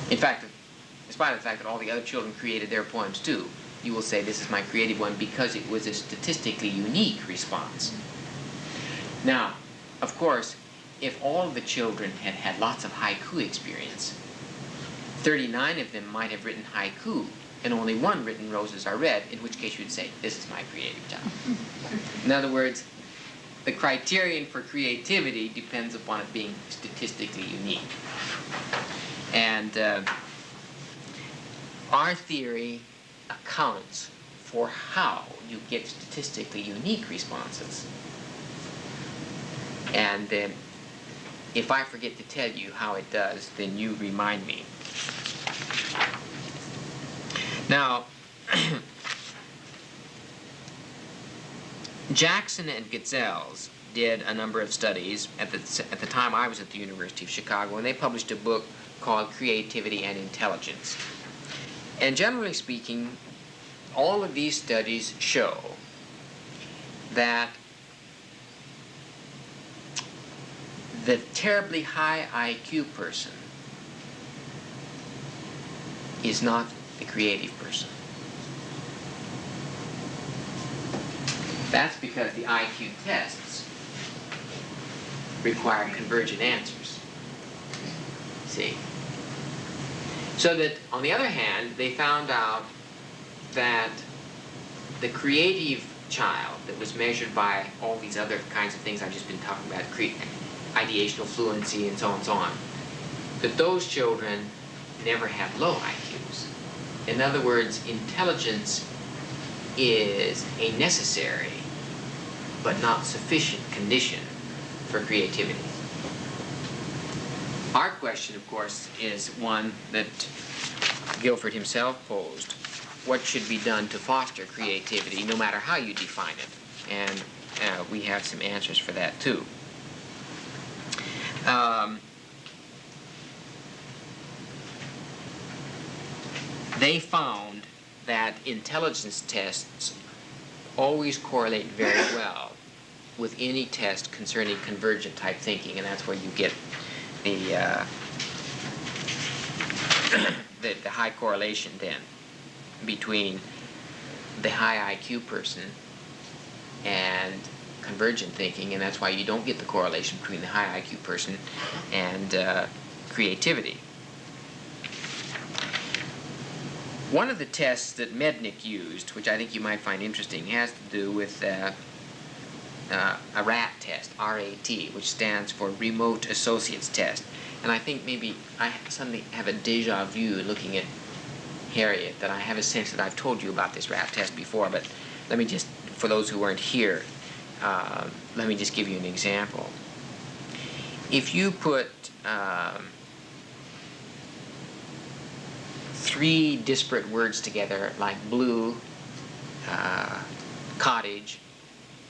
Speaker 1: In fact, in spite of the fact that all the other children created their poems too, you will say, "This is my creative one," because it was a statistically unique response. Now, of course, if all of the children had had lots of haiku experience, 39 of them might have written haiku, and only one written roses are red, in which case you'd say, "This is my creative child." In other words, the criterion for creativity depends upon it being statistically unique. And our theory accounts for how you get statistically unique responses. And if I forget to tell you how it does, then you remind me. Now, Jackson and Getzels did a number of studies at the time I was at the University of Chicago, and they published a book called Creativity and Intelligence. And generally speaking, all of these studies show that the terribly high IQ person is not the creative person. That's because the IQ tests require convergent answers. See? So that, on the other hand, they found out that the creative child that was measured by all these other kinds of things I've just been talking about, ideational fluency and so on, that those children never have low IQs. In other words, intelligence is a necessary but not sufficient condition for creativity. Our question, of course, is one that Guilford himself posed. What should be done to foster creativity, no matter how you define it? And we have some answers for that, too. They found that intelligence tests always correlate very well with any test concerning convergent type thinking, and that's where you get the high correlation then between the high IQ person and convergent thinking, and that's why you don't get the correlation between the high IQ person and creativity. One of the tests that Mednick used, which I think you might find interesting, has to do with a RAT test, R-A-T, which stands for Remote Associates Test. And I think maybe I suddenly have a deja vu looking at Harriet, that I have a sense that I've told you about this RAT test before, but let me just, for those who weren't here, let me just give you an example. if you put 3 disparate words together, like blue, cottage,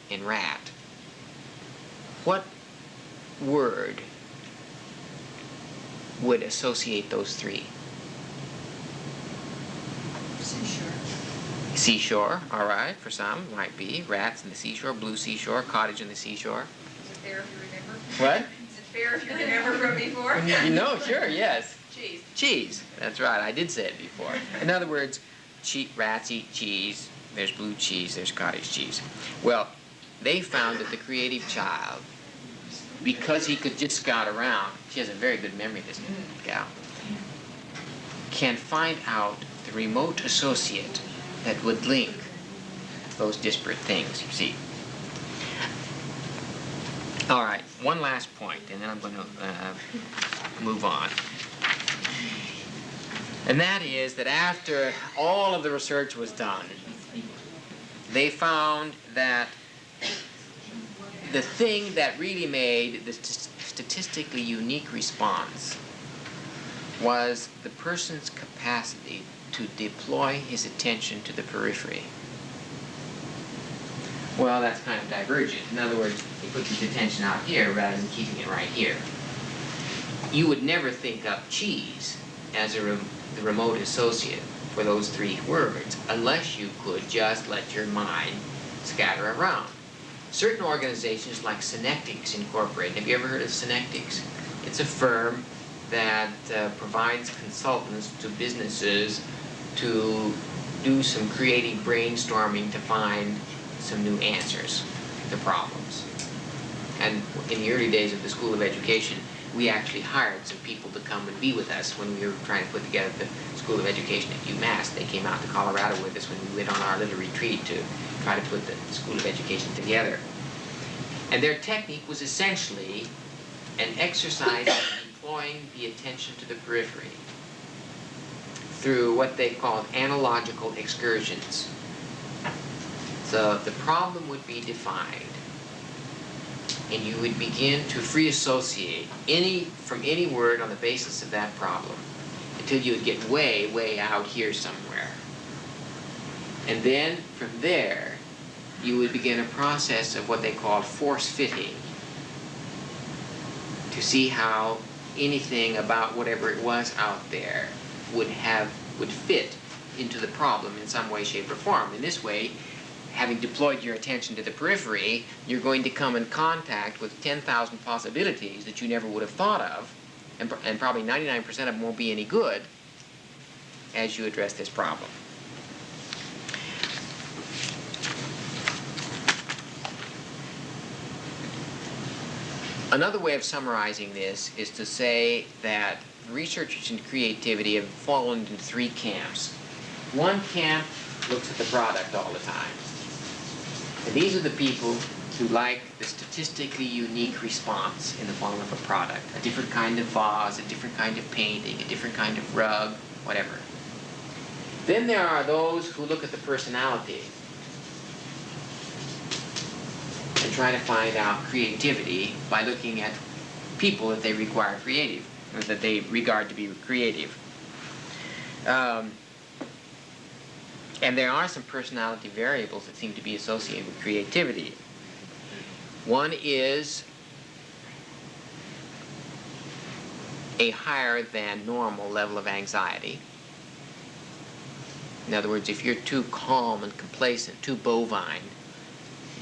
Speaker 1: and rat, what word would associate those 3?
Speaker 5: Seashore.
Speaker 1: Seashore, all right, for some, might be. Rats in the seashore, blue seashore, cottage in the seashore.
Speaker 5: Is it fair if you remember?
Speaker 1: What?
Speaker 5: Is it fair if you remember from before?
Speaker 1: You know, sure, yes.
Speaker 5: Cheese.
Speaker 1: Cheese, that's right, I did say it before. In other words, rats eat cheese, there's blue cheese, there's cottage cheese. Well, they found that the creative child, because he could just scout around, she has a very good memory, this gal, can find out the remote associate that would link those disparate things, you see. All right, one last point, and then I'm going to move on. And that is that after all of the research was done, they found that the thing that really made the statistically unique response was the person's capacity to deploy his attention to the periphery. Well, that's kind of divergent. In other words, he puts his attention out here rather than keeping it right here. You would never think of cheese as the remote associate for those 3 words unless you could just let your mind scatter around. Certain organizations like Synectics Incorporated, have you ever heard of Synectics? It's a firm that provides consultants to businesses to do some creative brainstorming to find some new answers to problems. And in the early days of the School of Education, we actually hired some people to come and be with us when we were trying to put together the School of Education at UMass. They came out to Colorado with us when we went on our little retreat to try to put the School of Education together. And their technique was essentially an exercise in deploying the attention to the periphery through what they called analogical excursions. So the problem would be defined, and you would begin to free associate from any word on the basis of that problem until you would get way, way out here somewhere. And then from there, you would begin a process of what they called force fitting to see how anything about whatever it was out there would fit into the problem in some way, shape, or form. In this way, having deployed your attention to the periphery, you're going to come in contact with 10,000 possibilities that you never would have thought of, and probably 99% of them won't be any good as you address this problem. Another way of summarizing this is to say that researchers in creativity have fallen into 3 camps. One camp looks at the product all the time. And these are the people who like the statistically unique response in the form of a product. A different kind of vase, a different kind of painting, a different kind of rug, whatever. Then there are those who look at the personality and try to find out creativity by looking at people that they regard to be creative. And there are some personality variables that seem to be associated with creativity. One is a higher than normal level of anxiety. In other words, if you're too calm and complacent, too bovine,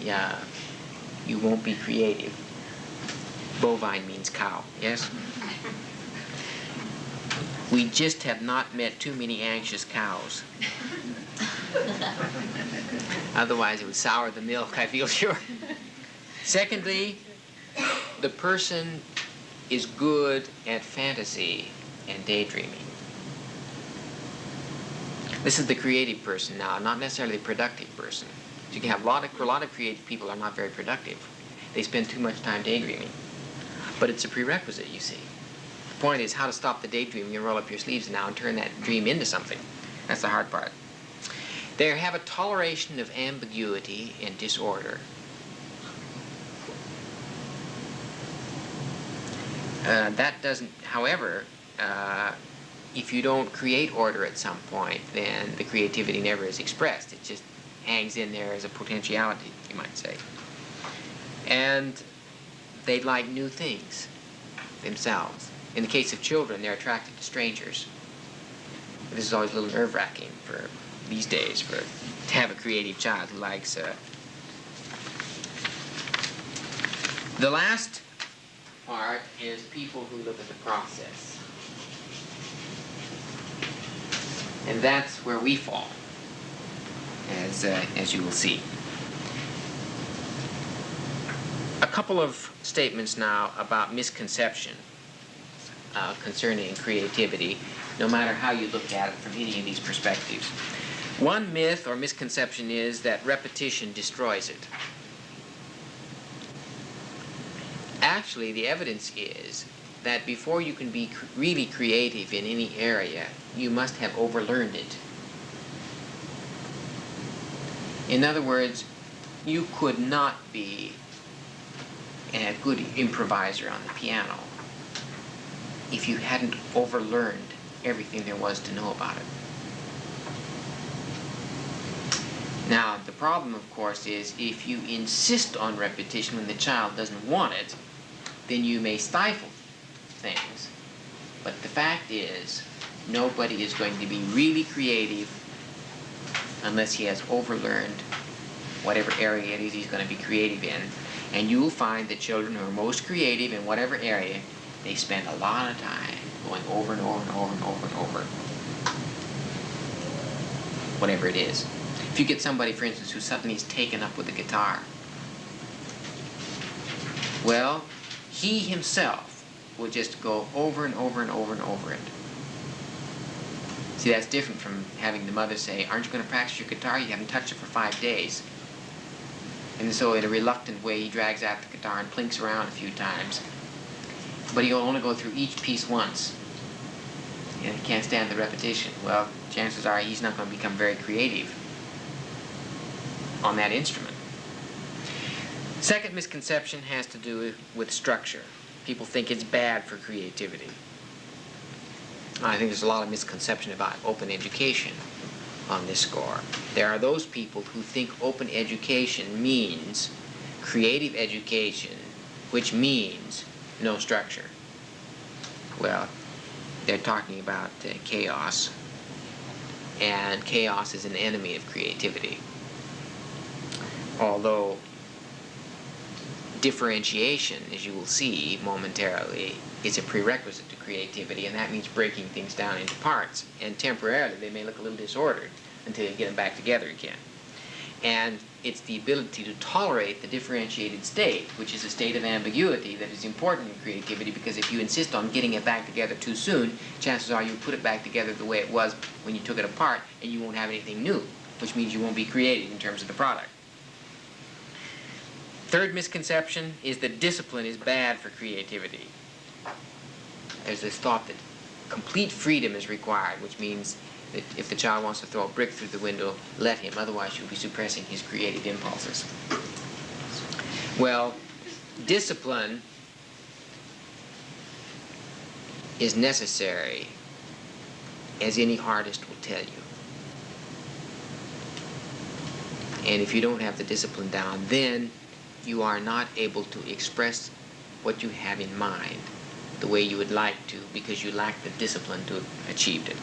Speaker 1: yeah, you won't be creative. Bovine means cow, yes? We just have not met too many anxious cows. Otherwise, it would sour the milk, I feel sure. Secondly, the person is good at fantasy and daydreaming. This is the creative person now, not necessarily the productive person. You can have a lot of creative people are not very productive. They spend too much time daydreaming. But it's a prerequisite, you see. The point is how to stop the daydreaming and roll up your sleeves now and turn that dream into something. That's the hard part. They have a toleration of ambiguity and disorder. That doesn't, however, if you don't create order at some point, then the creativity never is expressed. It just hangs in there as a potentiality, you might say. And they like new things themselves. In the case of children, they're attracted to strangers. This is always a little nerve-wracking for these days, to have a creative child who likes. The last part is people who look at the process. And that's where we fall, as you will see. A couple of statements now about misconception concerning creativity, no matter how you look at it from any of these perspectives. One myth or misconception is that repetition destroys it. Actually, the evidence is that before you can be really creative in any area, you must have overlearned it. In other words, you could not be a good improviser on the piano if you hadn't overlearned everything there was to know about it. Now, the problem, of course, is if you insist on repetition when the child doesn't want it, then you may stifle things. But the fact is, nobody is going to be really creative unless he has overlearned whatever area it is he's going to be creative in. And you'll find that children who are most creative in whatever area, they spend a lot of time going over and over and over and over and over whatever it is. If you get somebody, for instance, who suddenly is taken up with the guitar, well, he himself will just go over and over and over and over it. See, that's different from having the mother say, aren't you going to practice your guitar? You haven't touched it for 5 days. And so in a reluctant way, he drags out the guitar and plinks around a few times. But he'll only go through each piece once. And he can't stand the repetition. Well, chances are he's not going to become very creative on that instrument. Second misconception has to do with structure. People think it's bad for creativity. I think there's a lot of misconception about open education on this score. There are those people who think open education means creative education, which means no structure. Well, they're talking about chaos, and chaos is an enemy of creativity. Although differentiation, as you will see momentarily, is a prerequisite to creativity, and that means breaking things down into parts. And temporarily, they may look a little disordered until you get them back together again. And it's the ability to tolerate the differentiated state, which is a state of ambiguity, that is important in creativity, because if you insist on getting it back together too soon, chances are you'll put it back together the way it was when you took it apart, and you won't have anything new, which means you won't be creative in terms of the product. Third misconception is that discipline is bad for creativity. There's this thought that complete freedom is required, which means that if the child wants to throw a brick through the window, let him, otherwise you'll be suppressing his creative impulses. Well, discipline is necessary, as any artist will tell you. And if you don't have the discipline down, then you are not able to express what you have in mind the way you would like to, because you lack the discipline to achieve it.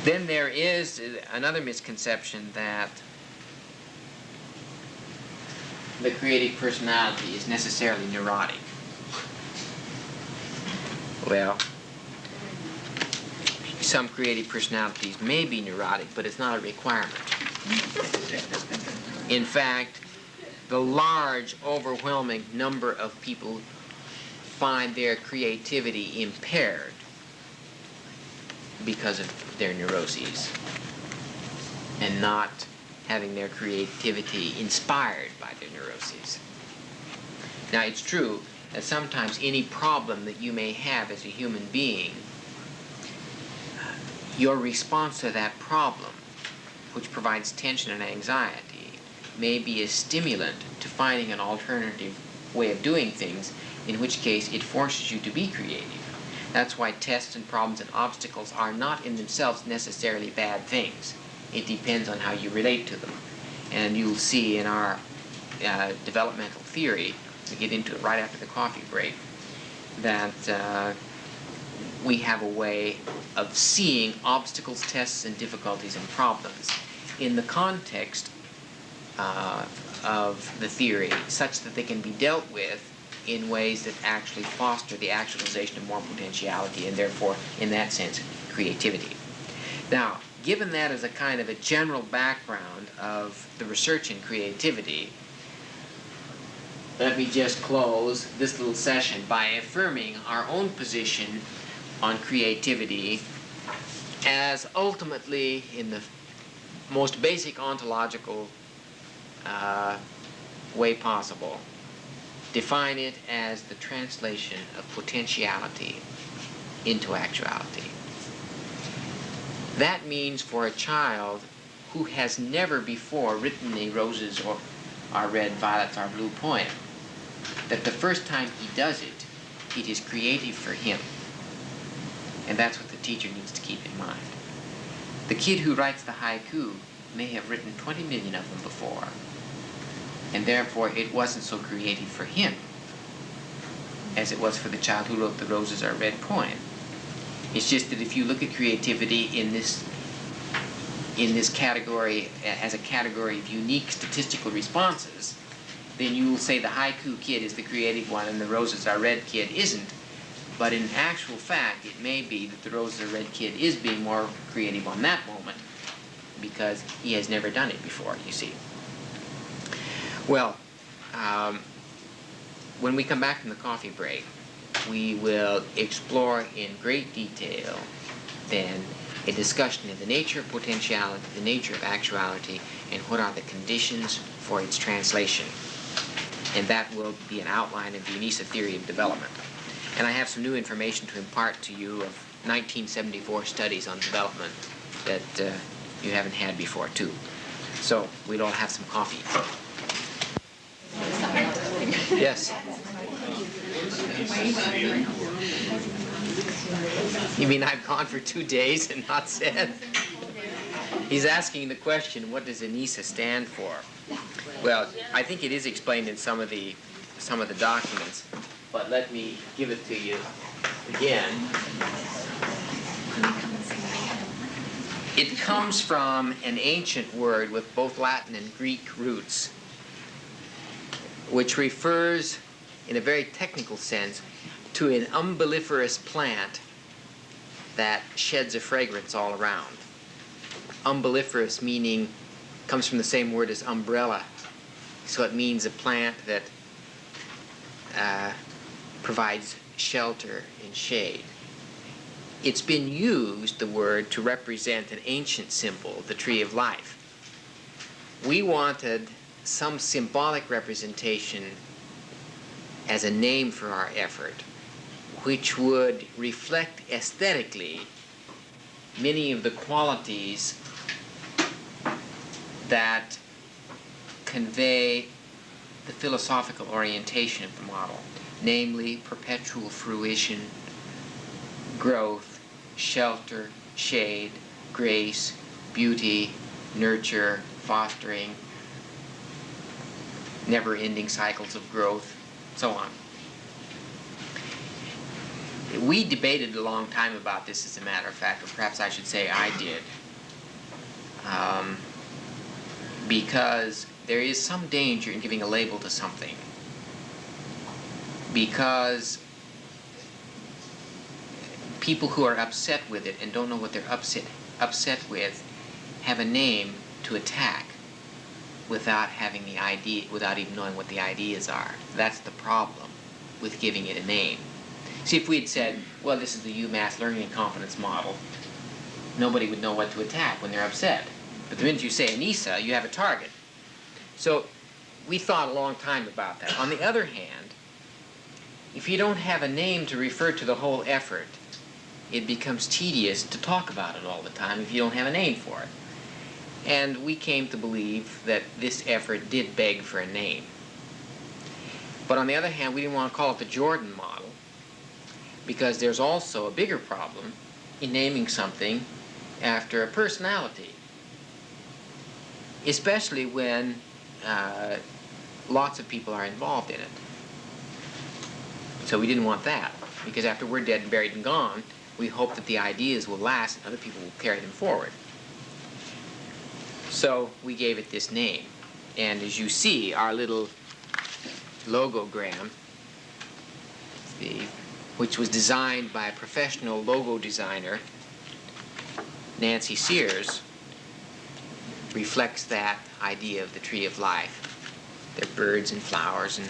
Speaker 1: Then there is another misconception that the creative personality is necessarily neurotic. Well, some creative personalities may be neurotic, but it's not a requirement. In fact, the large, overwhelming number of people find their creativity impaired because of their neuroses and not having their creativity inspired by their neuroses. Now, it's true that sometimes any problem that you may have as a human being, your response to that problem, which provides tension and anxiety, may be a stimulant to finding an alternative way of doing things, in which case it forces you to be creative. That's why tests and problems and obstacles are not in themselves necessarily bad things. It depends on how you relate to them. And you'll see in our developmental theory, we get into it right after the coffee break, that we have a way of seeing obstacles, tests, and difficulties and problems in the context of the theory, such that they can be dealt with in ways that actually foster the actualization of more potentiality and therefore, in that sense, creativity. Now, given that as a kind of a general background of the research in creativity, let me just close this little session by affirming our own position on creativity as ultimately, in the most basic ontological way possible, define it as the translation of potentiality into actuality. That means for a child who has never before written a roses or are red, violets are blue poem, that the first time he does it, it is creative for him. And that's what the teacher needs to keep in mind. The kid who writes the haiku may have written 20 million of them before, and therefore it wasn't so creative for him as it was for the child who wrote the roses are red poem. It's just that if you look at creativity in this category as a category of unique statistical responses, then you will say the haiku kid is the creative one and the roses are red kid isn't. But in actual fact, it may be that the roses are red kid is being more creative on that moment because he has never done it before, you see. Well, when we come back from the coffee break, we will explore in great detail then a discussion of the nature of potentiality, the nature of actuality, and what are the conditions for its translation. And that will be an outline of the Anisa theory of development. And I have some new information to impart to you of 1974 studies on development that you haven't had before, too. So we'll all have some coffee. Yes? You mean I've gone for 2 days and not said? He's asking the question, what does Anisa stand for? Well, I think it is explained in some of the documents, but let me give it to you again. It comes from an ancient word with both Latin and Greek roots, which refers, in a very technical sense, to an umbelliferous plant that sheds a fragrance all around. Umbelliferous meaning comes from the same word as umbrella, so it means a plant that provides shelter and shade. It's been used, the word, to represent an ancient symbol, the tree of life. We wanted some symbolic representation as a name for our effort, which would reflect aesthetically many of the qualities that convey the philosophical orientation of the model, namely perpetual fruition, growth, shelter, shade, grace, beauty, nurture, fostering, never-ending cycles of growth, so on. We debated a long time about this, as a matter of fact, or perhaps I should say I did, because there is some danger in giving a label to something, because people who are upset with it and don't know what they're upset with have a name to attack without having the idea, without even knowing what the ideas are. That's the problem with giving it a name. See, if we had said, well, this is the UMass Learning and Competence Model, nobody would know what to attack when they're upset. But the minute you say Anisa, you have a target. So we thought a long time about that. On the other hand, if you don't have a name to refer to the whole effort, it becomes tedious to talk about it all the time if you don't have a name for it. And we came to believe that this effort did beg for a name. But on the other hand, we didn't want to call it the Jordan model because there's also a bigger problem in naming something after a personality, especially when lots of people are involved in it. So we didn't want that, because after we're dead and buried and gone, we hope that the ideas will last and other people will carry them forward. So we gave it this name. And as you see, our little logogram, which was designed by a professional logo designer, Nancy Sears, reflects that idea of the tree of life. There are birds and flowers and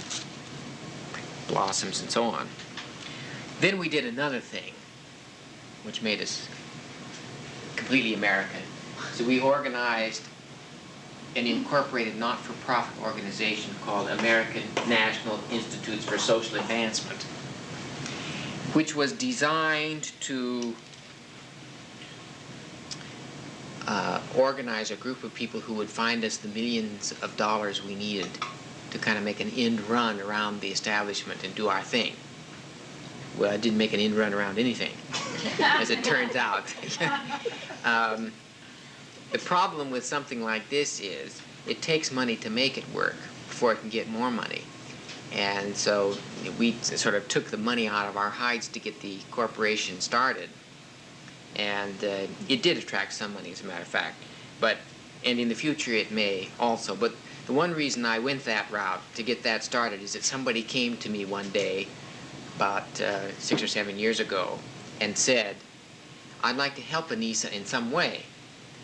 Speaker 1: blossoms and so on. Then we did another thing, which made us completely American. So we organized an incorporated not-for-profit organization called American National Institutes for Social Advancement, which was designed to organize a group of people who would find us the millions of dollars we needed to kind of make an end run around the establishment and do our thing. Well, I didn't make an end run around anything, as it turns out. The problem with something like this is it takes money to make it work before it can get more money. And so we sort of took the money out of our hides to get the corporation started. And it did attract some money, as a matter of fact. And in the future it may also. But the one reason I went that route to get that started is that somebody came to me one day about 6 or 7 years ago and said, I'd like to help Anisa in some way,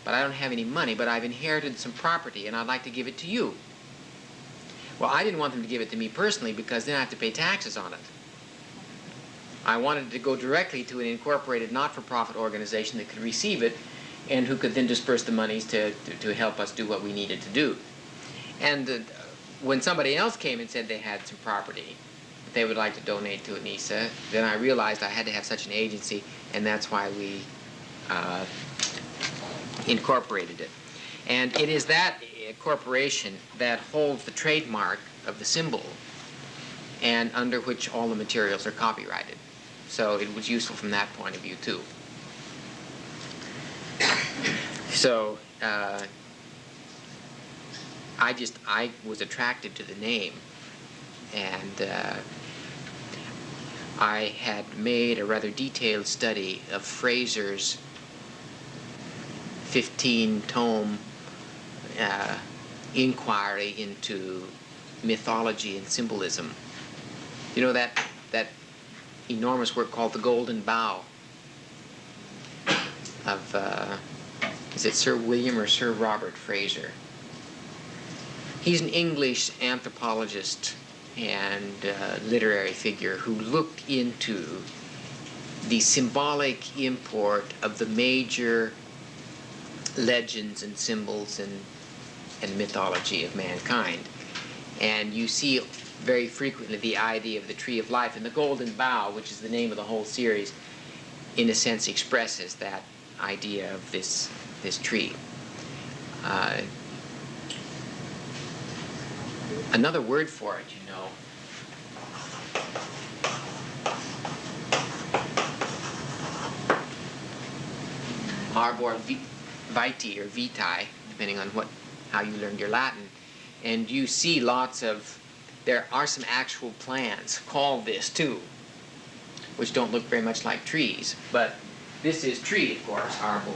Speaker 1: but I don't have any money, but I've inherited some property and I'd like to give it to you. Well, I didn't want them to give it to me personally because then I have to pay taxes on it. I wanted to go directly to an incorporated not-for-profit organization that could receive it and who could then disperse the monies to help us do what we needed to do. And when somebody else came and said they had some property that they would like to donate to Anisa, then I realized I had to have such an agency, and that's why we incorporated it. And it is that corporation that holds the trademark of the symbol and under which all the materials are copyrighted. So it was useful from that point of view, too. So I was attracted to the name, and I had made a rather detailed study of Fraser's 15-tome inquiry into mythology and symbolism. You know that enormous work called The Golden Bough of, is it Sir William or Sir Robert Fraser? He's an English anthropologist and literary figure who looked into the symbolic import of the major legends and symbols and mythology of mankind. And you see very frequently the idea of the tree of life, and the Golden Bough, which is the name of the whole series, in a sense expresses that idea of this tree. Another word for it, you know, arbor vitae or vitae, depending on how you learned your Latin. And you see there are some actual plants called this too, which don't look very much like trees. But this is tree, of course, arbor,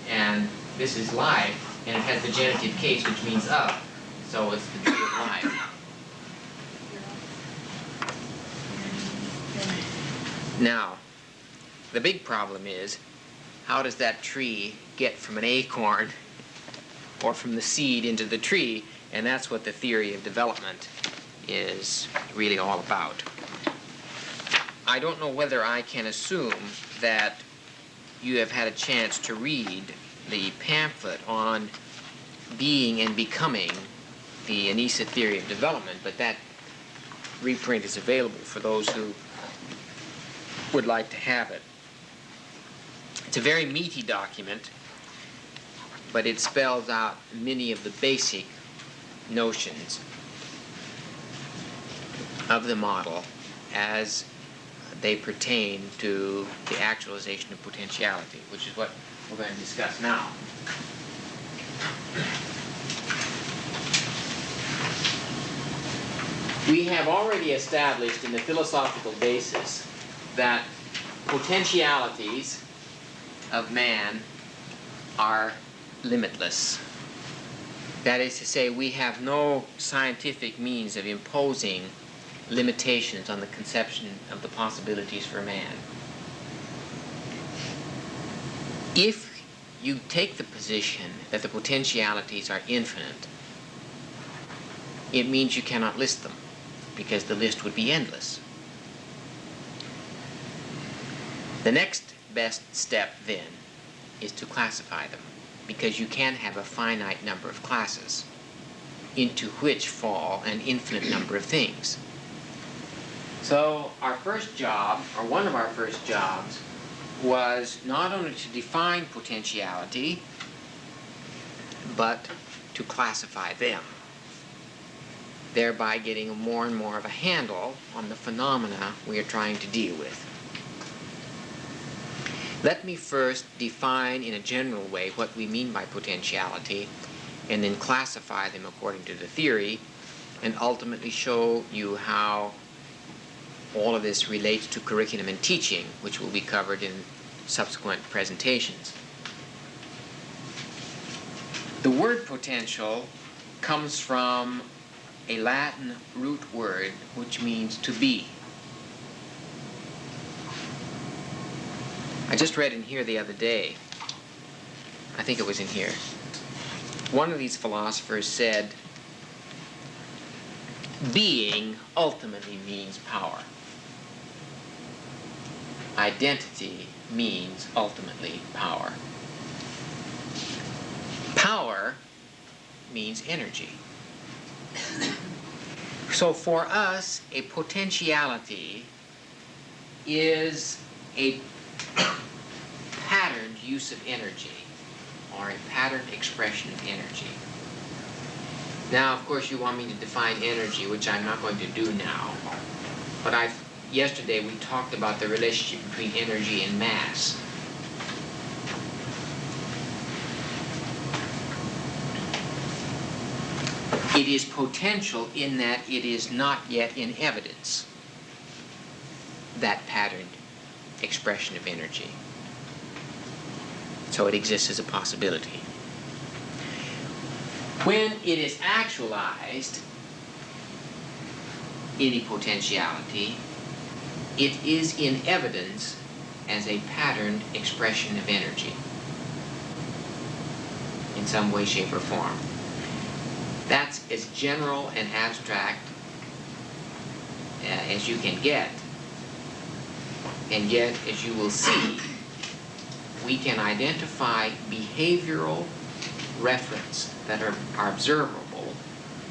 Speaker 1: and this is life, and it has the genitive case, which means up. So it's the tree of life. Now, the big problem is, how does that tree get from an acorn or from the seed into the tree? And that's what the theory of development is really all about. I don't know whether I can assume that you have had a chance to read the pamphlet on being and becoming the Anisa theory of development, but that reprint is available for those who would like to have it. It's a very meaty document, but it spells out many of the basic notions. of the model as they pertain to the actualization of potentiality, which is what we're going to discuss now. We have already established in the philosophical basis that potentialities of man are limitless. That is to say, we have no scientific means of imposing limitations on the conception of the possibilities for man. If you take the position that the potentialities are infinite, it means you cannot list them, because the list would be endless. The next best step, then, is to classify them, because you can have a finite number of classes into which fall an infinite number of things. So our first job, or one of our first jobs, was not only to define potentiality, but to classify them, thereby getting more and more of a handle on the phenomena we are trying to deal with. Let me first define in a general way what we mean by potentiality, and then classify them according to the theory, and ultimately show you how all of this relates to curriculum and teaching, which will be covered in subsequent presentations. The word potential comes from a Latin root word which means to be. I just read in here the other day, I think it was in here, one of these philosophers said, being ultimately means power. Identity means ultimately power. Power means energy. So for us, a potentiality is a patterned use of energy, or a patterned expression of energy. Now, of course, you want me to define energy, which I'm not going to do now. But yesterday we talked about the relationship between energy and mass. It is potential in that it is not yet in evidence, that patterned expression of energy. So it exists as a possibility. When it is actualized, any potentiality, it is in evidence as a patterned expression of energy in some way, shape, or form. That's as general and abstract as you can get. And yet, as you will see, we can identify behavioral reference that are observable,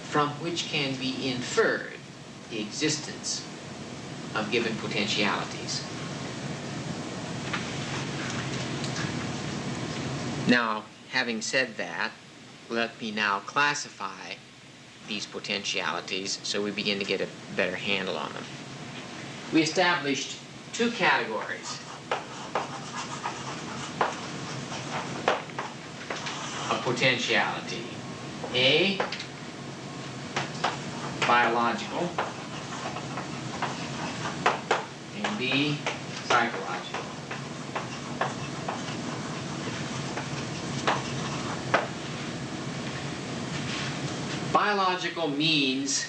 Speaker 1: from which can be inferred the existence of given potentialities. Now, having said that, let me now classify these potentialities so we begin to get a better handle on them. We established two categories of potentiality. A, biological, and B, psychological. Biological means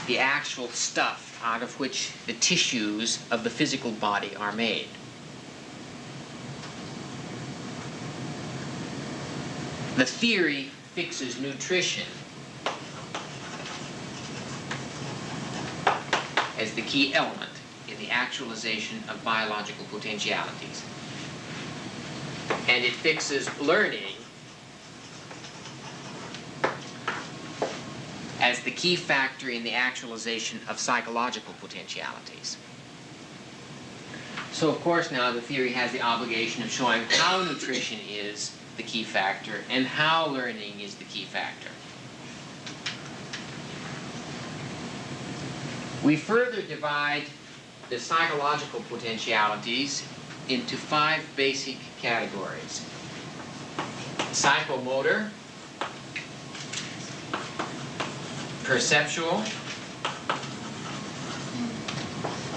Speaker 1: the actual stuff out of which the tissues of the physical body are made. The theory fixes nutrition as the key element in the actualization of biological potentialities. And it fixes learning as the key factor in the actualization of psychological potentialities. So of course now the theory has the obligation of showing how nutrition is the key factor and how learning is the key factor. We further divide the psychological potentialities into 5 basic categories. Psychomotor, perceptual,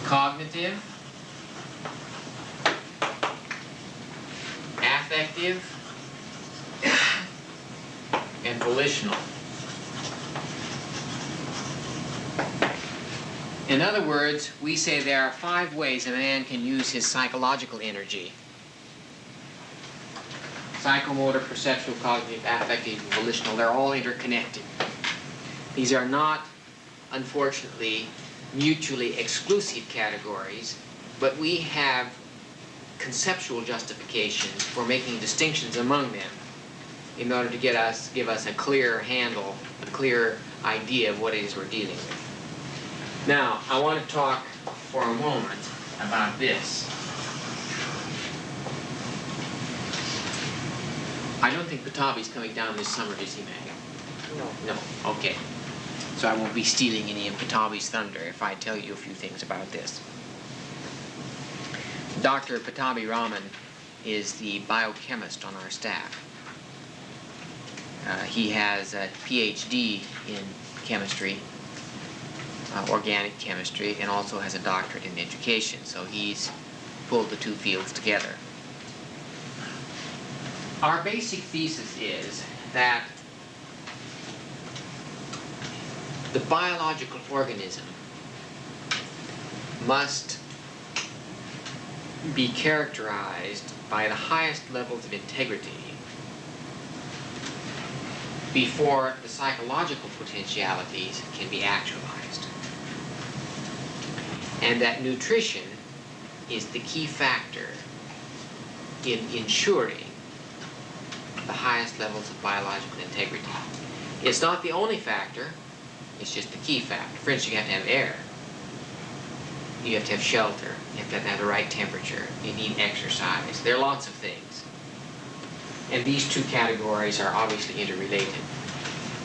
Speaker 1: cognitive, affective, and volitional. In other words, we say there are 5 ways a man can use his psychological energy. Psychomotor, perceptual, cognitive, affective, and volitional, they're all interconnected. These are not, unfortunately, mutually exclusive categories, but we have conceptual justifications for making distinctions among them in order to give us a clear handle, a clear idea of what it is we're dealing with. Now, I want to talk for a moment about this. I don't think Patavi's coming down this summer, is he, Maggie? No. No, okay. So I won't be stealing any of Patavi's thunder if I tell you a few things about this. Dr. Patavi Raman is the biochemist on our staff. He has a PhD in chemistry, organic chemistry, and also has a doctorate in education, so he's pulled the 2 fields together. Our basic thesis is that the biological organism must be characterized by the highest levels of integrity before the psychological potentialities can be actualized. And that nutrition is the key factor in ensuring the highest levels of biological integrity. It's not the only factor, it's just the key factor. For instance, you have to have air. You have to have shelter. You have to have the right temperature. You need exercise. There are lots of things. And these 2 categories are obviously interrelated.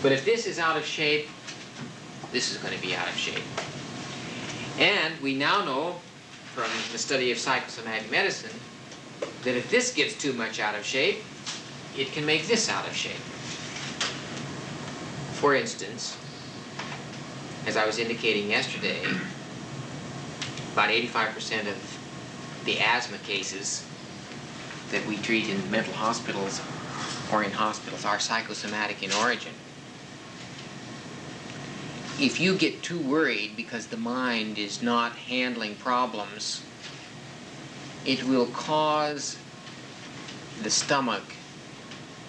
Speaker 1: But if this is out of shape, this is going to be out of shape. And we now know from the study of psychosomatic medicine that if this gets too much out of shape, it can make this out of shape. For instance, as I was indicating yesterday, about 85% of the asthma cases that we treat in mental hospitals or in hospitals are psychosomatic in origin. If you get too worried because the mind is not handling problems, it will cause the stomach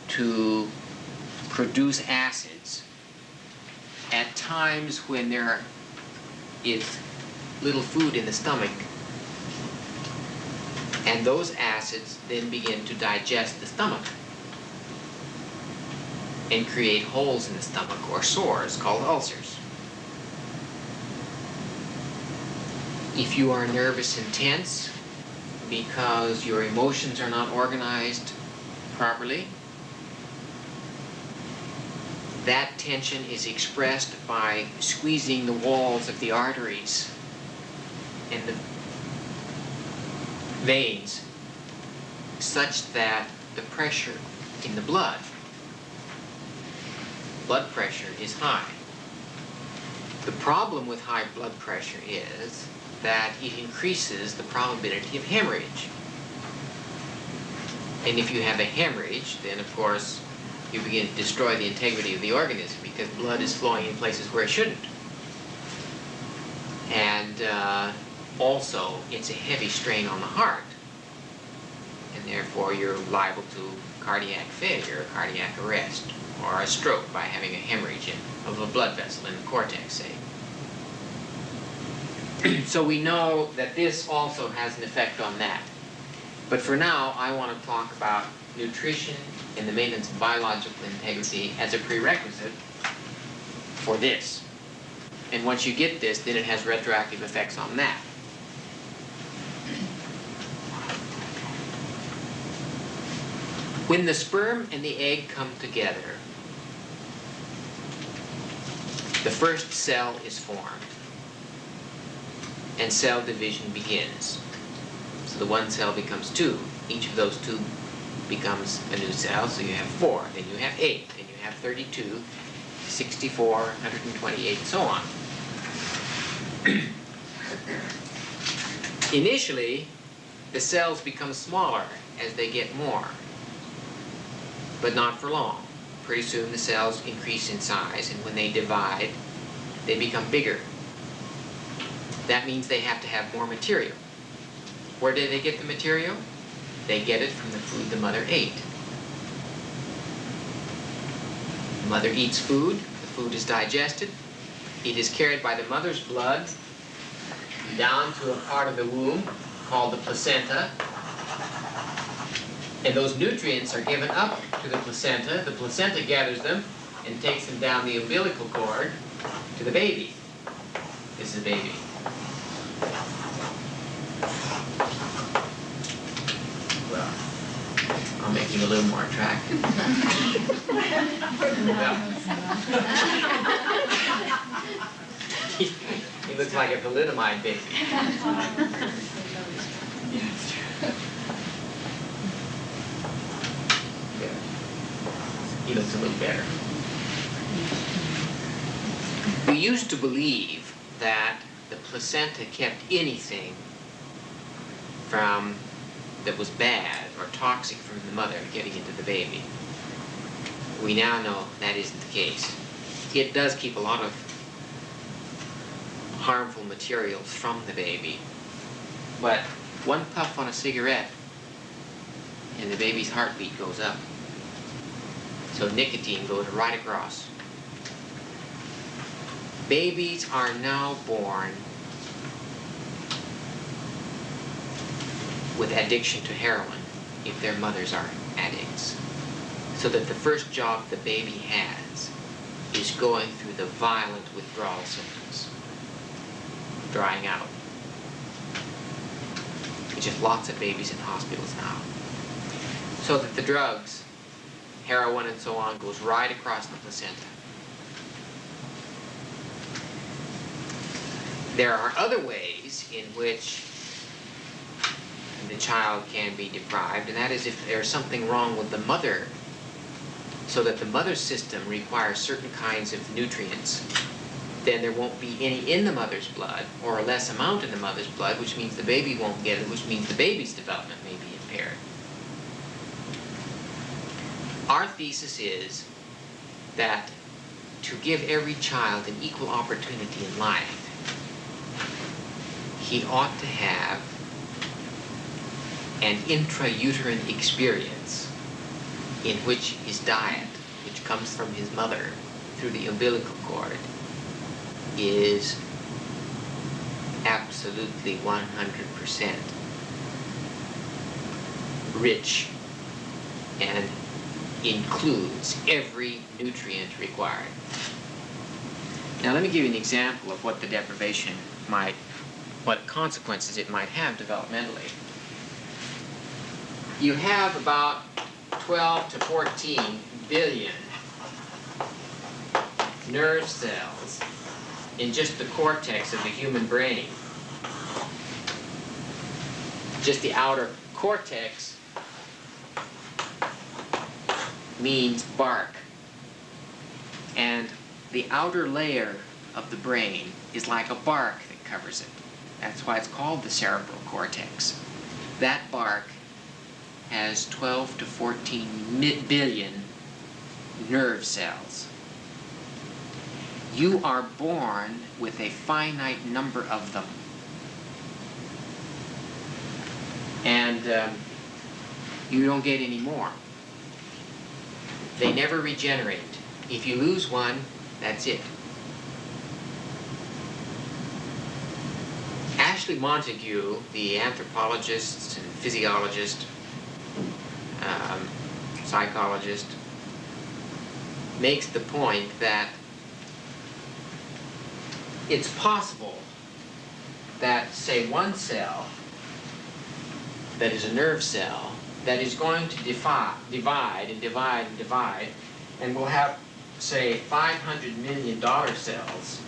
Speaker 1: to produce acids at times when there is little food in the stomach, and those acids then begin to digest the stomach and create holes in the stomach or sores called ulcers. If you are nervous and tense because your emotions are not organized properly, that tension is expressed by squeezing the walls of the arteries and the veins such that the pressure in the blood pressure is high. The problem with high blood pressure is that it increases the probability of hemorrhage. And if you have a hemorrhage, then of course you begin to destroy the integrity of the organism because blood is flowing in places where it shouldn't. And also, it's a heavy strain on the heart. And therefore, you're liable to cardiac failure, or cardiac arrest, or a stroke by having a hemorrhage of a blood vessel in the cortex, say. So we know that this also has an effect on that. But for now, I want to talk about nutrition and the maintenance of biological integrity as a prerequisite for this. And once you get this, then it has retroactive effects on that. When the sperm and the egg come together, the first cell is formed. and cell division begins. So the one cell becomes 2. Each of those 2 becomes a new cell, so you have 4. Then you have 8. Then you have 32, 64, 128, and so on. Initially, the cells become smaller as they get more, but not for long. Pretty soon the cells increase in size, and when they divide, they become bigger. That means they have to have more material. Where do they get the material? They get it from the food the mother ate. The mother eats food, the food is digested, it is carried by the mother's blood down to a part of the womb called the placenta, and those nutrients are given up to the placenta gathers them and takes them down the umbilical cord to the baby. This is the baby. Well, I'll make him a little more attractive. He looks like a thalidomide baby. He looks a little better. We used to believe that the placenta kept anything from that was bad or toxic from the mother getting into the baby. We now know that isn't the case. It does keep a lot of harmful materials from the baby, but one puff on a cigarette and the baby's heartbeat goes up. So nicotine goes right across. Babies are now born with addiction to heroin if their mothers are addicts. So that the first job the baby has is going through the violent withdrawal symptoms, drying out. There's just lots of babies in hospitals now. So that the drugs, heroin and so on, goes right across the placenta. There are other ways in which the child can be deprived, and that is if there's something wrong with the mother, so that the mother's system requires certain kinds of nutrients, then there won't be any in the mother's blood, or a less amount in the mother's blood, which means the baby won't get it, which means the baby's development may be impaired. Our thesis is that to give every child an equal opportunity in life, he ought to have an intrauterine experience in which his diet, which comes from his mother through the umbilical cord, is absolutely 100% rich and includes every nutrient required. Now let me give you an example of what the deprivation might, what consequences it might have developmentally. You have about 12 to 14 billion nerve cells in just the cortex of the human brain. Just the outer cortex means bark. And the outer layer of the brain is like a bark that covers it. That's why it's called the cerebral cortex. That bark has 12 to 14 billion nerve cells. You are born with a finite number of them. And you don't get any more. They never regenerate. If you lose one, that's it. Ashley Montague, the anthropologist and physiologist, psychologist, makes the point that it's possible that, say, one cell that is a nerve cell that is going to divide and will have, say, $500 million cells.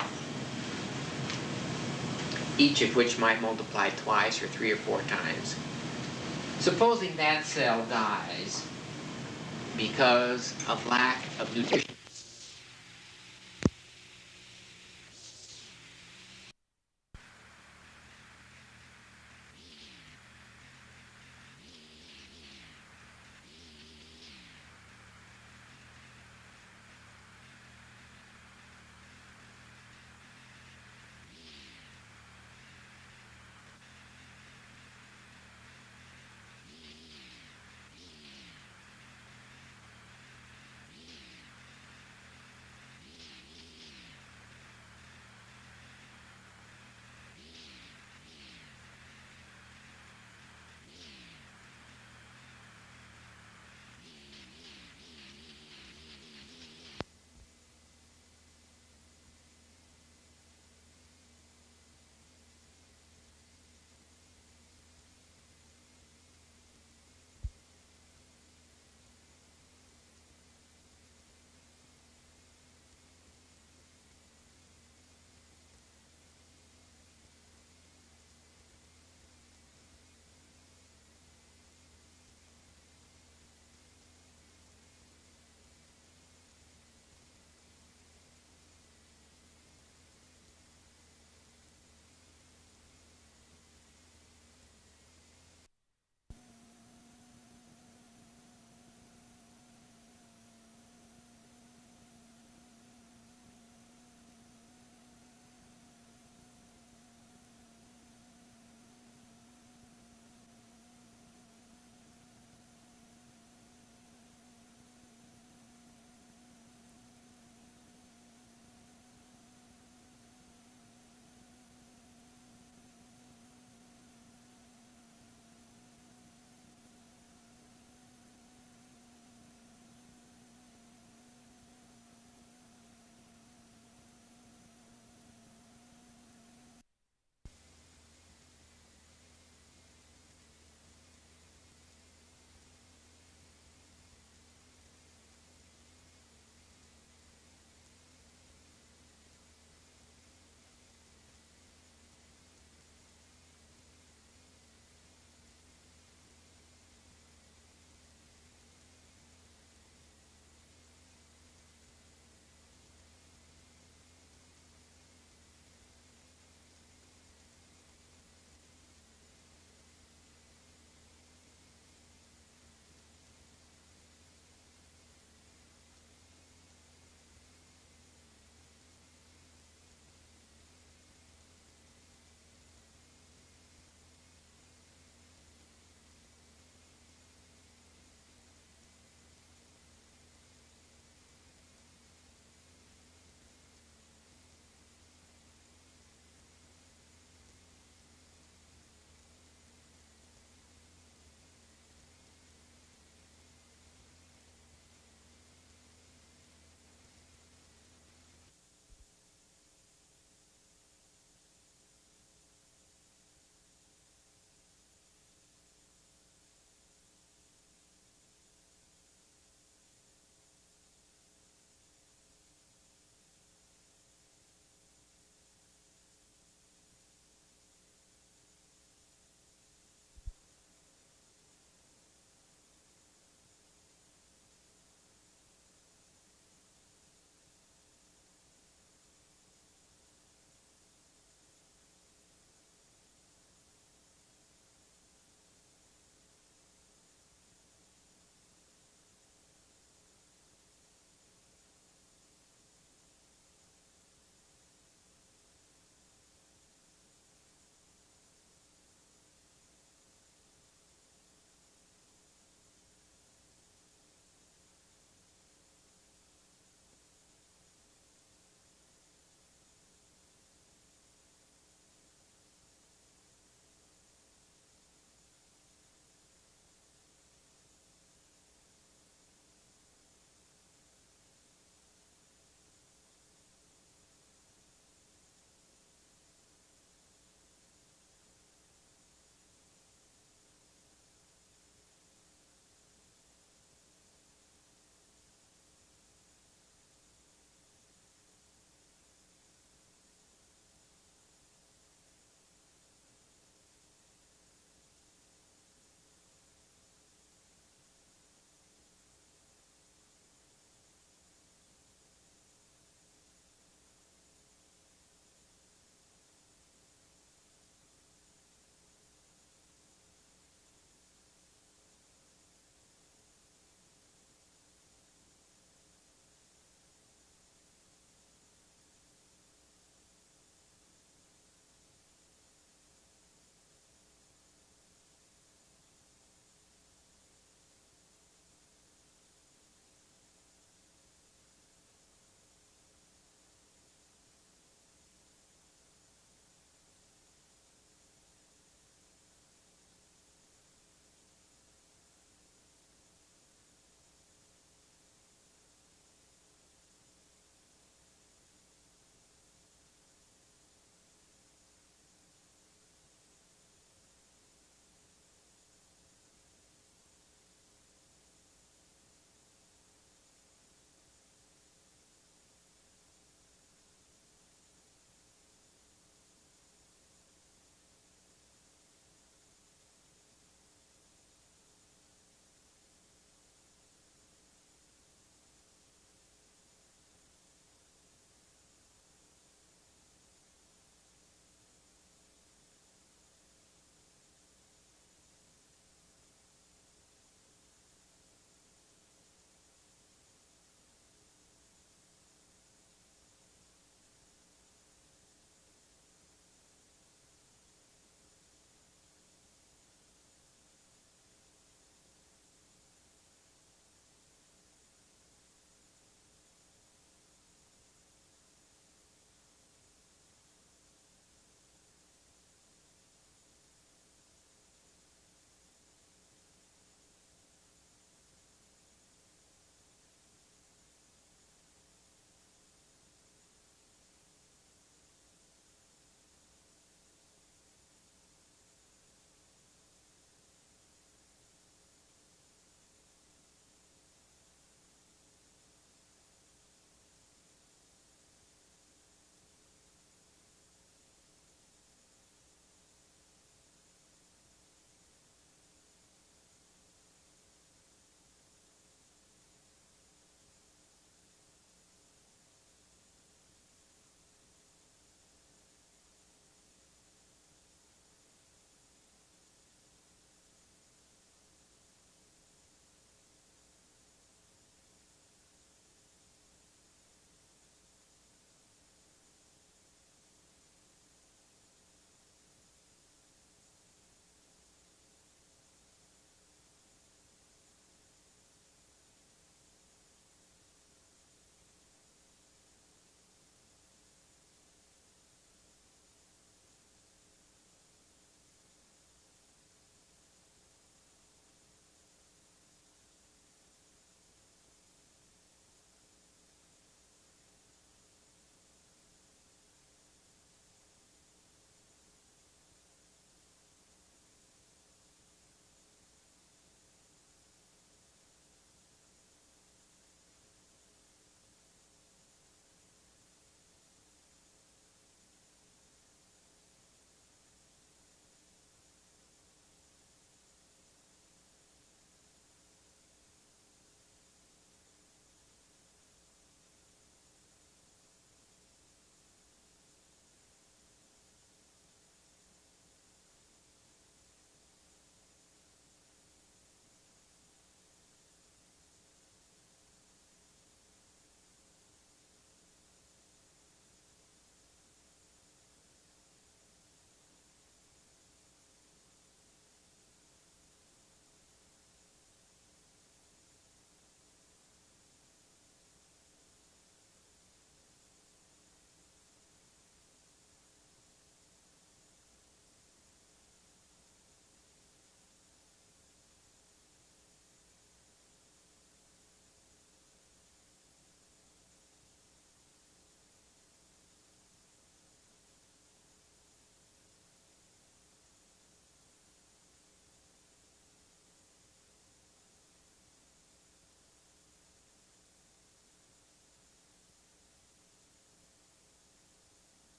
Speaker 1: each of which might multiply twice or 3 or 4 times. Supposing that cell dies because of lack of nutrition